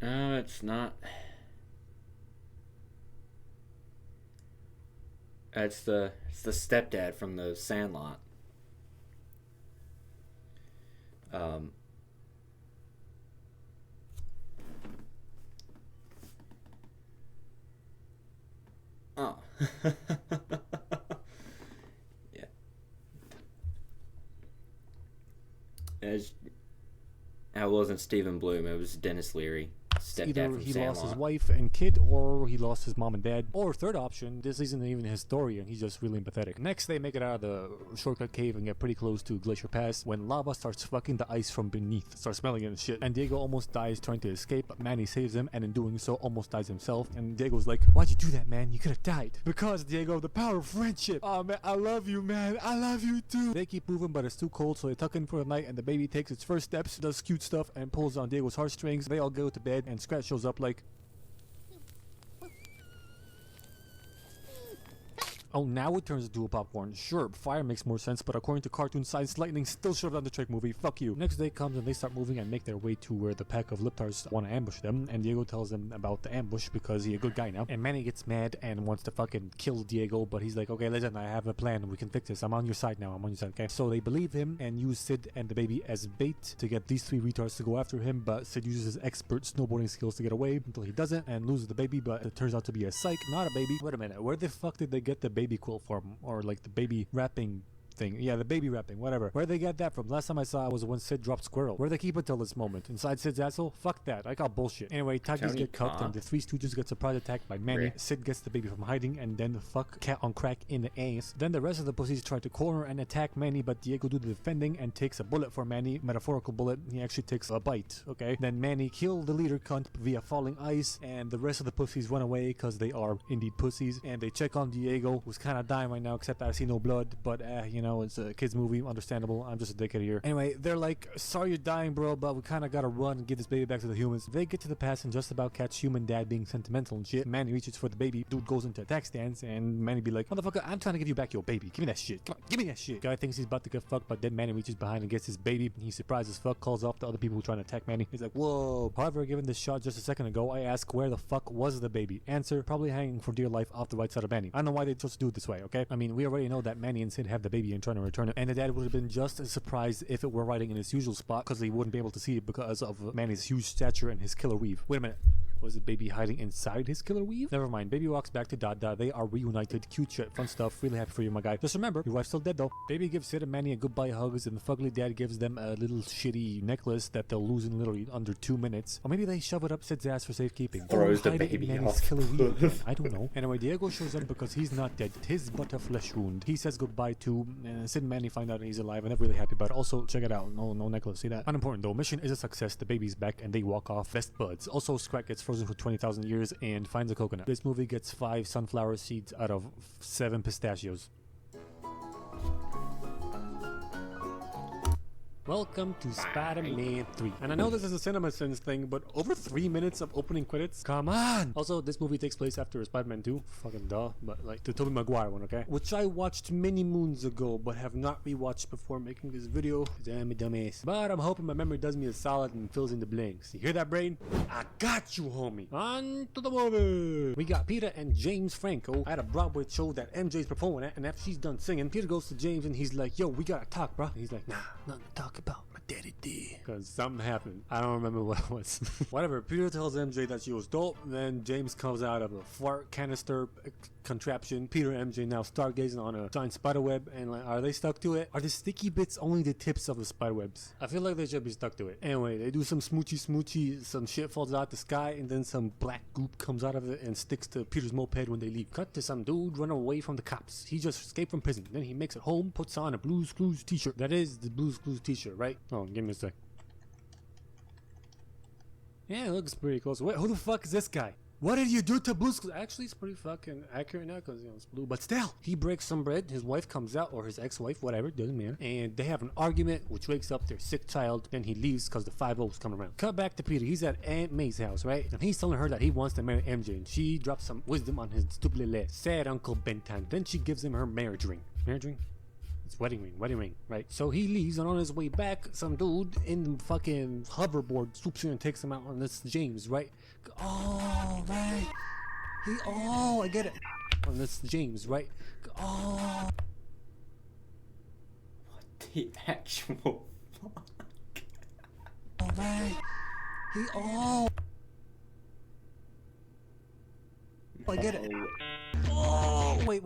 No, it's not. It's the stepdad from the Sandlot. Oh. Yeah. That wasn't Stephen Bloom, it was Dennis Leary. Stepdad Either from he Sandlot. lost his wife and kid, or he lost his mom and dad. Or third option, this isn't even his story and he's just really empathetic. Next, they make it out of the shortcut cave and get pretty close to Glacier Pass when lava starts fucking the ice from beneath. Starts smelling it and shit. And Diego almost dies trying to escape, but Manny saves him and in doing so almost dies himself. And Diego's like, why'd you do that, man? You could have died. Because, Diego, the power of friendship. Oh man, I love you, man. I love you too. They keep moving, but it's too cold, so they tuck in for the night and the baby takes its first steps, does cute stuff, and pulls on Diego's heartstrings. They all go to bed and Scratch shows up like, oh, now it turns into a popcorn. Sure, fire makes more sense, but according to cartoon science, lightning still shoved on the trick movie. Fuck you. Next day comes and they start moving and make their way to where the pack of Liptars want to ambush them, and Diego tells them about the ambush because he's a good guy now. And Manny gets mad and wants to fucking kill Diego, but he's like, okay, listen, I have a plan. We can fix this. I'm on your side now. I'm on your side, okay? So they believe him and use Sid and the baby as bait to get these three retards to go after him, but Sid uses his expert snowboarding skills to get away until he doesn't and loses the baby, but it turns out to be a psych, not a baby. Wait a minute, where the fuck did they get the baby quilt from? Or like the baby wrapping thing. Yeah, the baby wrapping, whatever. Where they get that from? Last time I saw it was when Sid dropped Squirrel. Where they keep it till this moment? Inside Sid's asshole? Fuck that. I call bullshit. Anyway, Takis Tony get cuffed Khan. and the Three Stooges get surprise attacked by Manny. Rick. Sid gets the baby from hiding and then fuck cat on crack in the ass. Then the rest of the pussies try to corner and attack Manny, but Diego do the defending and takes a bullet for Manny. Metaphorical bullet. He actually takes a bite, okay? Then Manny killed the leader cunt via falling ice, and the rest of the pussies run away because they are indeed pussies. And they check on Diego, who's kind of dying right now, except I see no blood, but know, it's a kid's movie, understandable. I'm just a dickhead here. Anyway, they're like, sorry you're dying, bro, but we kind of gotta run and give this baby back to the humans. They get to the past and just about catch human dad being sentimental and shit. Manny reaches for the baby. Dude goes into attack stance, and Manny be like, motherfucker, I'm trying to give you back your baby. Give me that shit. Come on, give me that shit. Guy thinks he's about to get fucked, but then Manny reaches behind and gets his baby. He's surprised as fuck, calls off the other people who are trying to attack Manny. He's like, whoa. However, given this shot just a second ago, I ask, where the fuck was the baby? Answer, probably hanging for dear life off the right side of Manny. I don't know why they chose to do it this way, okay? I mean, we already know that Manny and Sid have the baby and trying to return it, and the dad would have been just as surprised if it were riding in its usual spot, because he wouldn't be able to see it because of Manny's huge stature and his killer weave. Wait a minute. Was the baby hiding inside his killer weave? Never mind. Baby walks back to Dada. They are reunited. Cute shit. Fun stuff. Really happy for you, my guy. Just remember, your wife's still dead though. Baby gives Sid and Manny a goodbye hugs, and the fugly dad gives them a little shitty necklace that they'll lose in literally under 2 minutes. Or maybe they shove it up Sid's ass for safekeeping. Throws the hide it in baby Manny's off. killer weave. I don't know. Anyway, Diego shows up because he's not dead. His but a flesh wound. He says goodbye to Sid and Manny find out he's alive, and they're really happy about it. Also, check it out. No necklace. See that? Unimportant though. Mission is a success. The baby's back, and they walk off best buds. Also, Scrat gets frozen for 20,000 years and finds a coconut. This movie gets 5 sunflower seeds out of 7 pistachios. Welcome to Spider-Man 3. And I know this is a CinemaSins thing, but over 3 minutes of opening credits? Come on! Also, this movie takes place after Spider-Man 2. Fucking duh. But like the Tobey Maguire one, okay? Which I watched many moons ago, but have not rewatched before making this video. Damn it, dumbass. But I'm hoping my memory does me a solid and fills in the blanks. You hear that, brain? I got you, homie. On to the movie! We got Peter and James Franco at a Broadway show that MJ's performing at, and after she's done singing, Peter goes to James and he's like, yo, we gotta talk, bro. And he's like, nah, nothing to talk about. My daddy did. Cause something happened. I don't remember what it was. Whatever. Peter tells MJ that she was dope. Then James comes out of a fart canister contraption. Peter and MJ now stargazing on a giant spider web, and like, are they stuck to it? Are the sticky bits only the tips of the spider webs? I feel like they should be stuck to it. Anyway, they do some smoochy, some shit falls out the sky, and then some black goop comes out of it and sticks to Peter's moped when they leave. Cut to some dude running away from the cops. He just escaped from prison. Then he makes it home, puts on a Blue's Clues t-shirt. That is the Blue's Clues t-shirt, right? Oh, give me a sec. Yeah, it looks pretty close. Wait, who the fuck is this guy? What did you do to Blue's Clues? Actually, it's pretty fucking accurate now because, you know, it's blue. But still, he breaks some bread. His wife comes out, or his ex-wife, whatever, doesn't matter. And they have an argument, which wakes up their sick child. Then he leaves because the 5-0's come around. Cut back to Peter. He's at Aunt May's house, right? And he's telling her that he wants to marry MJ. And she drops some wisdom on his stupid little ass. Sad Uncle Benton. Then she gives him her marriage ring. Marriage ring? It's wedding ring, right? So he leaves, and on his way back, some dude in the fucking hoverboard swoops in and takes him out, and it's James, right? Oh, right. I get it. And it's James, right? Oh. What the actual fuck? Oh, right. I get it. Oh, wait.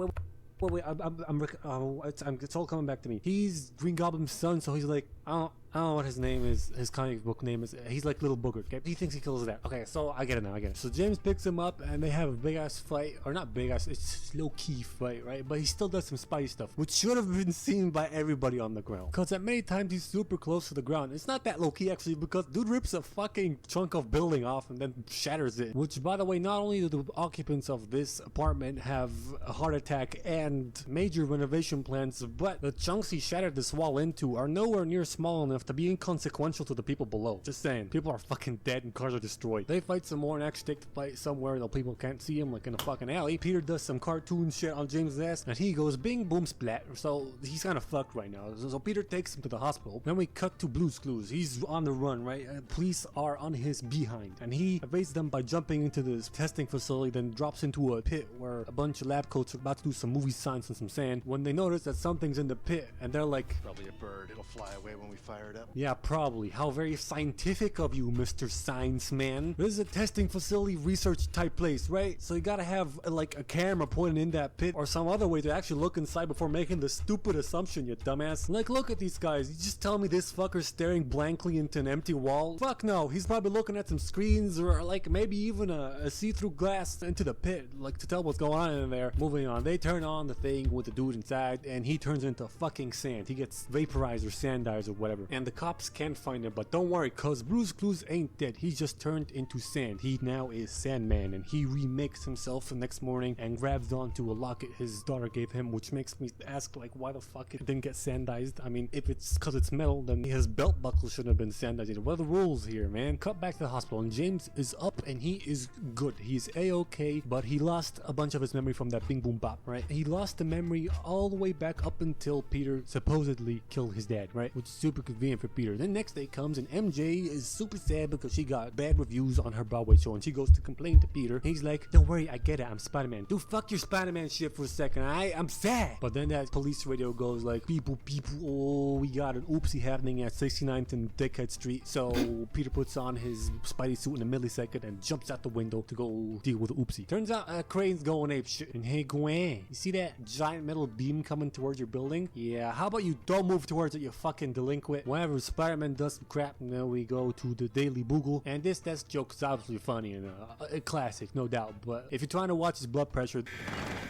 It's all coming back to me. He's Green Goblin's son, so he's like, I don't know what his name is, his comic book name is. He's like Little Booger. Okay? He thinks he kills that. Okay, so I get it now. So James picks him up, and they have a big ass fight, or not big ass, it's low key fight, right? But he still does some Spidey stuff, which should have been seen by everybody on the ground. Cause at many times he's super close to the ground. It's not that low key actually, because dude rips a fucking chunk of building off and then shatters it. Which, by the way, not only do the occupants of this apartment have a heart attack and major renovation plans, but the chunks he shattered this wall into are nowhere near small enough to be inconsequential to the people below. Just saying, people are fucking dead and cars are destroyed. They fight some more and actually take the fight somewhere though people can't see him, like in a fucking alley. Peter does some cartoon shit on James' ass, and he goes bing boom splat. So he's kind of fucked right now. So Peter takes him to the hospital. Then we cut to Blue's Clues. He's on the run, right? Police are on his behind, and he evades them by jumping into this testing facility, then drops into a pit where a bunch of lab coats are about to do some movie science and some sand, when they notice that something's in the pit, and they're like, probably a bird. It'll fly away when we fire it up. Yeah, probably. How very scientific of you, Mr. Science Man. This is a testing facility research type place, right? So you gotta have like a camera pointing in that pit or some other way to actually look inside before making the stupid assumption, you dumbass. Like, look at these guys. You just tell me this fucker's staring blankly into an empty wall? Fuck no. He's probably looking at some screens or like maybe even a see-through glass into the pit, like to tell what's going on in there. Moving on. They turn on the thing with the dude inside, and he turns into fucking sand. He gets vaporized or sandized or whatever. and the cops can't find him. But don't worry, cause Blue's Clues ain't dead. He just turned into sand. He now is Sandman, and he remakes himself the next morning and grabs onto a locket his daughter gave him, which makes me ask, like, why the fuck it didn't get sandized? I mean, if it's cause it's metal, then his belt buckle shouldn't have been sandized. What are the rules here, man? Cut back to the hospital, and James is up and he is good. He's a-okay, but he lost a bunch of his memory from that bing boom bop, right? He lost the memory all the way back up until Peter supposedly killed his dad, right? Which is super convenient for Peter. Then next day comes and MJ is super sad because she got bad reviews on her Broadway show, and she goes to complain to Peter. He's like, don't worry, I get it, I'm Spider-Man. Dude, fuck your Spider-Man shit for a second, I'm sad. But then that police radio goes like, people, oh, we got an oopsie happening at 69th and Dickhead Street. So Peter puts on his Spidey suit in a millisecond and jumps out the window to go deal with the oopsie. Turns out Crane's going ape shit. And hey Gwen, you see that giant metal beam coming towards your building? Yeah, how about you don't move towards it, you fucking delinquent. Whenever Spider-Man does some crap, now we go to the Daily Bugle. And this joke is obviously funny and a classic, no doubt. But if you're trying to watch his blood pressure,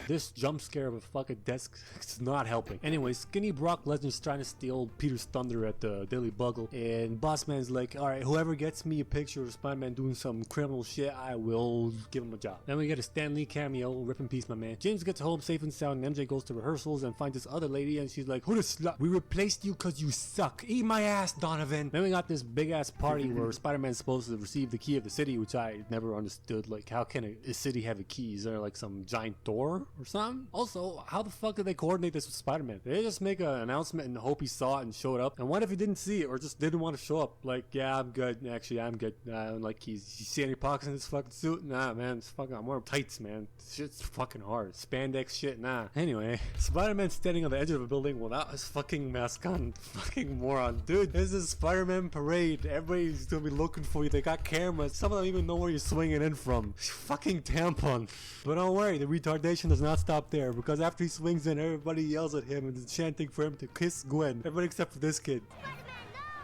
this jump scare of a fucking desk is not helping. Anyway, Skinny Brock Lesnar's trying to steal Peter's thunder at the Daily Bugle, and Bossman's like, alright, whoever gets me a picture of Spider-Man doing some criminal shit, I will give him a job. Then we get a Stan Lee cameo, rip in peace, my man. James gets home safe and sound, and MJ goes to rehearsals and finds this other lady, and she's like, who the slut? We replaced you cause you suck. Eat my ass, Donovan. Then we got this big ass party where Spider-Man's supposed to receive the key of the city, which I never understood. Like, how can a city have a key? Is there like some giant door or something? Also, how the fuck did they coordinate this with Spider-Man? Did they just make an announcement and hope he saw it and showed up? And what if he didn't see it or just didn't want to show up? Like, yeah, I'm good. Actually, I'm good. I don't like keys. You see any pockets in this fucking suit? Nah, man. It's fucking, I'm wearing tights, man. This shit's fucking hard. Spandex shit, nah. Anyway, Spider-Man standing on the edge of a building without his fucking mask on. Fucking moron. Dude, this is Spider-Man parade. Everybody's gonna be looking for you. They got cameras. Some of them even know where you're swinging in from. Fucking tampon. But don't worry, the retardation does not stop there, because after he swings in, everybody yells at him and is chanting for him to kiss Gwen. Everybody except for this kid.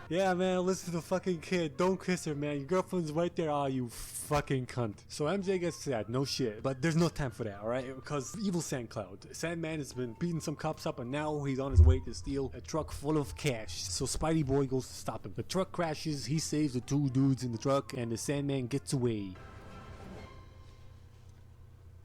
Yeah, man, listen to the fucking kid. Don't kiss her, man. Your girlfriend's right there. Oh, you fucking cunt. So MJ gets sad, no shit. But there's no time for that, alright? Because evil Sandcloud. Sandman has been beating some cops up, and now he's on his way to steal a truck full of cash. So Spidey Boy goes to stop him. The truck crashes, he saves the two dudes in the truck, and the Sandman gets away.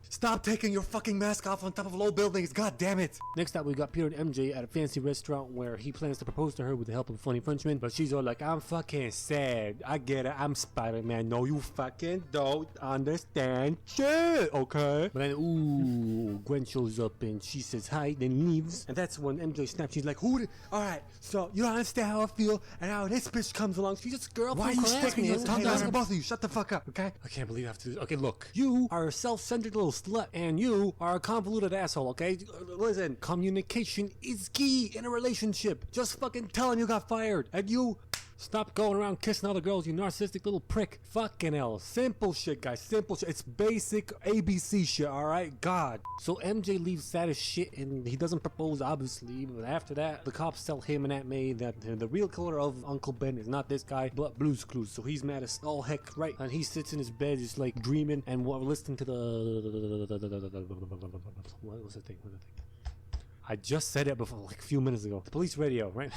Stop taking your fucking mask off on top of low buildings, god damn it! Next up, we got Peter and MJ at a fancy restaurant where he plans to propose to her with the help of a funny Frenchman, but she's all like, I'm fucking sad. I get it, I'm Spider-Man. No, you fucking don't understand shit, okay? But then, ooh, Gwen shows up and she says hi, then leaves. And that's when MJ snaps. She's like, alright, so you don't understand how I feel, and now this bitch comes along. She's just a girl. Why are you sticking your tongue out? Both of you, shut the fuck up, okay? I can't believe I have to do this. Okay, look, you are a self-centered little slut, and you are a convoluted asshole, okay? Listen, communication is key in a relationship. Just fucking tell him you got fired, and you stop going around kissing other girls, you narcissistic little prick. Fucking hell. Simple shit, guys. Simple shit. It's basic ABC shit, alright? God. So MJ leaves sad as shit, and he doesn't propose, obviously. But after that, the cops tell him and Aunt May that the real killer of Uncle Ben is not this guy, but Blue's Clues. So he's mad as all heck, right? And he sits in his bed just like dreaming and listening to the... What was the thing? I just said it before, like a few minutes ago. The police radio, right?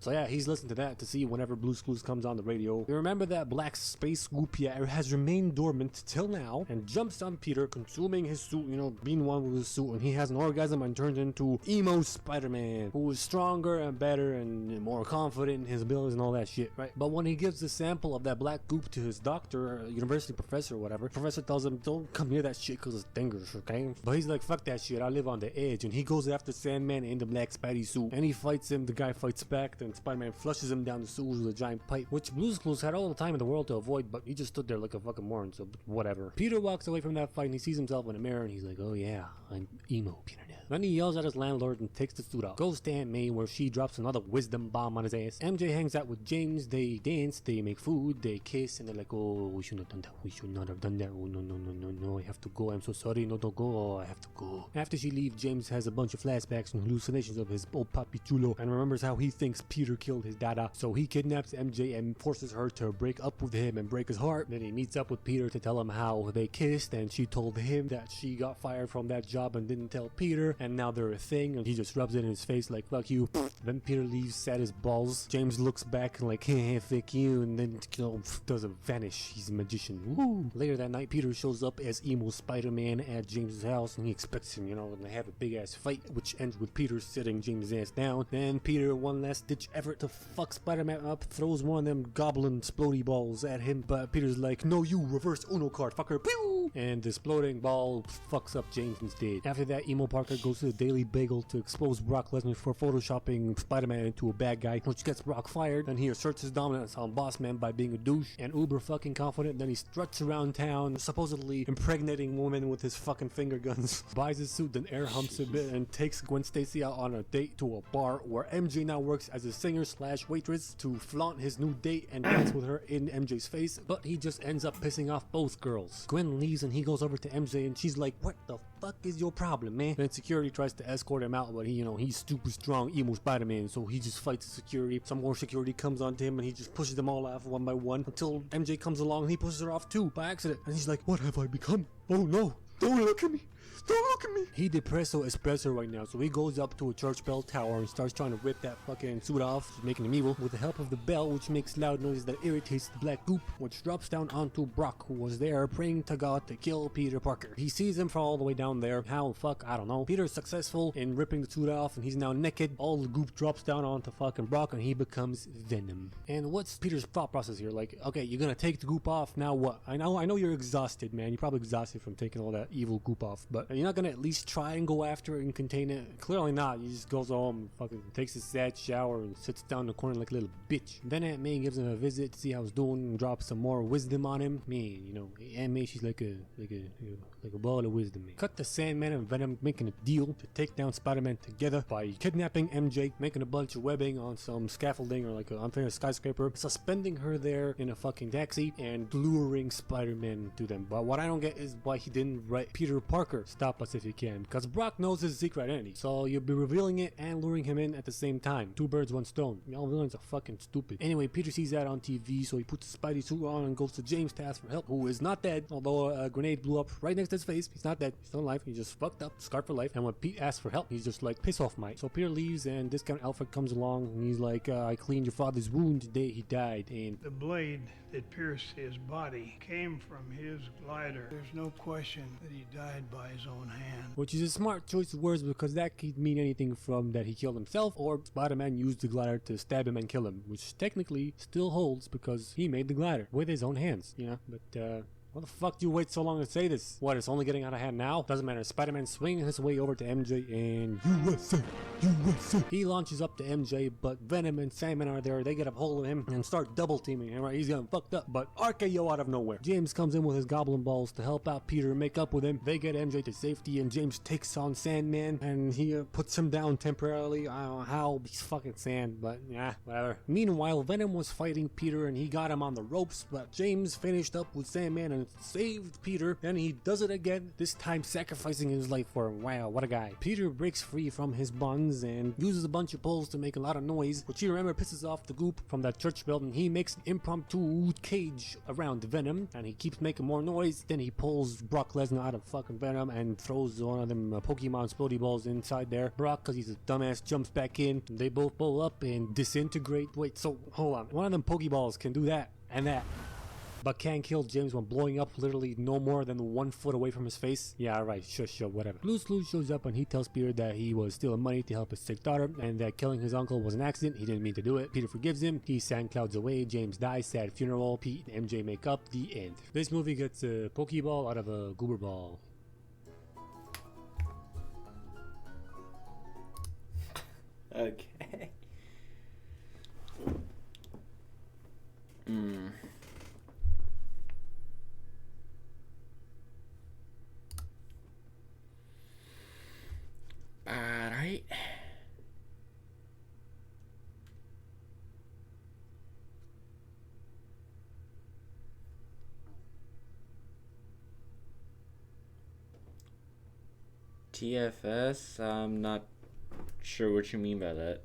So yeah, he's listening to that to see whenever Blue's Clues comes on the radio. You remember that black space Gouppier has remained dormant till now and jumps on Peter, consuming his suit, you know, being one with his suit, and he has an orgasm and turns into emo Spider-Man, who is stronger and better and more confident in his abilities and all that shit, right? But when he gives the sample of that black goop to his doctor, university professor or whatever, professor tells him, don't come near that shit because it's dangerous, okay? But he's like, fuck that shit, I live on the edge, and he goes after Sandman in the black Spidey suit, and he fights him. The guy fights back, then Spider-Man flushes him down the sewers with a giant pipe, which Blue's Clues had all the time in the world to avoid, but he just stood there like a fucking moron, so whatever. Peter walks away from that fight and he sees himself in a mirror and he's like, oh yeah, I'm emo Peter now. Then he yells at his landlord and takes the suit off. Goes to Aunt May where she drops another wisdom bomb on his ass. MJ hangs out with James, they dance, they make food, they kiss, and they're like, oh, we should not have done that, we should not have done that, oh no, I have to go, I'm so sorry, no, don't go, oh, I have to go. After she leaves, James has a bunch of flashbacks flashbacks and hallucinations of his old papi chulo and remembers how he thinks Peter killed his dada. So he kidnaps MJ and forces her to break up with him and break his heart. Then he meets up with Peter to tell him how they kissed and she told him that she got fired from that job and didn't tell Peter, and now they're a thing, and he just rubs it in his face like fuck you. Then Peter leaves sad as balls. James looks back and like hey fuck you, and then doesn't vanish. He's a magician. Woo! Later that night, Peter shows up as emo Spider-Man at James's house, and he expects him, to have a big ass fight, which ends with Peter sitting James' ass down. Then Peter, one last ditch effort to fuck Spider-Man up, throws one of them goblin explodey balls at him, but Peter's like, no you, reverse Uno card, fucker, pew! And the exploding ball fucks up James instead. After that, emo Parker goes to the Daily Bagel to expose Brock Lesnar for photoshopping Spider-Man into a bad guy, which gets Brock fired, and he asserts his dominance on Boss Man by being a douche and uber fucking confident. Then he struts around town, supposedly impregnating women with his fucking finger guns, buys his suit, then air humps a bit, and takes Gwen Stacy out on a date to a bar where MJ now works as a singer/waitress to flaunt his new date and dance with her in MJ's face, but he just ends up pissing off both girls. Gwen leaves and he goes over to MJ and she's like, what the fuck is your problem, man? Then security tries to escort him out, but he's super strong emo Spider-Man, so he just fights the security. Some more security comes onto him and he just pushes them all off one by one until MJ comes along and he pushes her off too by accident, and he's like, what have I become? Oh no, don't look at me. Don't look at me. He depresso espresso right now, so he goes up to a church bell tower and starts trying to rip that fucking suit off, making him evil, with the help of the bell, which makes loud noises that irritates the black goop, which drops down onto Brock, who was there praying to God to kill Peter Parker. He sees him from all the way down there. How the fuck? I don't know. Peter's successful in ripping the suit off, and he's now naked. All the goop drops down onto fucking Brock, and he becomes Venom. And what's Peter's thought process here? Like, okay, you're gonna take the goop off, now what? I know you're exhausted, man. You're probably exhausted from taking all that evil goop off, but you're not gonna at least try and go after it and contain it? Clearly not. He just goes home and fucking takes a sad shower and sits down in the corner like a little bitch. Then Aunt May gives him a visit to see how he's doing and drops some more wisdom on him. Man, Aunt May, she's like a ball of wisdom, man. Cut to Sandman and Venom making a deal to take down Spider-Man together by kidnapping MJ, making a bunch of webbing on some scaffolding or like an unfair skyscraper, suspending her there in a fucking taxi, and luring Spider-Man to them. But what I don't get is why he didn't write Peter Parker, stop us if you can, because Brock knows his secret identity, so you'll be revealing it and luring him in at the same time. Two birds, one stone. Y'all villains are fucking stupid. Anyway, Peter sees that on TV, so he puts his Spidey suit on and goes to James to ask for help, who is not dead, although a grenade blew up right next to his face. He's not dead. He's still alive. He's just fucked up, scarred for life. And when Pete asks for help, he's just like, piss off, mate. So Peter leaves, and Discount Alfred comes along, and he's like, I cleaned your father's wound the day he died, and the blade that pierced his body came from his glider. There's no question that he died by his own hand. Which is a smart choice of words, because that could mean anything from that he killed himself or Spider-Man used the glider to stab him and kill him, which technically still holds because he made the glider with his own hands, but why the fuck do you wait so long to say this? What, it's only getting out of hand now? Doesn't matter. Spider-Man swinging his way over to MJ and USA. He launches up to MJ, but Venom and Sandman are there. They get a hold of him and start double teaming him, right? He's getting fucked up, but RKO out of nowhere. James comes in with his goblin balls to help out Peter and make up with him. They get MJ to safety, and James takes on Sandman, and he puts him down temporarily. I don't know how, he's fucking sand, but yeah, whatever. Meanwhile, Venom was fighting Peter, and he got him on the ropes, but James finished up with Sandman and saved Peter, and he does it again, this time sacrificing his life for him. Wow, what a guy. Peter breaks free from his bonds and uses a bunch of poles to make a lot of noise, which you remember pisses off the goop from that church building. He makes an impromptu cage around Venom, and he keeps making more noise. Then he pulls Brock Lesnar out of fucking Venom and throws one of them Pokemon explodey balls inside there. Brock, because he's a dumbass, jumps back in. They both blow up and disintegrate. Wait, so hold on. One of them Pokeballs can do that and that, but can't kill James when blowing up literally no more than 1 foot away from his face? Yeah, right, sure, whatever. Blue's Clues shows up and he tells Peter that he was stealing money to help his sick daughter, and that killing his uncle was an accident. He didn't mean to do it. Peter forgives him. He sand clouds away. James dies. Sad funeral. Pete and MJ make up. The end. This movie gets a Pokeball out of a Goober Ball. Okay. Alright. TFS, I'm not sure what you mean by that.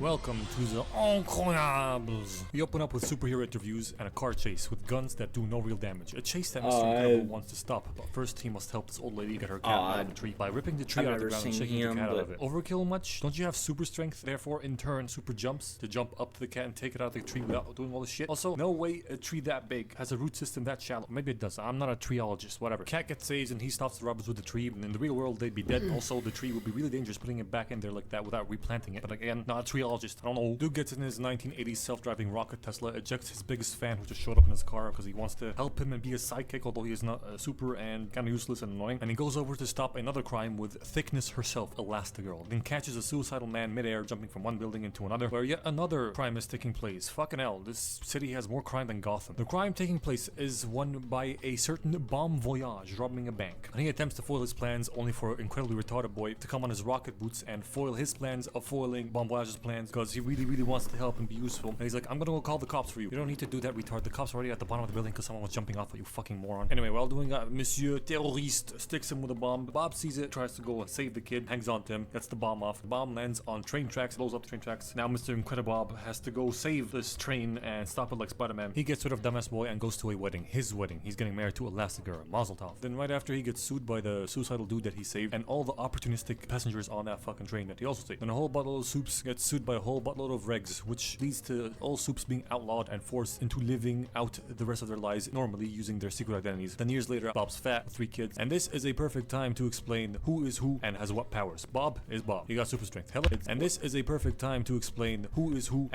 Welcome to the Incroyables. We open up with superhero interviews and a car chase with guns that do no real damage. A chase that Mr. Incredible wants to stop, but first he must help this old lady get her cat out of the tree by ripping the tree out of the ground and shaking the cat out of it. Overkill much? Don't you have super strength, therefore in turn super jumps to jump up to the cat and take it out of the tree without doing all this shit? Also, no way a tree that big has a root system that shallow. Maybe it does. I'm not a treeologist, whatever. Cat gets saved and he stops the robbers with the tree, and in the real world they'd be dead. Also, the tree would be really dangerous putting it back in there like that without replanting it. But again, not a treeologist. I don't know. Dude gets in his 1980s self-driving rocket Tesla, ejects his biggest fan who just showed up in his car because he wants to help him and be a sidekick, although he is not super and kind of useless and annoying. And he goes over to stop another crime with Thickness herself, Elastigirl. Then catches a suicidal man midair jumping from one building into another, where yet another crime is taking place. Fucking hell, this city has more crime than Gotham. The crime taking place is one by a certain Bon Voyage robbing a bank. And he attempts to foil his plans only for incredibly retarded boy to come on his rocket boots and foil his plans of foiling Bon Voyage's plans because he really wants to help and be useful. And he's like, I'm gonna go call the cops for you. You don't need to do that, retard. The cops are already at the bottom of the building because someone was jumping off of you, fucking moron. Anyway, while doing that, Monsieur Terroriste sticks him with a bomb. Bob sees it, tries to go and save the kid, hangs on to him, gets the bomb off. The bomb lands on train tracks, blows up the train tracks. Now Mr. Incredibob has to go save this train and stop it like Spider-Man. He gets rid of Dumbass Boy and goes to a wedding. His wedding. He's getting married to Elastigirl, Mazel Tov. Then right after, he gets sued by the suicidal dude that he saved and all the opportunistic passengers on that fucking train that he also saved. Then a whole buttload of soups gets sued by a whole buttload of regs, which leads to all soups being outlawed and forced into living out the rest of their lives normally using their secret identities. Then years later, Bob's fat with 3 kids, and this is a perfect time to explain who is who and has what powers. Bob is Bob. He got super strength. Hello. And this is a perfect time to explain who is who.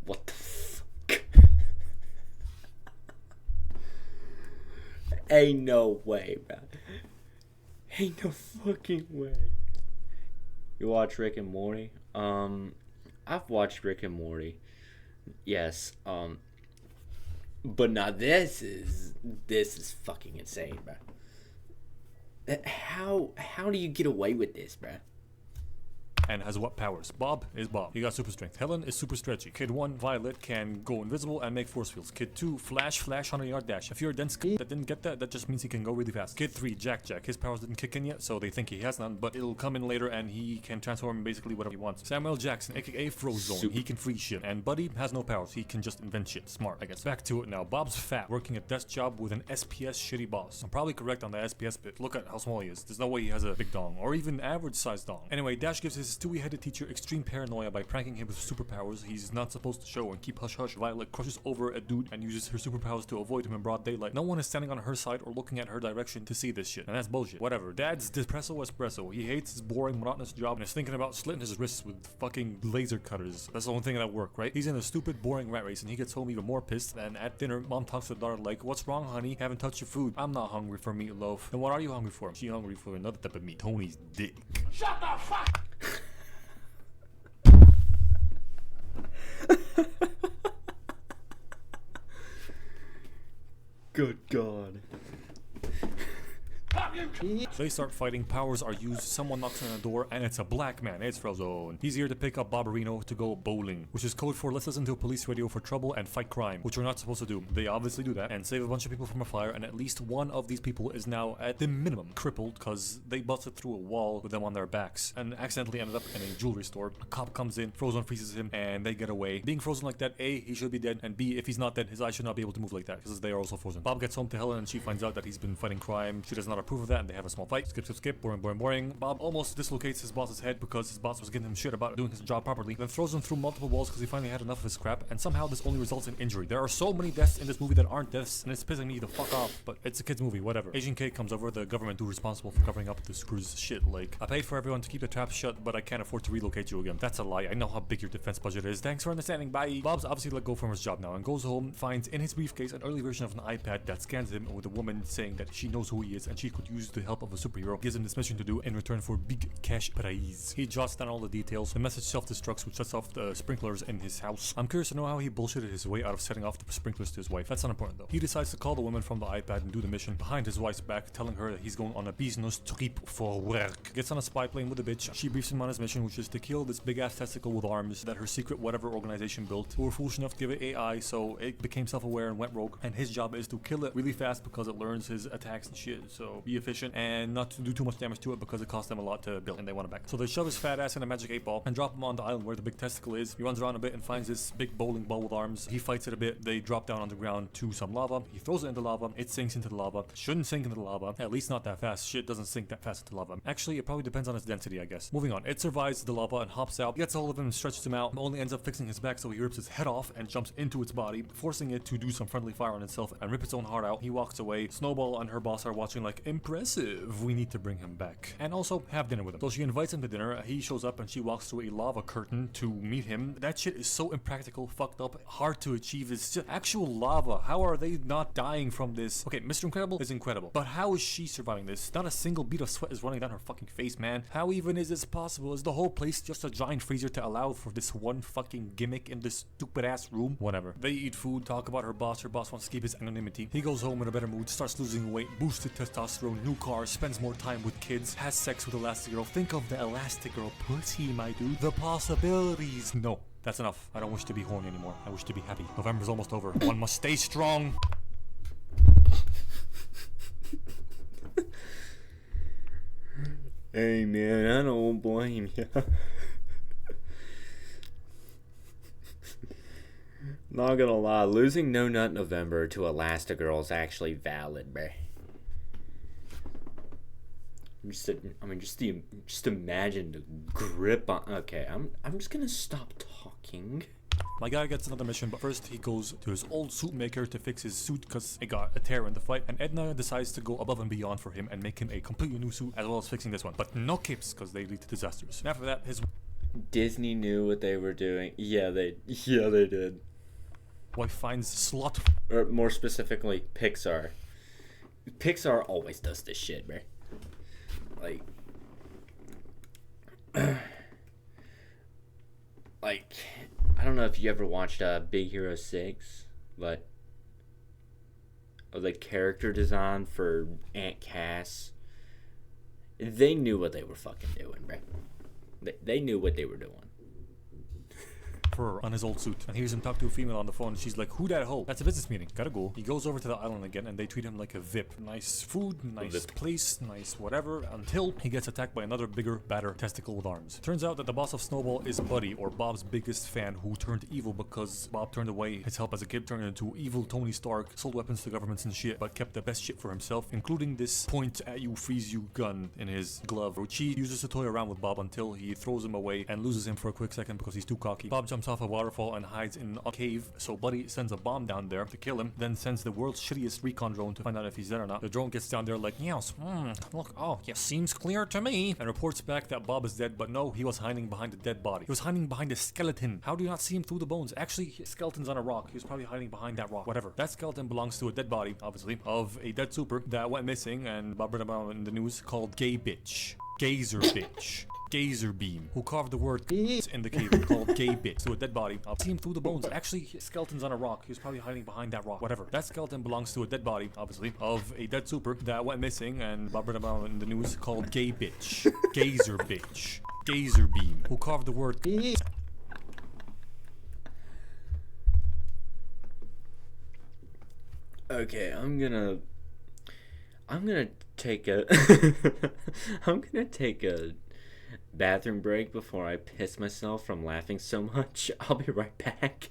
What the fuck? Ain't no way, bro. Ain't no fucking way. You watch Rick and Morty? I've watched Rick and Morty. Yes, but now this is fucking insane, bro. How do you get away with this, bro? And has what powers? Bob is Bob. He got super strength. Helen is super stretchy. Kid 1, Violet, can go invisible and make force fields. Kid 2, Flash 100-yard dash. If you're a dense kid that didn't get that, that just means he can go really fast. Kid 3, Jack. His powers didn't kick in yet, so they think he has none, but it'll come in later and he can transform basically whatever he wants. Samuel Jackson, aka Frozone. He can freeze shit. And Buddy has no powers. He can just invent shit. Smart, I guess. Back to it now. Bob's fat, working a desk job with an SPS shitty boss. I'm probably correct on the SPS bit. Look at how small he is. There's no way he has a big dong, or even average sized dong. Anyway, Dash gives his Stewie-headed teacher extreme paranoia by pranking him with superpowers he's not supposed to show and keep hush hush. Violet crushes over a dude and uses her superpowers to avoid him in broad daylight. No one is standing on her side or looking at her direction to see this shit, and that's bullshit. Whatever. Dad's Depresso Espresso. He hates his boring, monotonous job and is thinking about slitting his wrists with fucking laser cutters. That's the only thing that work, right? He's in a stupid, boring rat race and he gets home even more pissed. And at dinner, Mom talks to the daughter like, "What's wrong, honey? Haven't touched your food." "I'm not hungry for meatloaf." "Then what are you hungry for?" "She hungry for another type of meat." Tony's dick. Shut the fuck! Good God. They start fighting, powers are used, someone knocks on the door, and it's a black man. It's Frozone. He's here to pick up Bobberino to go bowling, which is code for let's listen to a police radio for trouble and fight crime, which we're not supposed to do. They obviously do that and save a bunch of people from a fire, and at least one of these people is now at the minimum crippled because they busted through a wall with them on their backs and accidentally ended up in a jewelry store. A cop comes in, Frozone freezes him, and they get away. Being frozen like that, A, he should be dead, and B, if he's not dead, his eyes should not be able to move like that because they are also frozen. Bob gets home to Helen and she finds out that he's been fighting crime. She does not approve of that, and they have a small fight. Skip, skip, skip. Boring, boring, boring. Bob almost dislocates his boss's head because his boss was giving him shit about doing his job properly. Then throws him through multiple walls because he finally had enough of his crap. And somehow this only results in injury. There are so many deaths in this movie that aren't deaths, and it's pissing me the fuck off. But it's a kid's movie, whatever. Agent K comes over. The government dude responsible for covering up the screws shit. Like, I paid for everyone to keep the traps shut, but I can't afford to relocate you again. That's a lie. I know how big your defense budget is. Thanks for understanding. Bye. Bob's obviously let go from his job now and goes home, finds in his briefcase an early version of an iPad that scans him with a woman saying that she knows who he is and she could use the help of a superhero. Gives him this mission to do in return for big cash prize. He jots down all the details. The message self-destructs, which sets off the sprinklers in his house. I'm curious to know how he bullshitted his way out of setting off the sprinklers to his wife. That's not important though. He decides to call the woman from the iPad and do the mission behind his wife's back, telling her that he's going on a business trip for work. Gets on a spy plane with a bitch. She briefs him on his mission, which is to kill this big ass testicle with arms that her secret whatever organization built, who were foolish enough to give it AI, so it became self-aware and went rogue. And his job is to kill it really fast because it learns his attacks and shit. So be efficient and not to do too much damage to it because it costs them a lot to build and they want it back. So they shove his fat ass in a magic 8-ball and drop him on the island where the big testicle is. He runs around a bit and finds this big bowling ball with arms. He fights it a bit. They drop down on the ground to some lava. He throws it into lava. It sinks into the lava. Shouldn't sink into the lava. At least not that fast. Shit doesn't sink that fast into lava. Actually, it probably depends on its density, I guess. Moving on. It survives the lava and hops out. Gets a hold of him and stretches him out. Only ends up fixing his back, so he rips his head off and jumps into its body, forcing it to do some friendly fire on itself and rip its own heart out. He walks away. Snowball and her boss are watching like, impressive. We need to bring him back. And also have dinner with him. So she invites him to dinner. He shows up and she walks through a lava curtain to meet him. That shit is so impractical, fucked up, hard to achieve. It's just actual lava. How are they not dying from this? Okay, Mr. Incredible is incredible, but how is she surviving this? Not a single bead of sweat is running down her fucking face, man. How even is this possible? Is the whole place just a giant freezer to allow for this one fucking gimmick in this stupid ass room? Whatever. They eat food, talk about her boss. Her boss wants to keep his anonymity. He goes home in a better mood, starts losing weight, boosted testosterone, new car, spends more time with kids, has sex with Elastigirl. Think of the Elastigirl pussy, my dude. The possibilities. No. That's enough. I don't wish to be horny anymore. I wish to be happy. November's almost over. One must stay strong. Hey man, I don't blame you. Not gonna lie, losing No Nut November to Elastigirl is actually valid, bruh. Just imagine the grip on. Okay, I'm just gonna stop talking. My guy gets another mission, but first he goes to his old suit maker to fix his suit because it got a tear in the fight, and Edna decides to go above and beyond for him and make him a completely new suit as well as fixing this one. But no capes because they lead to disasters. And after that, his Disney knew what they were doing. Yeah, they did. Wife finds slot. Or more specifically, Pixar. Pixar always does this shit, bro. Like, I don't know if you ever watched Big Hero 6, but the character design for Aunt Cass, they knew what they were fucking doing, bro. They knew what they were doing. Fur on his old suit, and hears him talk to a female on the phone. She's like, who that hoe? That's a business meeting, gotta go. He goes over to the island again and they treat him like a VIP. Nice food, nice place, nice whatever, until he gets attacked by another bigger, badder testicle with arms. Turns out that the boss of Snowball is Buddy, or Bob's biggest fan, who turned evil because Bob turned away his help as a kid, turned into evil Tony Stark, sold weapons to governments and shit, but kept the best shit for himself, including this point at you, freeze you gun in his glove, which he uses to toy around with Bob until he throws him away and loses him for a quick second because he's too cocky. Bob jumps off a waterfall and hides in a cave, so Buddy sends a bomb down there to kill him, then sends the world's shittiest recon drone to find out if he's dead or not. The drone gets down there like, yes, look, oh, yeah, seems clear to me, and reports back that Bob is dead, but no, he was hiding behind a dead body. He was hiding behind a skeleton. How do you not see him through the bones? Actually, his skeleton's on a rock. He was probably hiding behind that rock. Whatever. That skeleton belongs to a dead body, obviously, of a dead super that went missing, and Bob read about in the news, called Gay Bitch. Gazer Bitch. Gazer Beam, who carved the word in the cave called Gay Bitch to a dead body. I'll see him through the bones. Actually, his skeleton's on a rock. He was probably hiding behind that rock. Whatever. That skeleton belongs to a dead body, obviously, of a dead super that went missing, and Bob read about in the news, called Gay Bitch. Gazer Bitch. Gazer Beam, who carved the word Okay, I'm gonna take a I'm gonna take a bathroom break before I piss myself from laughing so much. I'll be right back.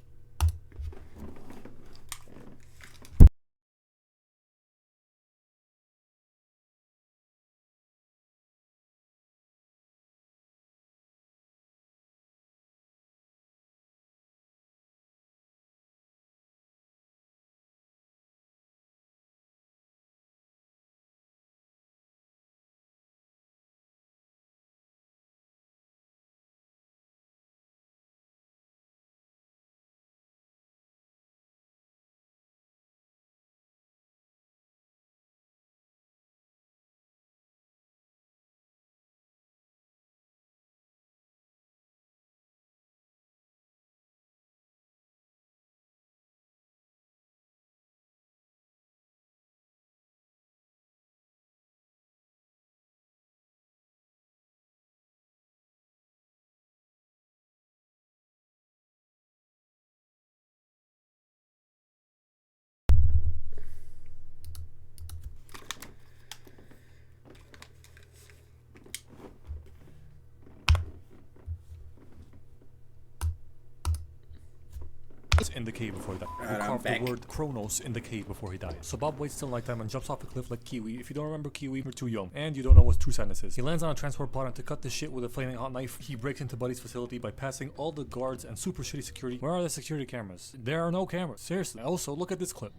in the cave before he died. He Alright, I'm carved back. the word Kronos in the cave before he died. So Bob waits till nighttime and jumps off a cliff like Kiwi. If you don't remember Kiwi, you're too young. And you don't know what true sadness is. He lands on a transport pod, and to cut this shit with a flaming hot knife, he breaks into Buddy's facility by passing all the guards and super shitty security. Where are the security cameras? There are no cameras. Seriously. Also, look at this clip.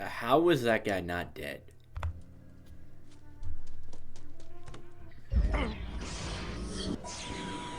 How was that guy not dead?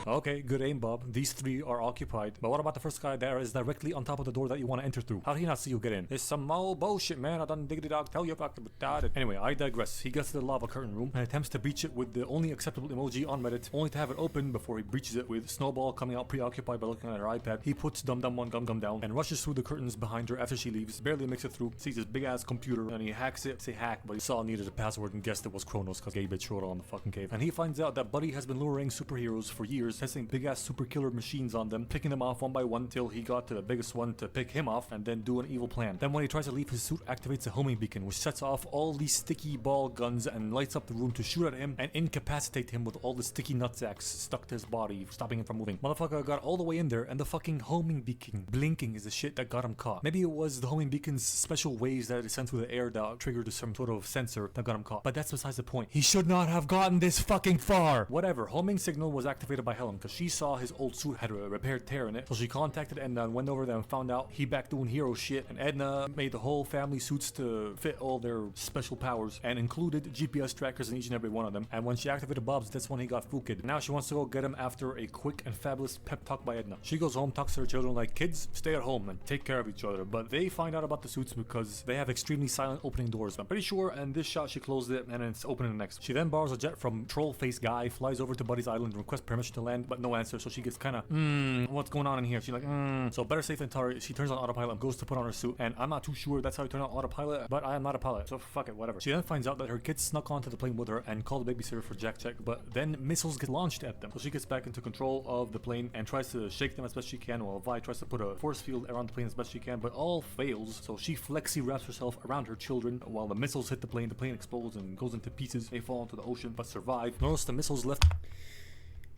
Okay, good aim, Bob. These three are occupied. But what about the first guy that is directly on top of the door that you want to enter through? How did he not see you get in? It's some old bullshit, man. I done diggity dog tell you about that. Anyway, I digress. He gets to the lava curtain room and attempts to breach it with the only acceptable emoji on Reddit, only to have it open before he breaches it with Snowball coming out preoccupied by looking at her iPad. He puts Dum Dum on Gum Gum down and rushes through the curtains behind her after she leaves, barely makes it through, sees his big ass computer, and he hacks it. Say hack, but he saw it needed a password and guessed it was Kronos because Gay bitch wrote it on the fucking cave. And he finds out that Buddy has been luring superheroes for years, testing big ass super killer machines on them, picking them off one by one till he got to the biggest one to pick him off and then do an evil plan. Then when he tries to leave, his suit activates a homing beacon which sets off all these sticky ball guns and lights up the room to shoot at him and incapacitate him with all the sticky nutsacks stuck to his body, stopping him from moving. Motherfucker got all the way in there, and the fucking homing beacon blinking is the shit that got him caught. Maybe it was the homing beacon's special waves that it sent through the air that triggered some sort of sensor that got him caught. But that's besides the point. He should not have gotten this fucking far. Whatever. Homing signal was activated by Helen because she saw his old suit had a repaired tear in it. So she contacted Edna and went over there and found out he back doing hero shit. And Edna made the whole family suits to fit all their special powers and included GPS trackers in each and every one of them. And when she activated Bob's, that's when he got fooked. Now she wants to go get him after a quick and fabulous pep talk by Edna. She goes home, talks to her children like, kids, stay at home and take care of each other. But they find out about the suits because they have extremely silent opening doors. I'm pretty sure in this shot she closed it and it's opening the next. She then borrows a jet from Troll Face Guy, flies over to Buddy's island and requests permission to land, but no answer. So she gets kind of, what's going on in here? She's like, So better safe than sorry. She turns on autopilot and goes to put on her suit. And I'm not too sure that's how you turn on autopilot, but I am not a pilot. So fuck it, whatever. She then finds out that her kids snuck onto the plane with her and called the babysitter for Jack check, but then missiles get launched at them. So she gets back into control of the plane and tries to shake them as best she can, while Vi tries to put a force field around the plane as best she can, but all fails. So she flexi wraps herself around her children while the missiles hit the plane explodes and goes into pieces. They fall into the ocean but survive. Notice the missiles left.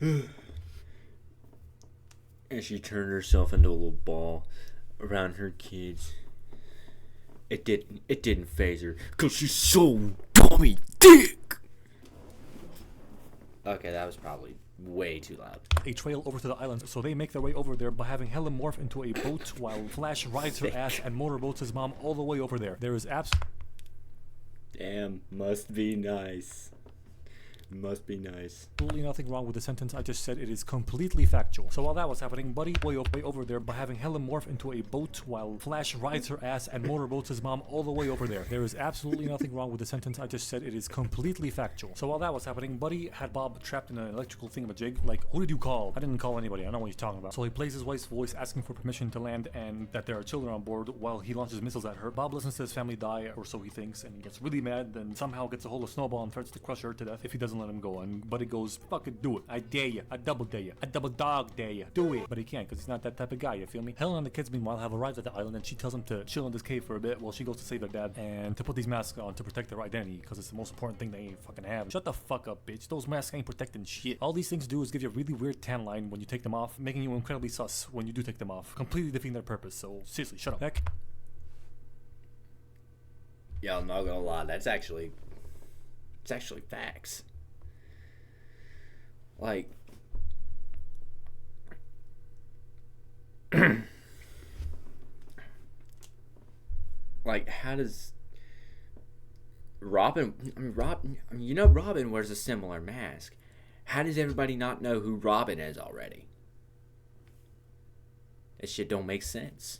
And she turned herself into a little ball around her kids. It didn't phase her, cause she's so dummy dick. Okay, that was probably way too loud. A trail over to the islands, so they make their way over there by having Helen morph into a boat while Flash rides her ass and motorboats his mom all the way over there. There is Damn, must be nice. Must be nice. Absolutely nothing wrong with the sentence I just said. It is completely factual. So while that was happening, Buddy way over there by having Helen morph into a boat while Flash rides her ass and motorboats his mom all the way over there. There is absolutely nothing wrong with the sentence I just said. It is completely factual. So while that was happening, Buddy had Bob trapped in an electrical thingamajig. Like, who did you call? I didn't call anybody. I know what he's talking about. So he plays his wife's voice asking for permission to land and that there are children on board while he launches missiles at her. Bob listens to his family die, or so he thinks, and gets really mad, then somehow gets a hold of Snowball and threatens to crush her to death if he doesn't let him go. And Buddy goes, fucking do it. I dare you. I double dare you. I double dog dare you. Do it. But he can't because he's not that type of guy, you feel me? Helen and the kids meanwhile have arrived at the island and she tells them to chill in this cave for a bit while she goes to save their dad and to put these masks on to protect their identity because it's the most important thing they ain't fucking have. Shut the fuck up, bitch. Those masks ain't protecting shit. All these things do is give you a really weird tan line when you take them off, making you incredibly sus when you do take them off. Completely defeating their purpose. So seriously, shut up. Heck. Yeah, I'm not gonna lie. It's actually facts. Like, like, how does Robin? You know, Robin wears a similar mask. How does everybody not know who Robin is already? That shit don't make sense.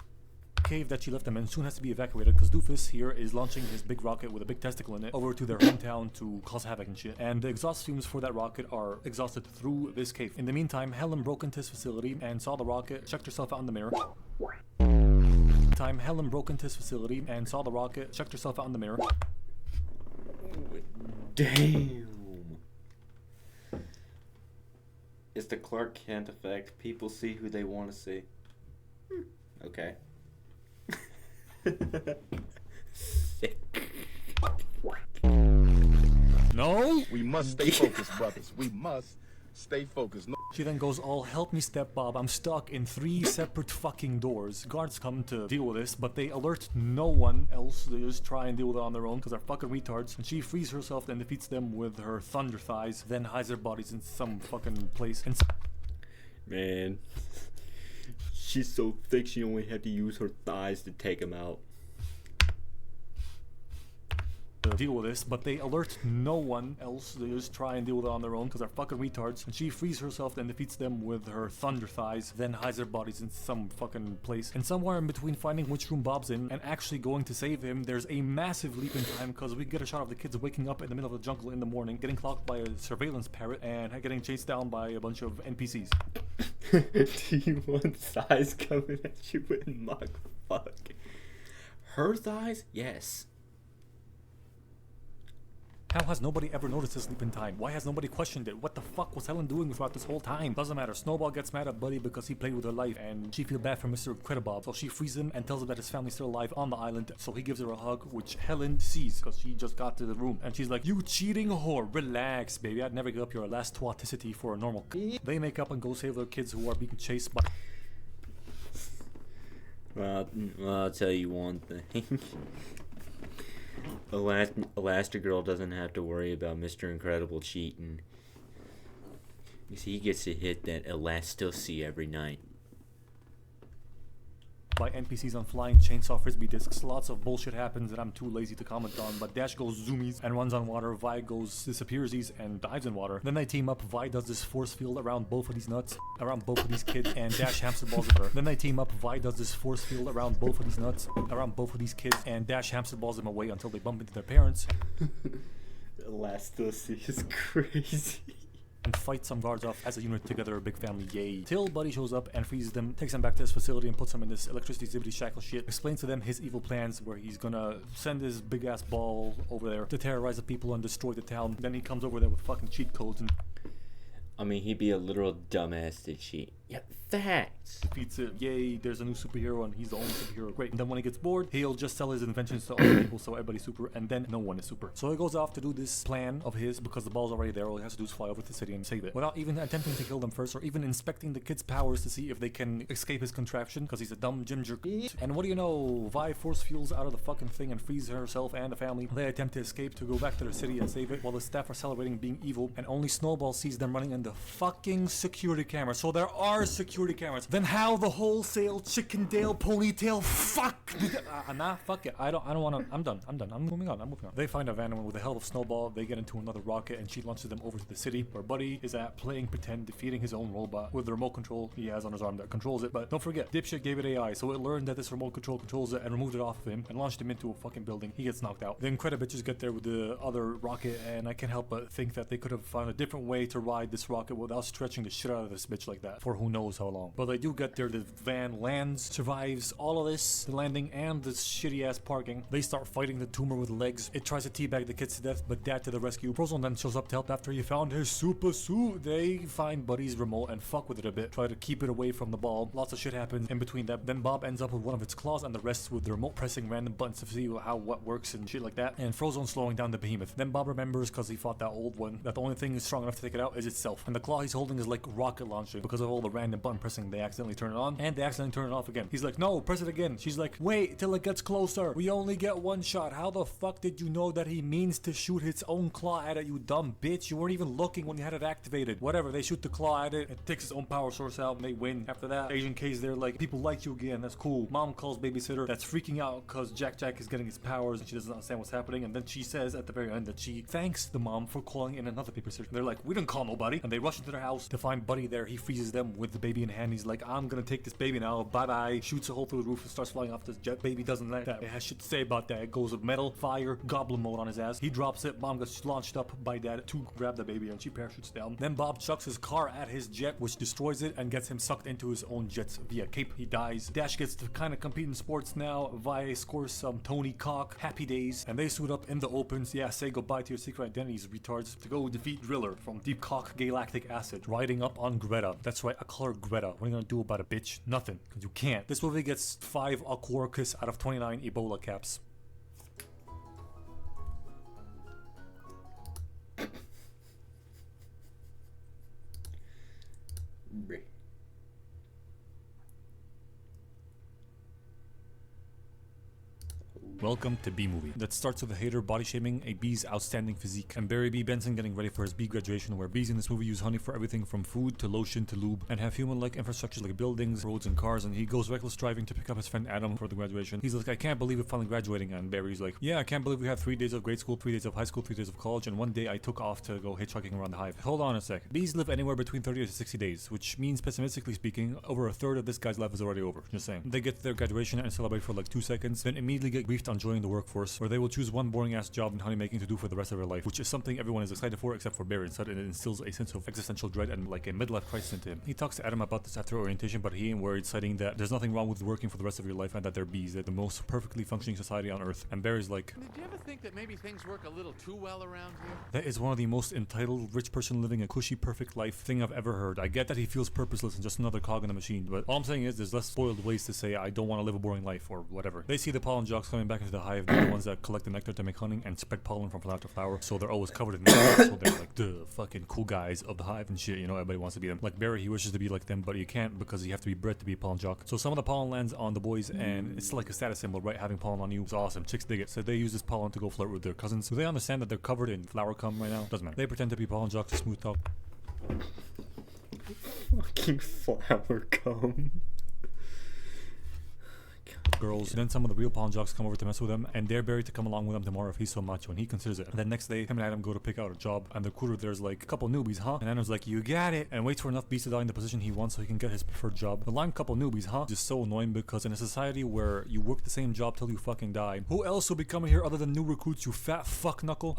Cave that she left them in soon has to be evacuated because Doofus here is launching his big rocket with a big testicle in it over to their hometown to cause havoc and shit. And the exhaust fumes for that rocket are exhausted through this cave. In the meantime, Helen broke into his facility and saw the rocket, checked herself out in the mirror. Helen broke into his facility and saw the rocket, checked herself out in the mirror. Damn. It's the Clark Kent effect. People see who they want to see. Okay. We must stay focused, brothers. We must stay focused. No. She then goes all, help me step Bob, I'm stuck in 3 separate fucking doors. Guards come to deal with this, but they alert no one else. They just try and deal with it on their own because they're fucking retards. And she frees herself and defeats them with her thunder thighs, then hides their bodies in some fucking place. And man, she's so thick she only had to use her thighs to take him out. Deal with this, but they alert no one else. They just try and deal with it on their own because they're fucking retards. And she frees herself and defeats them with her thunder thighs, then hides their bodies in some fucking place. And somewhere in between finding which room Bob's in and actually going to save him, there's a massive leap in time because we get a shot of the kids waking up in the middle of the jungle in the morning, getting clocked by a surveillance parrot, and getting chased down by a bunch of NPCs. Do you want thighs coming at you in Mach fuck? Her thighs? Yes. How has nobody ever noticed this leap in time? Why has nobody questioned it? What the fuck was Helen doing throughout this whole time? Doesn't matter. Snowball gets mad at Buddy because he played with her life, and she feels bad for Mr. Incredibob. So she frees him and tells him that his family's still alive on the island. So he gives her a hug, which Helen sees because she just got to the room. And she's like, you cheating whore, relax, baby. I'd never give up your last twaticity for a normal. They make up and go save their kids who are being chased by... Well, I'll tell you one thing. Elastigirl doesn't have to worry about Mr. Incredible cheating. You see, he gets to hit that Elasticity every night. By NPCs on flying chainsaw frisbee discs. Lots of bullshit happens that I'm too lazy to comment on, but Dash goes zoomies and runs on water. Vi goes disappearsies and dives in water. Then they team up. Vi does this force field around both of these nuts, around both of these kids, and Dash hamster balls them. Then they team up. Vi does this force field around both of these nuts, around both of these kids, and Dash hamster balls them away until they bump into their parents. Elasticity is crazy. And fight some guards off as a unit together, a big family, yay. Till Buddy shows up and frees them, takes them back to his facility and puts them in this electricity zippity shackle shit, explains to them his evil plans where he's gonna send his big ass ball over there to terrorize the people and destroy the town. Then he comes over there with fucking cheat codes and... I mean, he'd be a literal dumbass to cheat. Yeah, facts. Defeats it. Yay, there's a new superhero and he's the only superhero. Great. And then when he gets bored, he'll just sell his inventions to other people so everybody's super, and then no one is super. So he goes off to do this plan of his because the ball's already there. All he has to do is fly over to the city and save it. Without even attempting to kill them first or even inspecting the kids' powers to see if they can escape his contraption because he's a dumb ginger. And what do you know? Vi force fuels out of the fucking thing and frees herself and the family. They attempt to escape to go back to their city and save it while the staff are celebrating being evil, and only Snowball sees them running in the fucking security camera. So there are security cameras. Then how the wholesale Chickendale ponytail fuck? Nah, fuck it. I don't want to. I'm done. I'm moving on. They find a van with the help of Snowball. They get into another rocket and she launches them over to the city where Buddy is at playing pretend, defeating his own robot with the remote control he has on his arm that controls it. But don't forget, Dipshit gave it AI, so it learned that this remote control controls it and removed it off of him and launched him into a fucking building. He gets knocked out. The Incredibitches get there with the other rocket, and I can't help but think that they could have found a different way to ride this rocket without stretching the shit out of this bitch like that for who knows how long. But they do get there. The van lands, survives all of this, the landing and this shitty ass parking. They start fighting the tumor with legs. It tries to teabag the kids to death, but Dad to the rescue. Frozone then shows up to help after he found his super suit. They find Buddy's remote and fuck with it a bit, try to keep it away from the ball. Lots of shit happens in between that. Then Bob ends up with one of its claws and the rest with the remote pressing random buttons to see how what works and shit like that. And Frozone slowing down the behemoth. Then Bob remembers, because he fought that old one, that the only thing is strong enough to take it out is itself. And the claw he's holding is like rocket launching because of all the random button pressing. They accidentally turn it on and they accidentally turn it off again. He's like, no, press it again. She's like, wait till it gets closer. We only get one shot. How the fuck did you know that he means to shoot its own claw at it, you dumb bitch? You weren't even looking when you had it activated. Whatever, they shoot the claw at it. It takes its own power source out and they win. After that, Agent K's there like, people like you again. That's cool. Mom calls babysitter. That's freaking out because Jack is getting his powers and she doesn't understand what's happening. And then she says at the very end that she thanks the mom for calling in another babysitter. They're like, we didn't call nobody. And they rush into their house to find Buddy there. He freezes them with the baby in hand. He's like, I'm gonna take this baby now. Bye bye. Shoots a hole through the roof and starts flying off this jet. Baby doesn't like that. It has shit to say about that. It goes with metal, fire, goblin mode on his ass. He drops it. Mom gets launched up by Dad to grab the baby and she parachutes down. Then Bob chucks his car at his jet, which destroys it and gets him sucked into his own jets via cape. He dies. Dash gets to kind of compete in sports now. Vi scores some Tony Cock. Happy days. And they suit up in the opens. Yeah, say goodbye to your secret identities, retards. To go defeat Driller from Deep Cock Galactic Acid. Riding up on Greta. That's right, I call her Greta. What are you gonna do about it, bitch? Nothing. Because you can't. This movie gets 5 Aquarcus out of 29 Ebola caps. Welcome to B-Movie. That starts with a hater body shaming a B's outstanding physique, and Barry B. Benson getting ready for his B graduation, where B's in this movie use honey for everything from food to lotion to lube, and have human-like infrastructure like buildings, roads, and cars, and he goes reckless driving to pick up his friend Adam for the graduation. He's like, I can't believe we're finally graduating, and Barry's like, yeah, I can't believe we have 3 days of grade school, 3 days of high school, 3 days of college, and 1 day I took off to go hitchhiking around the hive. Hold on a sec. B's live anywhere between 30 to 60 days, which means, pessimistically speaking, over a third of this guy's life is already over. Just saying. They get to their graduation and celebrate for like 2 seconds, then immediately get briefed on joining the workforce, where they will choose one boring ass job in honeymaking to do for the rest of their life, which is something everyone is excited for except for Barry. Instead, it instills a sense of existential dread and like a midlife crisis into him. He talks to Adam about this after orientation, but he ain't worried, citing that there's nothing wrong with working for the rest of your life and that they're bees. They're the most perfectly functioning society on Earth. And Barry's like, Did you ever think that maybe things work a little too well around here? that is one of the most entitled rich person living a cushy perfect life thing I've ever heard. I get that he feels purposeless and just another cog in the machine, but all I'm saying is there's less spoiled ways to say I don't want to live a boring life or whatever. They see the pollen jocks coming back into the hive. They're the ones that collect the nectar to make honey and spread pollen from flower to flower, so they're always covered in nectar. So they're like the fucking cool guys of the hive and shit, you know, everybody wants to be them. Like Barry, he wishes to be like them, but you can't because you have to be bred to be a pollen jock. So some of the pollen lands on the boys, and it's like a status symbol, right? Having pollen on you is awesome. Chicks dig it. So they use this pollen to go flirt with their cousins. Do they understand that they're covered in flower cum right now? Doesn't matter. They pretend to be pollen jocks to smooth talk. Fucking flower cum. Girls. And then some of the real pollen jocks come over to mess with him and dare Barry to come along with them tomorrow if he's so macho, and he considers it. And then next day, him and Adam go to pick out a job, and the recruiter there's like, a couple newbies, huh? And Adam's like, you got it, and waits for enough bees to die in the position he wants so he can get his preferred job. The line couple newbies, huh? Just so annoying, because in a society where you work the same job till you fucking die, who else will be coming here other than new recruits, you fat fuck knuckle?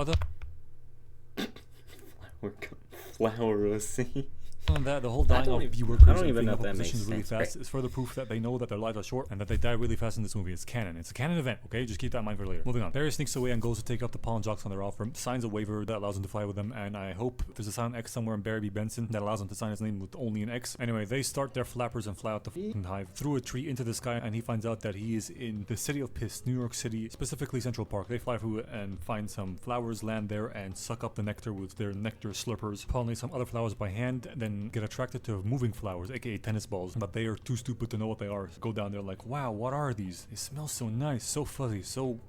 Flower Rosie. On that, the whole dying of bee workers and filling up positions really fast is further proof that they know that their lives are short and that they die really fast in this movie. It's canon. It's a canon event, okay? Just keep that in mind for later. Moving on. Barry sneaks away and goes to take up the pollen jocks on their offer, signs a waiver that allows him to fly with them, and I hope there's a silent X somewhere in Barry B. Benson that allows him to sign his name with only an X. Anyway, they start their flappers and fly out the fucking hive, through a tree into the sky, and he finds out that he is in the city of piss, New York City, specifically Central Park. They fly through it and find some flowers, land there, and suck up the nectar with their nectar slurpers, pollinate some other flowers by hand, then get attracted to moving flowers, aka tennis balls, but they are too stupid to know what they are. Go down there like, wow, what are these? They smell so nice, so fuzzy, so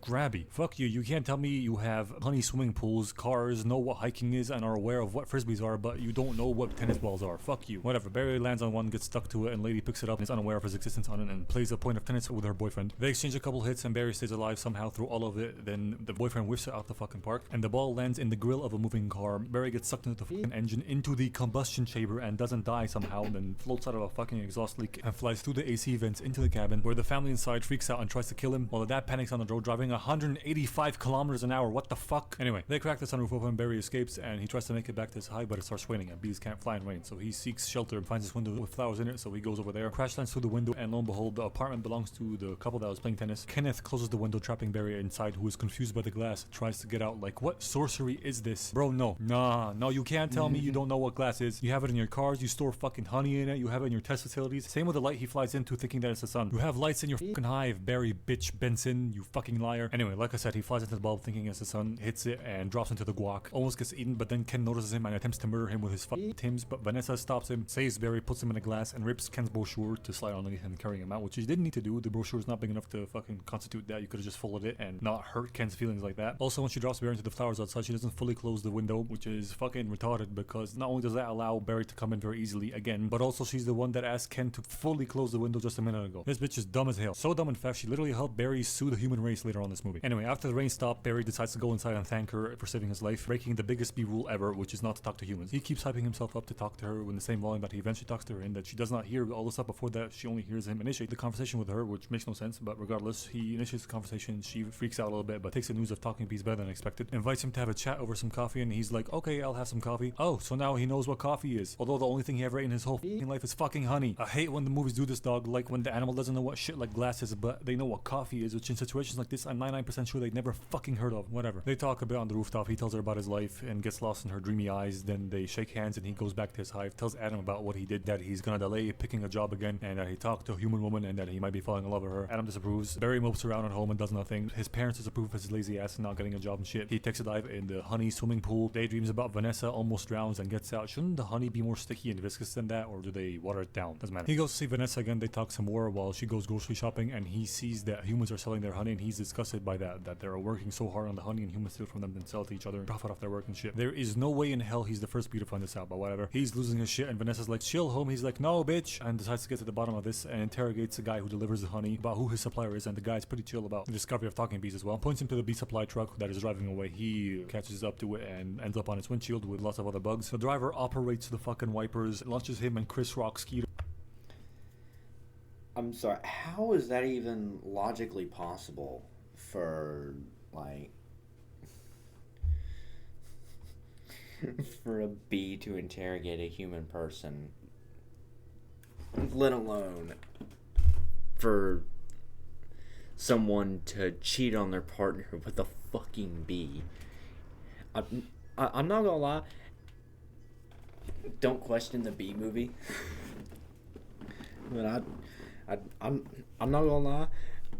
grabby. Fuck you, you can't tell me you have honey swimming pools, cars, know what hiking is, and are aware of what frisbees are, but you don't know what tennis balls are. Fuck you. Whatever. Barry lands on one, gets stuck to it, and lady picks it up and is unaware of his existence on it and plays a point of tennis with her boyfriend. They exchange a couple hits and Barry stays alive somehow through all of it. Then the boyfriend whiffs it out the fucking park and the ball lands in the grill of a moving car. Barry gets sucked into the fucking engine, into the combustion chamber, and doesn't die somehow, then floats out of a fucking exhaust leak and flies through the AC vents into the cabin, where the family inside freaks out and tries to kill him, while the dad panics on the road driving 185 kilometers an hour. What the fuck? Anyway, they crack the sunroof open, Barry escapes, and he tries to make it back to his hive, but it starts raining and bees can't fly in rain, so he seeks shelter and finds this window with flowers in it, so he goes over there, crash lands through the window, and lo and behold, the apartment belongs to the couple that was playing tennis. Kenneth closes the window, trapping Barry inside, who is confused by the glass, tries to get out like, what sorcery is this? Bro, no. No, you can't tell me you don't know what glass is. You have it in your cars, you store fucking honey in it, you have it in your test facilities. Same with the light he flies into, thinking that it's the sun. You have lights in your fucking hive, Barry bitch Benson, you fucking liar. Anyway, like I said, he flies into the bulb thinking it's the sun, hits it, and drops into the guac. Almost gets eaten, but then Ken notices him and attempts to murder him with his fucking Tims, but Vanessa stops him, saves Barry, puts him in a glass, and rips Ken's brochure to slide underneath and carrying him out, which he didn't need to do. The brochure is not big enough to fucking constitute that. You could have just folded it and not hurt Ken's feelings like that. Also, when she drops Barry into the flowers outside, she doesn't fully close the window, which is fucking retarded, because not only does that allow Barry to come in very easily again, but also she's the one that asked Ken to fully close the window just a minute ago. This bitch is dumb as hell. So dumb, in fact, she literally helped Barry sue the human race later on in this movie. Anyway, after the rain stopped, Barry decides to go inside and thank her for saving his life, breaking the biggest bee rule ever, which is not to talk to humans. He keeps hyping himself up to talk to her in the same volume that he eventually talks to her in, that she does not hear all the stuff before that. She only hears him initiate the conversation with her, which makes no sense, but regardless, he initiates the conversation. She freaks out a little bit, but takes the news of talking bees better than expected, invites him to have a chat over some coffee, and he's like, okay, I'll have some coffee. Oh, so now he knows what coffee is, although the only thing he ever ate in his whole fucking life is fucking honey. I hate when the movies do this, dog, like when the animal doesn't know what shit like glass is, but they know what coffee is, which in situations like this, I'm 99% sure they never fucking heard of. Whatever. They talk a bit on the rooftop. He tells her about his life and gets lost in her dreamy eyes. Then they shake hands and he goes back to his hive, tells Adam about what he did, that he's gonna delay picking a job again, and that he talked to a human woman and that he might be falling in love with her. Adam disapproves. Barry mopes around at home and does nothing. His parents disapprove of his lazy ass and not getting a job and shit. He takes a dive in the honey swimming pool, daydreams about Vanessa, almost drowns and gets out. Shouldn't the honey be more sticky and viscous than that, or do they water it down? Doesn't matter. He goes to see Vanessa again. They talk some more while she goes grocery shopping, and he sees that humans are selling their honey, and he's disgusted by that they're working so hard on the honey and humans steal from them and sell to each other, profit off their work and shit. There is no way in hell he's the first bee to find this out, but whatever. He's losing his shit, and Vanessa's like, chill home. He's like, no bitch, and decides to get to the bottom of this and interrogates the guy who delivers the honey about who his supplier is, and the guy's pretty chill about the discovery of talking bees as well. Points him to the bee supply truck that is driving away. He catches up to it and ends up on its windshield with lots of other bugs. The driver operates the fucking wipers, launches him and Chris Rock Skeeter. I'm sorry, how is that even logically possible for, like, for a bee to interrogate a human person, let alone for someone to cheat on their partner with a fucking bee? I'm not gonna lie, don't question the Bee Movie. But I'm not gonna lie,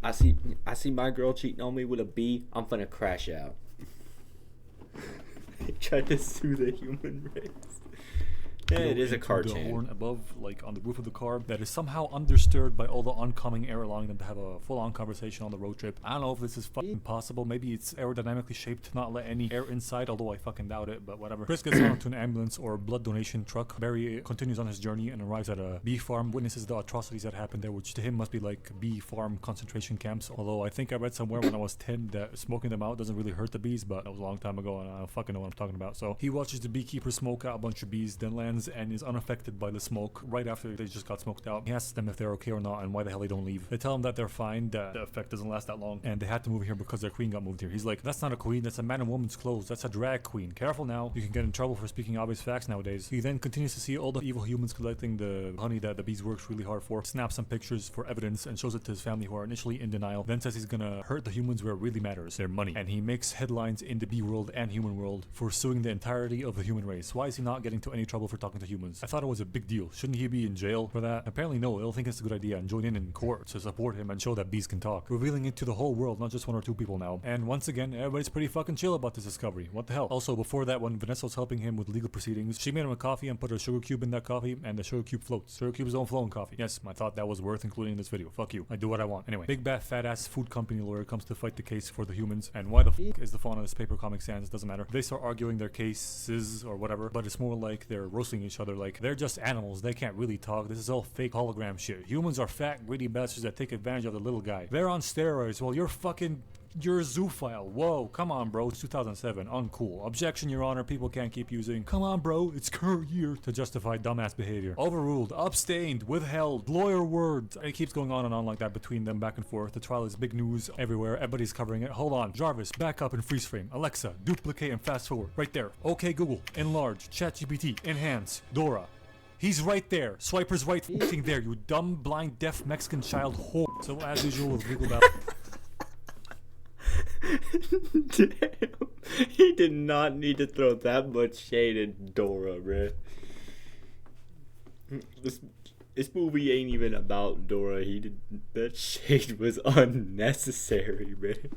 I see my girl cheating on me with a bee, I'm finna crash out. He tried to sue the human race. Yeah, it is a cartoon. The horn above, like on the roof of the car, that is somehow undisturbed by all the oncoming air, allowing them to have a full-on conversation on the road trip. I don't know if this is fucking possible. Maybe it's aerodynamically shaped to not let any air inside, although I fucking doubt it, but whatever. Chris gets onto an ambulance or blood donation truck. Barry continues on his journey and arrives at a bee farm, witnesses the atrocities that happened there, which to him must be like bee farm concentration camps. Although I think I read somewhere when I was 10 that smoking them out doesn't really hurt the bees, but that was a long time ago and I don't fucking know what I'm talking about. So he watches the beekeeper smoke out a bunch of bees, then lands and is unaffected by the smoke right after they just got smoked out. He asks them if they're okay or not and why the hell they don't leave. They tell him that they're fine, that the effect doesn't last that long, and they had to move here because their queen got moved here. He's like, that's not a queen, that's a man in woman's clothes, that's a drag queen. Careful now, you can get in trouble for speaking obvious facts nowadays. He then continues to see all the evil humans collecting the honey that the bees works really hard for, snaps some pictures for evidence and shows it to his family who are initially in denial, then says he's gonna hurt the humans where it really matters, their money. And he makes headlines in the bee world and human world for suing the entirety of the human race. Why is he not getting into any trouble for talking to humans? I thought it was a big deal. Shouldn't he be in jail for that? Apparently no, they'll think it's a good idea and join in court to support him and show that bees can talk, revealing it to the whole world, not just one or two people now. And once again, everybody's pretty fucking chill about this discovery. What the hell? Also, before that, when Vanessa was helping him with legal proceedings, she made him a coffee and put a sugar cube in that coffee, and the sugar cube floats. Sugar cubes don't flow in coffee. Yes, I thought that was worth including in this video. Fuck you. I do what I want. Anyway, big bad fat ass food company lawyer comes to fight the case for the humans, and why the fuck is the font on this paper Comic Sans? Doesn't matter. They start arguing their cases or whatever, but it's more like they're roasting each other, like they're just animals, they can't really talk, this is all fake hologram shit. Humans are fat, greedy bastards that take advantage of the little guy. They're on steroids, well you're a zoophile. Whoa, come on bro, it's 2007, uncool. Objection, your honor, people can't keep using come on bro, it's current year to justify dumbass behavior. Overruled, abstained, withheld, lawyer word. It keeps going on and on like that between them, back and forth. The trial is big news everywhere, everybody's covering it. Hold on, Jarvis, back up and freeze frame. Alexa, duplicate and fast forward, right there. Okay Google, enlarge, ChatGPT, enhance, Dora. He's right there. Swiper's right fucking there, you dumb, blind, deaf Mexican child whore. So as usual with legal battle. Damn. He did not need to throw that much shade at Dora, bruh. This movie ain't even about Dora. That shade was unnecessary, bruh.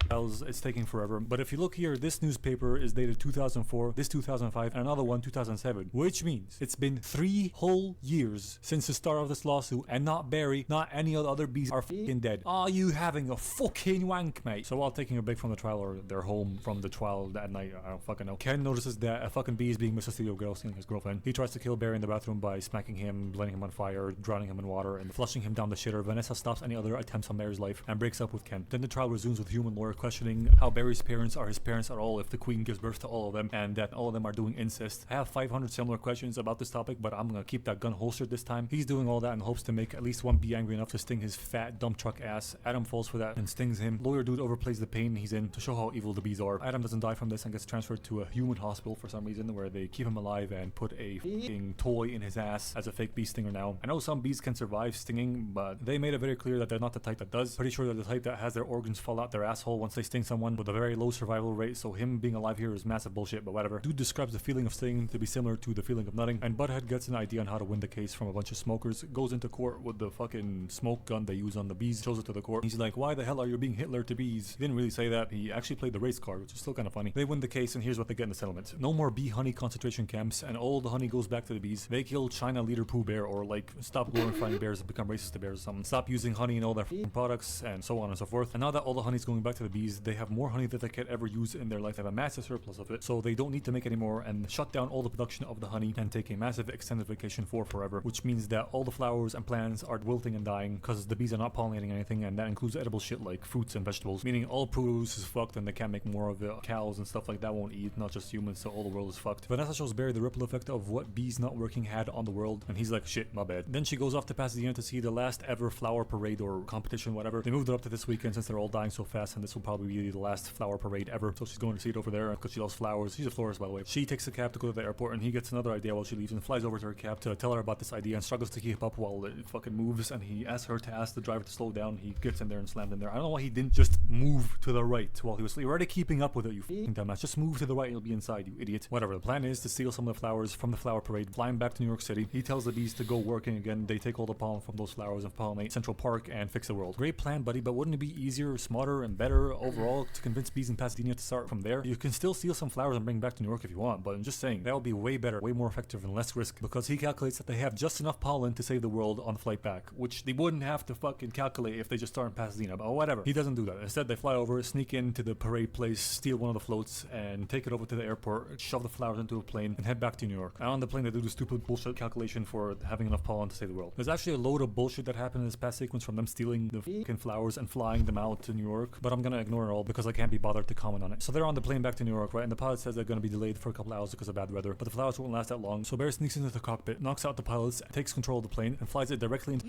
It's taking forever, but if you look here, this newspaper is dated 2004, this 2005, and another one 2007, which means it's been 3 whole years since the start of this lawsuit, and not Barry, not any of the other bees are fucking dead. Are you having a fucking wank, mate? So while taking a break from the trial, or they're home from the trial that night, I don't fucking know, Ken notices that a fucking bee is being misused of his girlfriend. He tries to kill Barry in the bathroom by smacking him, lighting him on fire, drowning him in water, and flushing him down the shitter. Vanessa stops any other attempts on Barry's life and breaks up with Ken. Then the trial resumes with human lawyer start questioning how Barry's parents are his parents at all if the queen gives birth to all of them, and that all of them are doing incest. I have 500 similar questions about this topic, but I'm gonna keep that gun holstered this time. He's doing all that in hopes to make at least one bee angry enough to sting his fat dump truck ass. Adam falls for that and stings him. Lawyer dude overplays the pain he's in to show how evil the bees are. Adam doesn't die from this and gets transferred to a human hospital for some reason, where they keep him alive and put a f***ing toy in his ass as a fake bee stinger now. I know some bees can survive stinging, but they made it very clear that they're not the type that does. Pretty sure they're the type that has their organs fall out their asshole once they sting someone, with a very low survival rate, so him being alive here is massive bullshit, but whatever. Dude describes the feeling of stinging to be similar to the feeling of nutting, and Butthead gets an idea on how to win the case from a bunch of smokers, goes into court with the fucking smoke gun they use on the bees, shows it to the court. He's like, why the hell are you being Hitler to bees? He didn't really say that. He actually played the race card, which is still kind of funny. They win the case, and here's what they get in the settlement. No more bee honey concentration camps, and all the honey goes back to the bees. They kill China leader Pooh Bear, or like stop glorifying bears and become racist to bears or something. Stop using honey in all their products, and so on and so forth. And now that all the honey's going back to the bees, they have more honey than they could ever use in their life. They have a massive surplus of it, so they don't need to make any more, and shut down all the production of the honey and take a massive extended vacation for forever, which means that all the flowers and plants are wilting and dying because the bees are not pollinating anything, and that includes edible shit like fruits and vegetables, meaning all produce is fucked and they can't make more of it. Cows and stuff like that won't eat, not just humans, so all the world is fucked. Vanessa shows Barry the ripple effect of what bees not working had on the world, and he's like, shit, my bad. Then she goes off to Pasadena to see the last ever flower parade or competition, whatever. They moved it up to this weekend since they're all dying so fast, and this will probably be the last flower parade ever, so she's going to see it over there because she loves flowers. She's a florist, by the way. She takes a cab to go to the airport, and he gets another idea while she leaves and flies over to her cab to tell her about this idea, and struggles to keep up while it fucking moves, and he asks her to ask the driver to slow down. He gets in there and slammed in there. I don't know why he didn't just move to the right while he was you're already keeping up with it, you f***ing dumbass. Just move to the right and you'll be inside, you idiot. Whatever, the plan is to steal some of the flowers from the flower parade, flying back to New York City. He tells the bees to go working again. They take all the pollen from those flowers and pollinate Central Park and fix the world. Great plan, buddy, but wouldn't it be easier, smarter, and better overall to convince bees in Pasadena to start from there? You can still steal some flowers and bring back to New York if you want, but I'm just saying, that would be way better, way more effective, and less risk, because he calculates that they have just enough pollen to save the world on the flight back, which they wouldn't have to fucking calculate if they just start in Pasadena, but whatever. He doesn't do that. Instead, they fly over, sneak into the parade place, steal one of the floats, and take it over to the airport, shove the flowers into a plane, and head back to New York. And on the plane, they do the stupid bullshit calculation for having enough pollen to save the world. There's actually a load of bullshit that happened in this past sequence from them stealing the fucking flowers and flying them out to New York, but I'm gonna ignore it all because I can't be bothered to comment on it. So they're on the plane back to New York, right? And the pilot says they're gonna be delayed for a couple hours because of bad weather, but the flowers won't last that long. So Barry sneaks into the cockpit, knocks out the pilots, takes control of the plane, and flies it directly into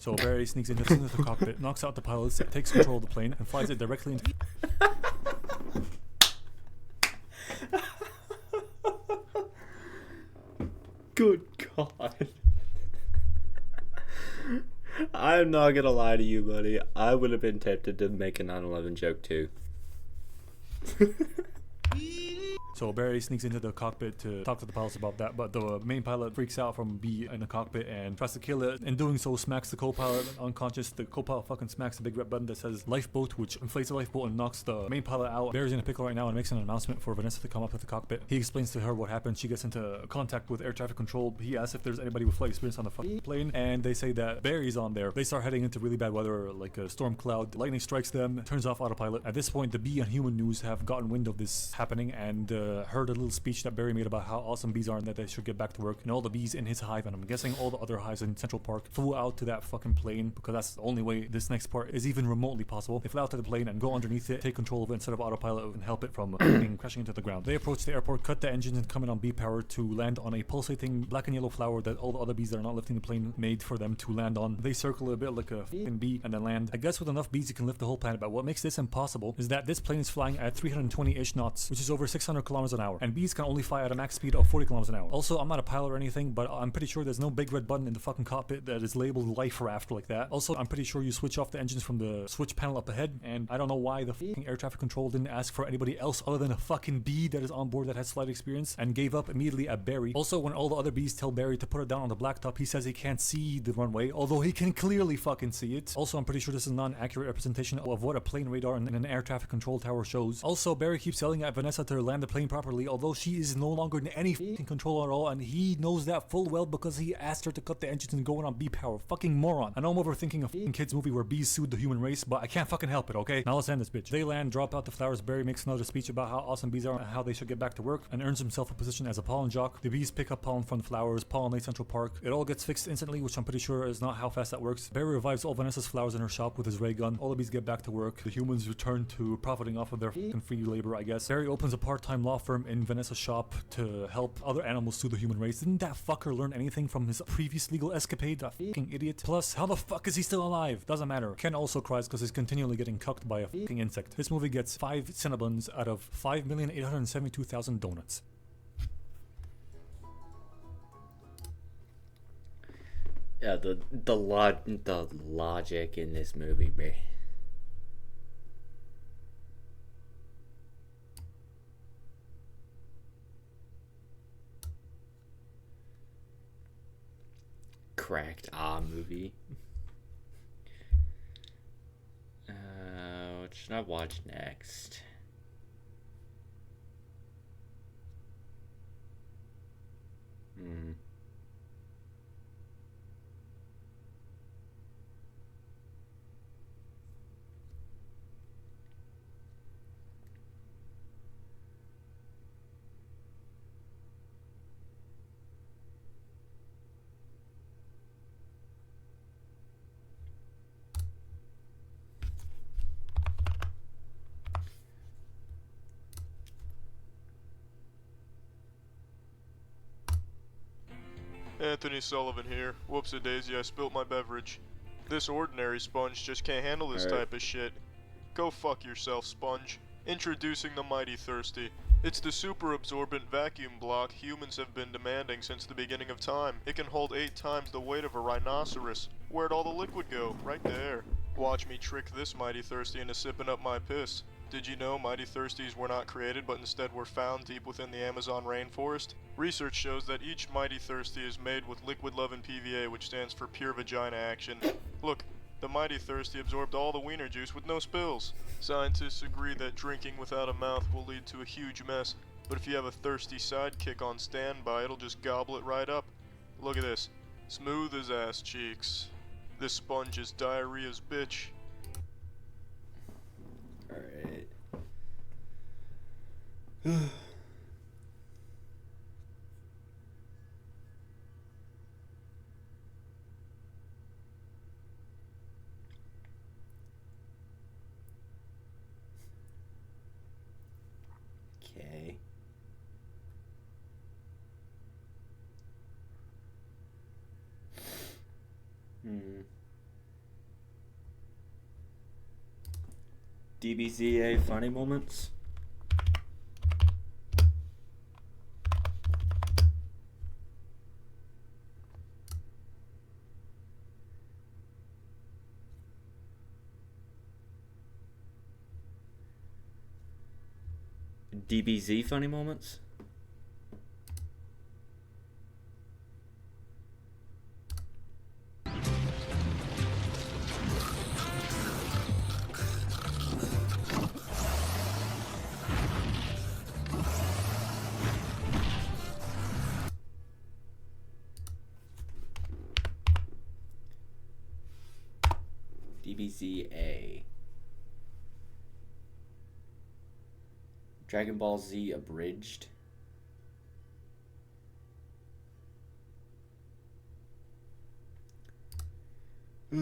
So Barry sneaks into the cockpit, knocks out the pilots, takes control of the plane, and flies it directly into Good God. I'm not gonna lie to you, buddy. I would have been tempted to make a 9/11 joke too. So Barry sneaks into the cockpit to talk to the pilots about that, but the main pilot freaks out from B in the cockpit and tries to kill it. In doing so, smacks the co-pilot unconscious. The co-pilot fucking smacks the big red button that says lifeboat, which inflates the lifeboat and knocks the main pilot out. Barry's in a pickle right now and makes an announcement for Vanessa to come up to the cockpit. He explains to her what happened. She gets into contact with air traffic control. He asks if there's anybody with flight experience on the fucking plane, and they say that Barry's on there. They start heading into really bad weather, like a storm cloud. Lightning strikes them, turns off autopilot. At this point, the bee and human news have gotten wind of this happening and heard a little speech that Barry made about how awesome bees are and that they should get back to work, and all the bees in his hive, and I'm guessing all the other hives in Central Park, flew out to that fucking plane because that's the only way this next part is even remotely possible. They fly out to the plane and go underneath it, take control of it instead of autopilot, and help it from crashing into the ground. They approach the airport, cut the engines, and come in on bee power to land on a pulsating black and yellow flower that all the other bees that are not lifting the plane made for them to land on. They circle a bit like a fucking bee and then land. I guess with enough bees you can lift the whole planet, but what makes this impossible is that this plane is flying at 320-ish knots, which is over 600 kilometers an hour, and bees can only fly at a max speed of 40 kilometers an hour. Also, I'm not a pilot or anything, but I'm pretty sure there's no big red button in the fucking cockpit that is labeled life raft like that. Also, I'm pretty sure you switch off the engines from the switch panel up ahead, and I don't know why the fucking air traffic control didn't ask for anybody else other than a fucking bee that is on board that has flight experience and gave up immediately at Barry. Also, when all the other bees tell Barry to put it down on the blacktop, he says he can't see the runway, although he can clearly fucking see it. Also, I'm pretty sure this is not an accurate representation of what a plane radar in an air traffic control tower shows. Also, Barry keeps yelling at Vanessa to land the plane brain properly, although she is no longer in any fucking control at all, and he knows that full well because he asked her to cut the engines and go on bee power. Fucking moron. I know I'm overthinking a fucking kids movie where bees sued the human race, but I can't fucking help it, okay? Now let's end this bitch. They land, drop out the flowers, Barry makes another speech about how awesome bees are and how they should get back to work, and earns himself a position as a pollen jock. The bees pick up pollen from the flowers, pollinate Central Park. It all gets fixed instantly, which I'm pretty sure is not how fast that works. Barry revives all Vanessa's flowers in her shop with his ray gun. All the bees get back to work. The humans return to profiting off of their fucking free labor, I guess. Barry opens a part-time law firm in Vanessa's shop to help other animals sue the human race. Didn't that fucker learn anything from his previous legal escapade? That fucking idiot. Plus, how the fuck is he still alive? Doesn't matter. Ken also cries because he's continually getting cucked by a fucking insect. This movie gets 5 Cinnabons out of 5,872,000 donuts. Yeah, the logic in this movie, bro. Cracked movie. What should I watch next? Anthony Sullivan here. Whoops-a-daisy, I spilt my beverage. This ordinary sponge just can't handle this type of shit. Go fuck yourself, sponge. Introducing the Mighty Thirsty. It's the super absorbent vacuum block humans have been demanding since the beginning of time. It can hold 8 times the weight of a rhinoceros. Where'd all the liquid go? Right there. Watch me trick this Mighty Thirsty into sipping up my piss. Did you know Mighty Thirsties were not created but instead were found deep within the Amazon rainforest? Research shows that each Mighty Thirsty is made with liquid love and PVA, which stands for pure vagina action. Look, the Mighty Thirsty absorbed all the wiener juice with no spills. Scientists agree that drinking without a mouth will lead to a huge mess, but if you have a thirsty sidekick on standby, it'll just gobble it right up. Look at this. Smooth as ass cheeks. This sponge is diarrhea's bitch. Alright. Okay. DBZA funny moments. DBZ funny moments. DBZA. Dragon Ball Z abridged. I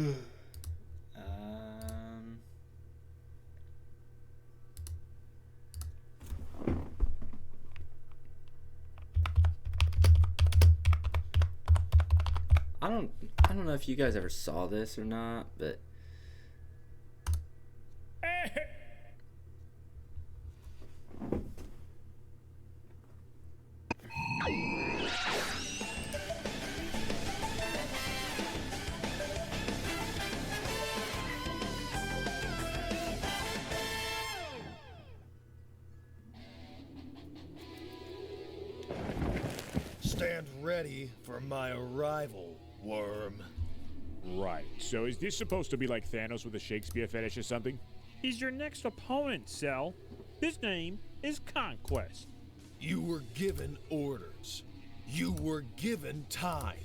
don't know if you guys ever saw this or not, but Stand ready for my arrival, worm. Right, so is this supposed to be like Thanos with a Shakespeare fetish or something? He's your next opponent, Cell. His name is Conquest. You were given orders. You were given time.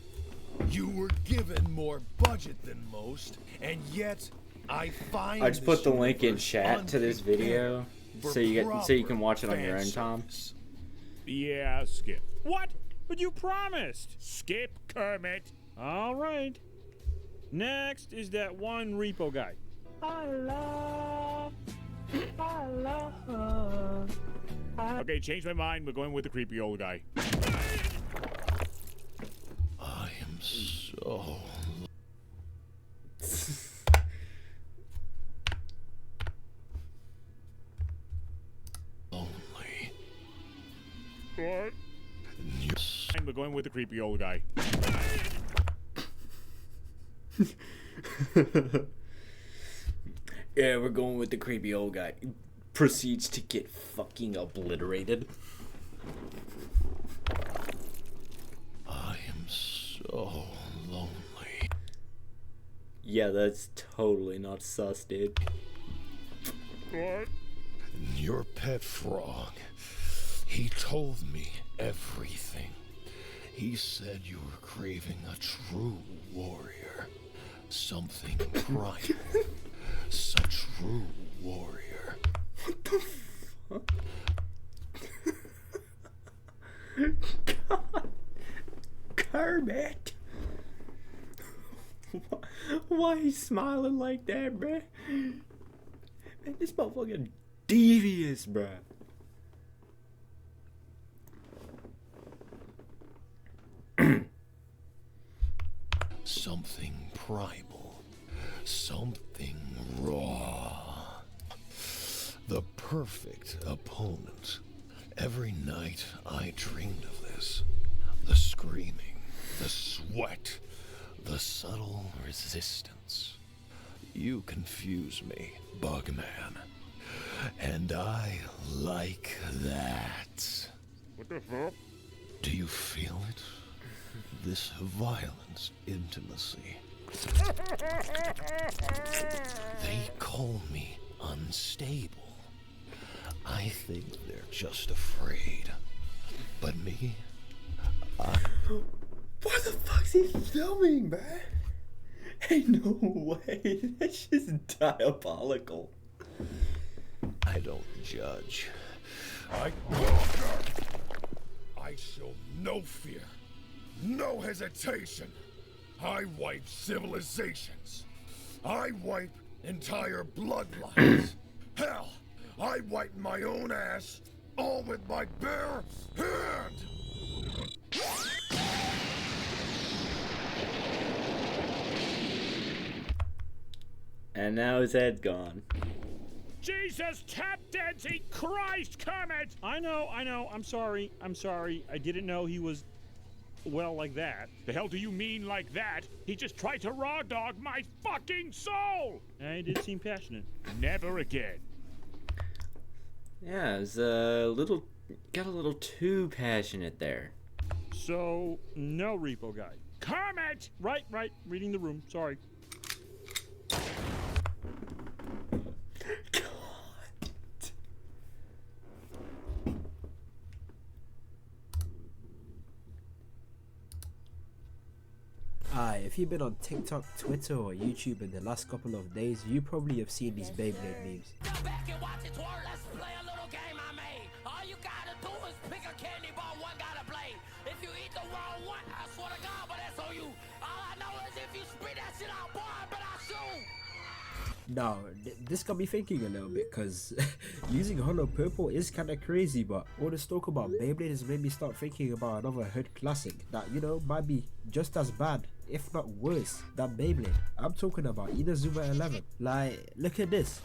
You were given more budget than most, and yet I find I just put the link in chat to this video so you can watch it on your own, Tom. Yeah, Skip. What? But you promised. Skip, Kermit. All right. Next is that one repo guy. Okay, change my mind. We're going with the creepy old guy. I am so... lonely. What? We're going with the creepy old guy. Yeah, we're going with the creepy old guy. Proceeds to get fucking obliterated. I am so lonely. Yeah, that's totally not sus, dude. What? Your pet frog. He told me everything. He said you were craving a true warrior. Something primal. Such true warrior. What the fuck? God. Kermit. Why he smiling like that, bruh? Man, this motherfucking devious, bruh. Something primal. Something raw. The perfect opponent. Every night I dreamed of this. The screaming, the sweat, the subtle resistance. You confuse me, Bugman. And I like that. What the fuck? Do you feel it? This violent intimacy. They call me unstable. I think they're just afraid. But me, What the fuck's he filming, bruh? Ain't no way. That's just diabolical. I don't judge. I show no fear, no hesitation. I wipe civilizations. I wipe entire bloodlines. Hell, I wipe my own ass, all with my bare hand. And now his head's gone. Jesus, tap dancing Christ, Kermit! I know, I'm sorry. I didn't know he was, well, like that. The hell do you mean like that? He just tried to raw dog my fucking soul! He did seem passionate. Never again. Yeah, it was got a little too passionate there. So, no repo guy. Kermit! Right, reading the room, sorry. If you've been on TikTok, Twitter, or YouTube in the last couple of days, you probably have seen these Beyblade memes. Now, this got me thinking a little bit, because using Hollow Purple is kind of crazy, but all this talk about Beyblade has made me start thinking about another hood classic that, you know, might be just as bad, if not worse, than Beyblade. I'm talking about Inazuma 11. Like, look at this.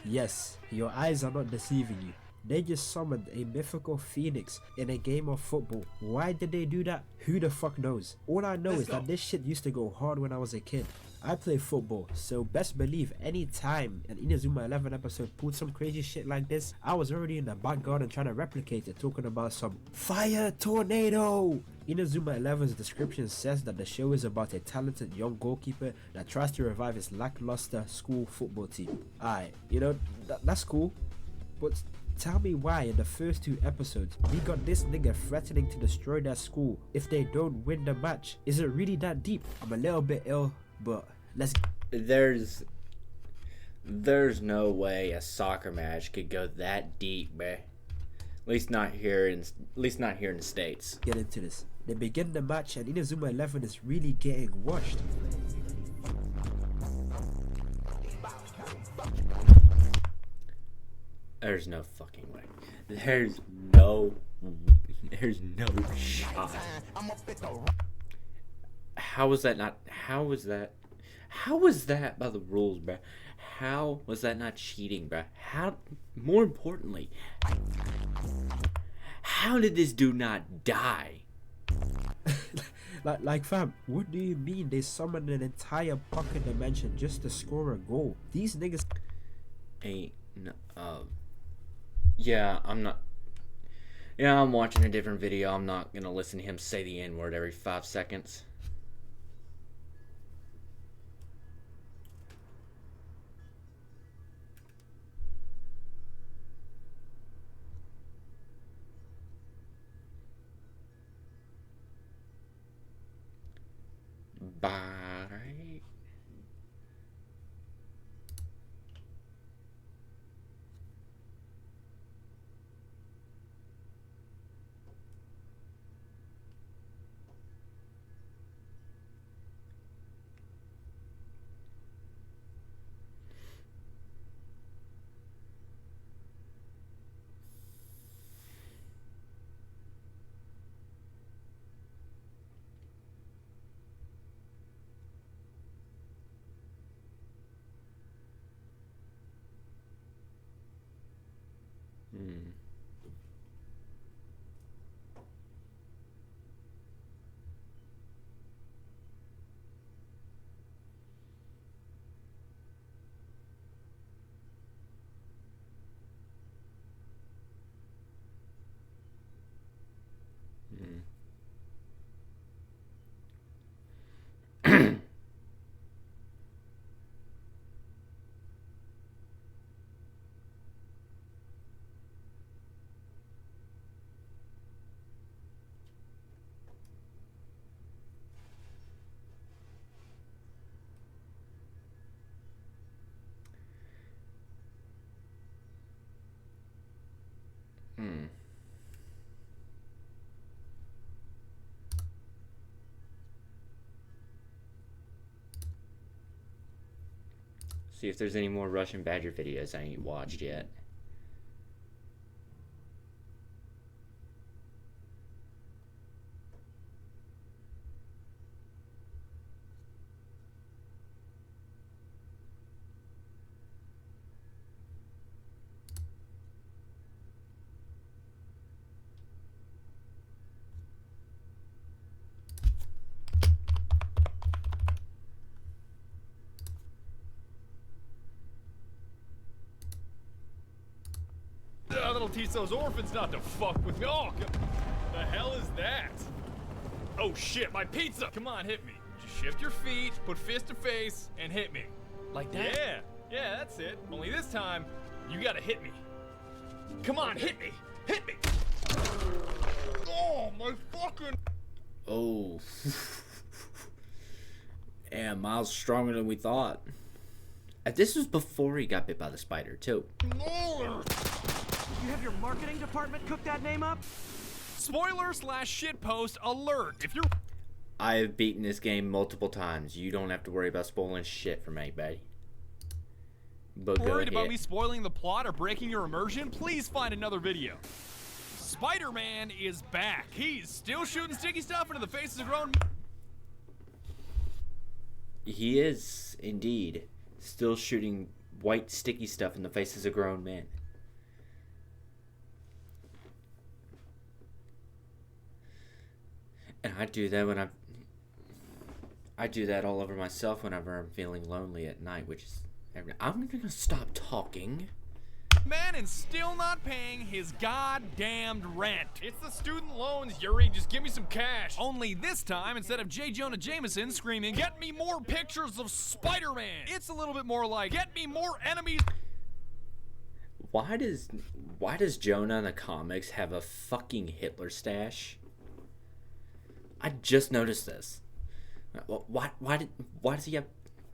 Yes, your eyes are not deceiving you. They just summoned a mythical phoenix in a game of football. Why did they do that? Who the fuck knows? All I know is that this shit used to go hard when I was a kid. I play football, so best believe any time an Inazuma 11 episode pulled some crazy shit like this, I was already in the back garden trying to replicate it, talking about some fire tornado. Inazuma 11's description says that the show is about a talented young goalkeeper that tries to revive his lackluster school football team. Aye, you know, that's cool. But tell me why in the first 2 episodes, we got this nigga threatening to destroy their school if they don't win the match. Is it really that deep? I'm a little bit ill, but let's... There's no way a soccer match could go that deep, bruh. At least not here in the States. Get into this. They begin the match and Inazuma 11 is really getting washed. There's no fucking way. There's no shot. How was that by the rules, bruh? How was that not cheating, bruh? More importantly, how did this dude not die? like fam, what do you mean they summoned an entire pocket dimension just to score a goal? These niggas I'm watching a different video. I'm not gonna listen to him say the N-word every 5 seconds. Bye. See if there's any more Russian Badger videos I ain't watched yet. That'll teach those orphans not to fuck with me. Oh, the hell is that? Oh shit, my pizza! Come on, hit me. Just shift your feet, put fist to face, and hit me. Like that? Yeah, that's it. Only this time, you gotta hit me. Come on, hit me! Hit me! Oh, my fucking... Oh. Damn, Miles stronger than we thought. This was before he got bit by the spider, too. You have your marketing department cook that name up? Spoiler/shitpost alert! If you're... I've beaten this game multiple times. You don't have to worry about spoiling shit from anybody. But worried about me spoiling the plot or breaking your immersion? Please find another video. Spider-Man is back. He's still shooting sticky stuff into the faces of grown... He is, indeed, still shooting white sticky stuff in the faces of grown men. And I do that I do that all over myself whenever I'm feeling lonely at night, which is I'm gonna stop talking. Man and still not paying his goddamned rent. It's the student loans, Yuri. Just give me some cash. Only this time, instead of J. Jonah Jameson screaming, "Get me more pictures of Spider-Man," it's a little bit more like, "Get me more enemies." Why does Jonah in the comics have a fucking Hitler stash? I just noticed this. Why does he have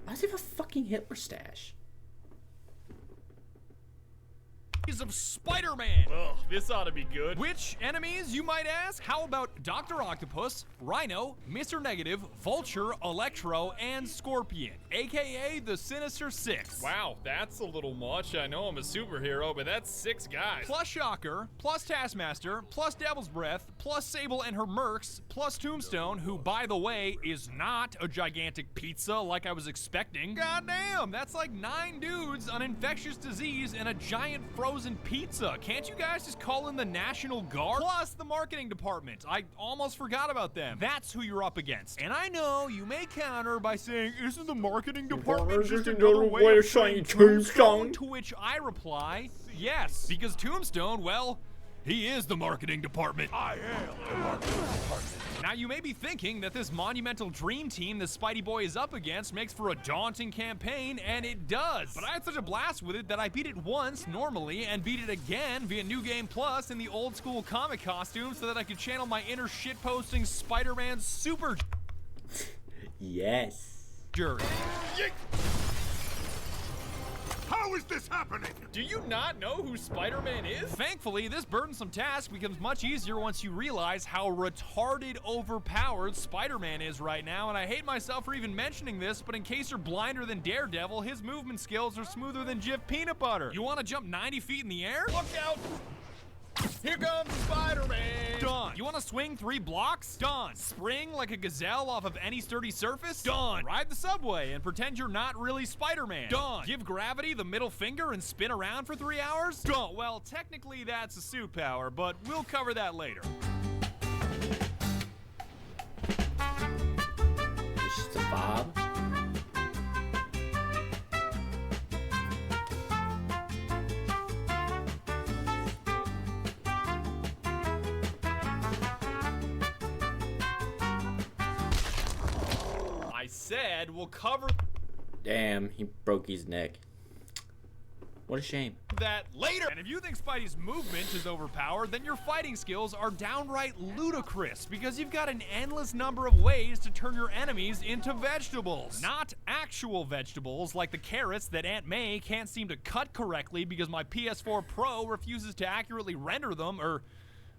a fucking Hitler stash? Of Spider-Man. Ugh, this ought to be good. Which enemies, you might ask? How about Dr. Octopus, Rhino, Mr. Negative, Vulture, Electro, and Scorpion, aka the Sinister Six? Wow, that's a little much. I know I'm a superhero, but that's 6 guys. Plus Shocker, plus Taskmaster, plus Devil's Breath, plus Sable and her mercs, plus Tombstone, who, by the way, is not a gigantic pizza like I was expecting. Goddamn, that's like 9 dudes, an infectious disease, and a giant frozen pizza. Can't you guys just call in the National Guard? Plus the marketing department. I almost forgot about them. That's who you're up against. And I know you may counter by saying, isn't the marketing department just another way of saying Tombstone? To which I reply, yes, because Tombstone, well, he is the marketing department. I am the marketing department. Now you may be thinking that this monumental dream team the Spidey Boy is up against makes for a daunting campaign, and it does. But I had such a blast with it that I beat it once normally and beat it again via New Game Plus in the old school comic costume so that I could channel my inner shitposting Spider-Man super Yes. Jury. How is this happening? Do you not know who Spider-Man is? Thankfully, this burdensome task becomes much easier once you realize how retarded overpowered Spider-Man is right now, and I hate myself for even mentioning this, but in case you're blinder than Daredevil, his movement skills are smoother than Jif Peanut Butter. You want to jump 90 feet in the air? Look out! Here comes Spider-Man! Done. You want to swing 3 blocks? Done. Spring like a gazelle off of any sturdy surface? Done. Ride the subway and pretend you're not really Spider-Man? Done. Give gravity the middle finger and spin around for 3 hours? Done. Well, technically that's a suit power, but we'll cover that later. Mr. Bob? I said we'll cover Damn, he broke his neck. What a shame. that later. And if you think Spidey's movement is overpowered, then your fighting skills are downright ludicrous because you've got an endless number of ways to turn your enemies into vegetables. Not actual vegetables like the carrots that Aunt May can't seem to cut correctly because my PS4 Pro refuses to accurately render them, or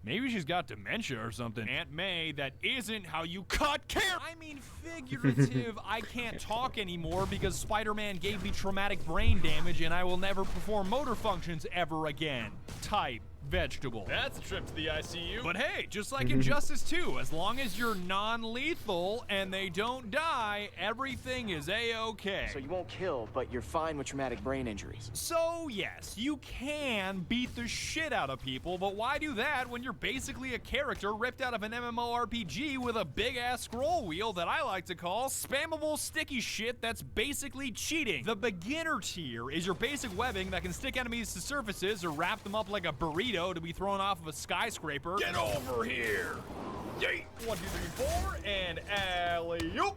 maybe she's got dementia or something. Aunt May, that isn't how you cut carrots. I mean figurative. I can't talk anymore because Spider-Man gave me traumatic brain damage and I will never perform motor functions ever again. Type vegetable. That's a trip to the ICU. But hey, just like Injustice 2, as long as you're non-lethal and they don't die, everything is a-okay. So you won't kill, but you're fine with traumatic brain injuries. So yes, you can beat the shit out of people, but why do that when you're basically a character ripped out of an MMORPG with a big-ass scroll wheel that I like to call spammable sticky shit that's basically cheating? The beginner tier is your basic webbing that can stick enemies to surfaces or wrap them up like a burrito to be thrown off of a skyscraper. Get over here! Yeet! 1, 2, 3, 4, and alley-oop!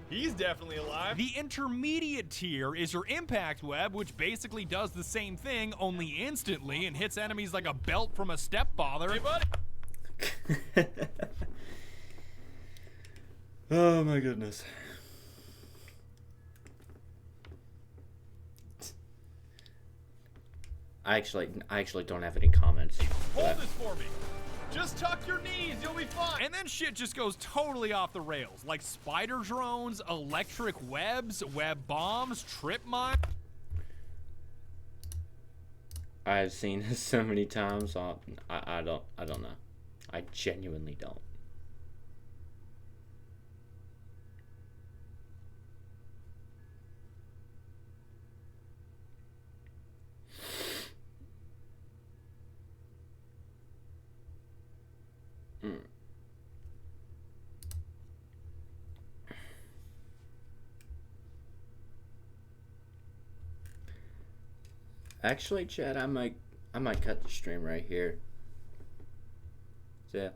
He's definitely alive. The intermediate tier is your impact web, which basically does the same thing, only instantly, and hits enemies like a belt from a stepfather. Hey, buddy. Oh my goodness. I actually don't have any comments. Hold this for me. Just tuck your knees, you'll be fine. And then shit just goes totally off the rails, like spider drones, electric webs, web bombs, trip mines. I've seen this so many times. I don't know. I genuinely don't. Actually, Chad, I might cut the stream right here. So, yeah.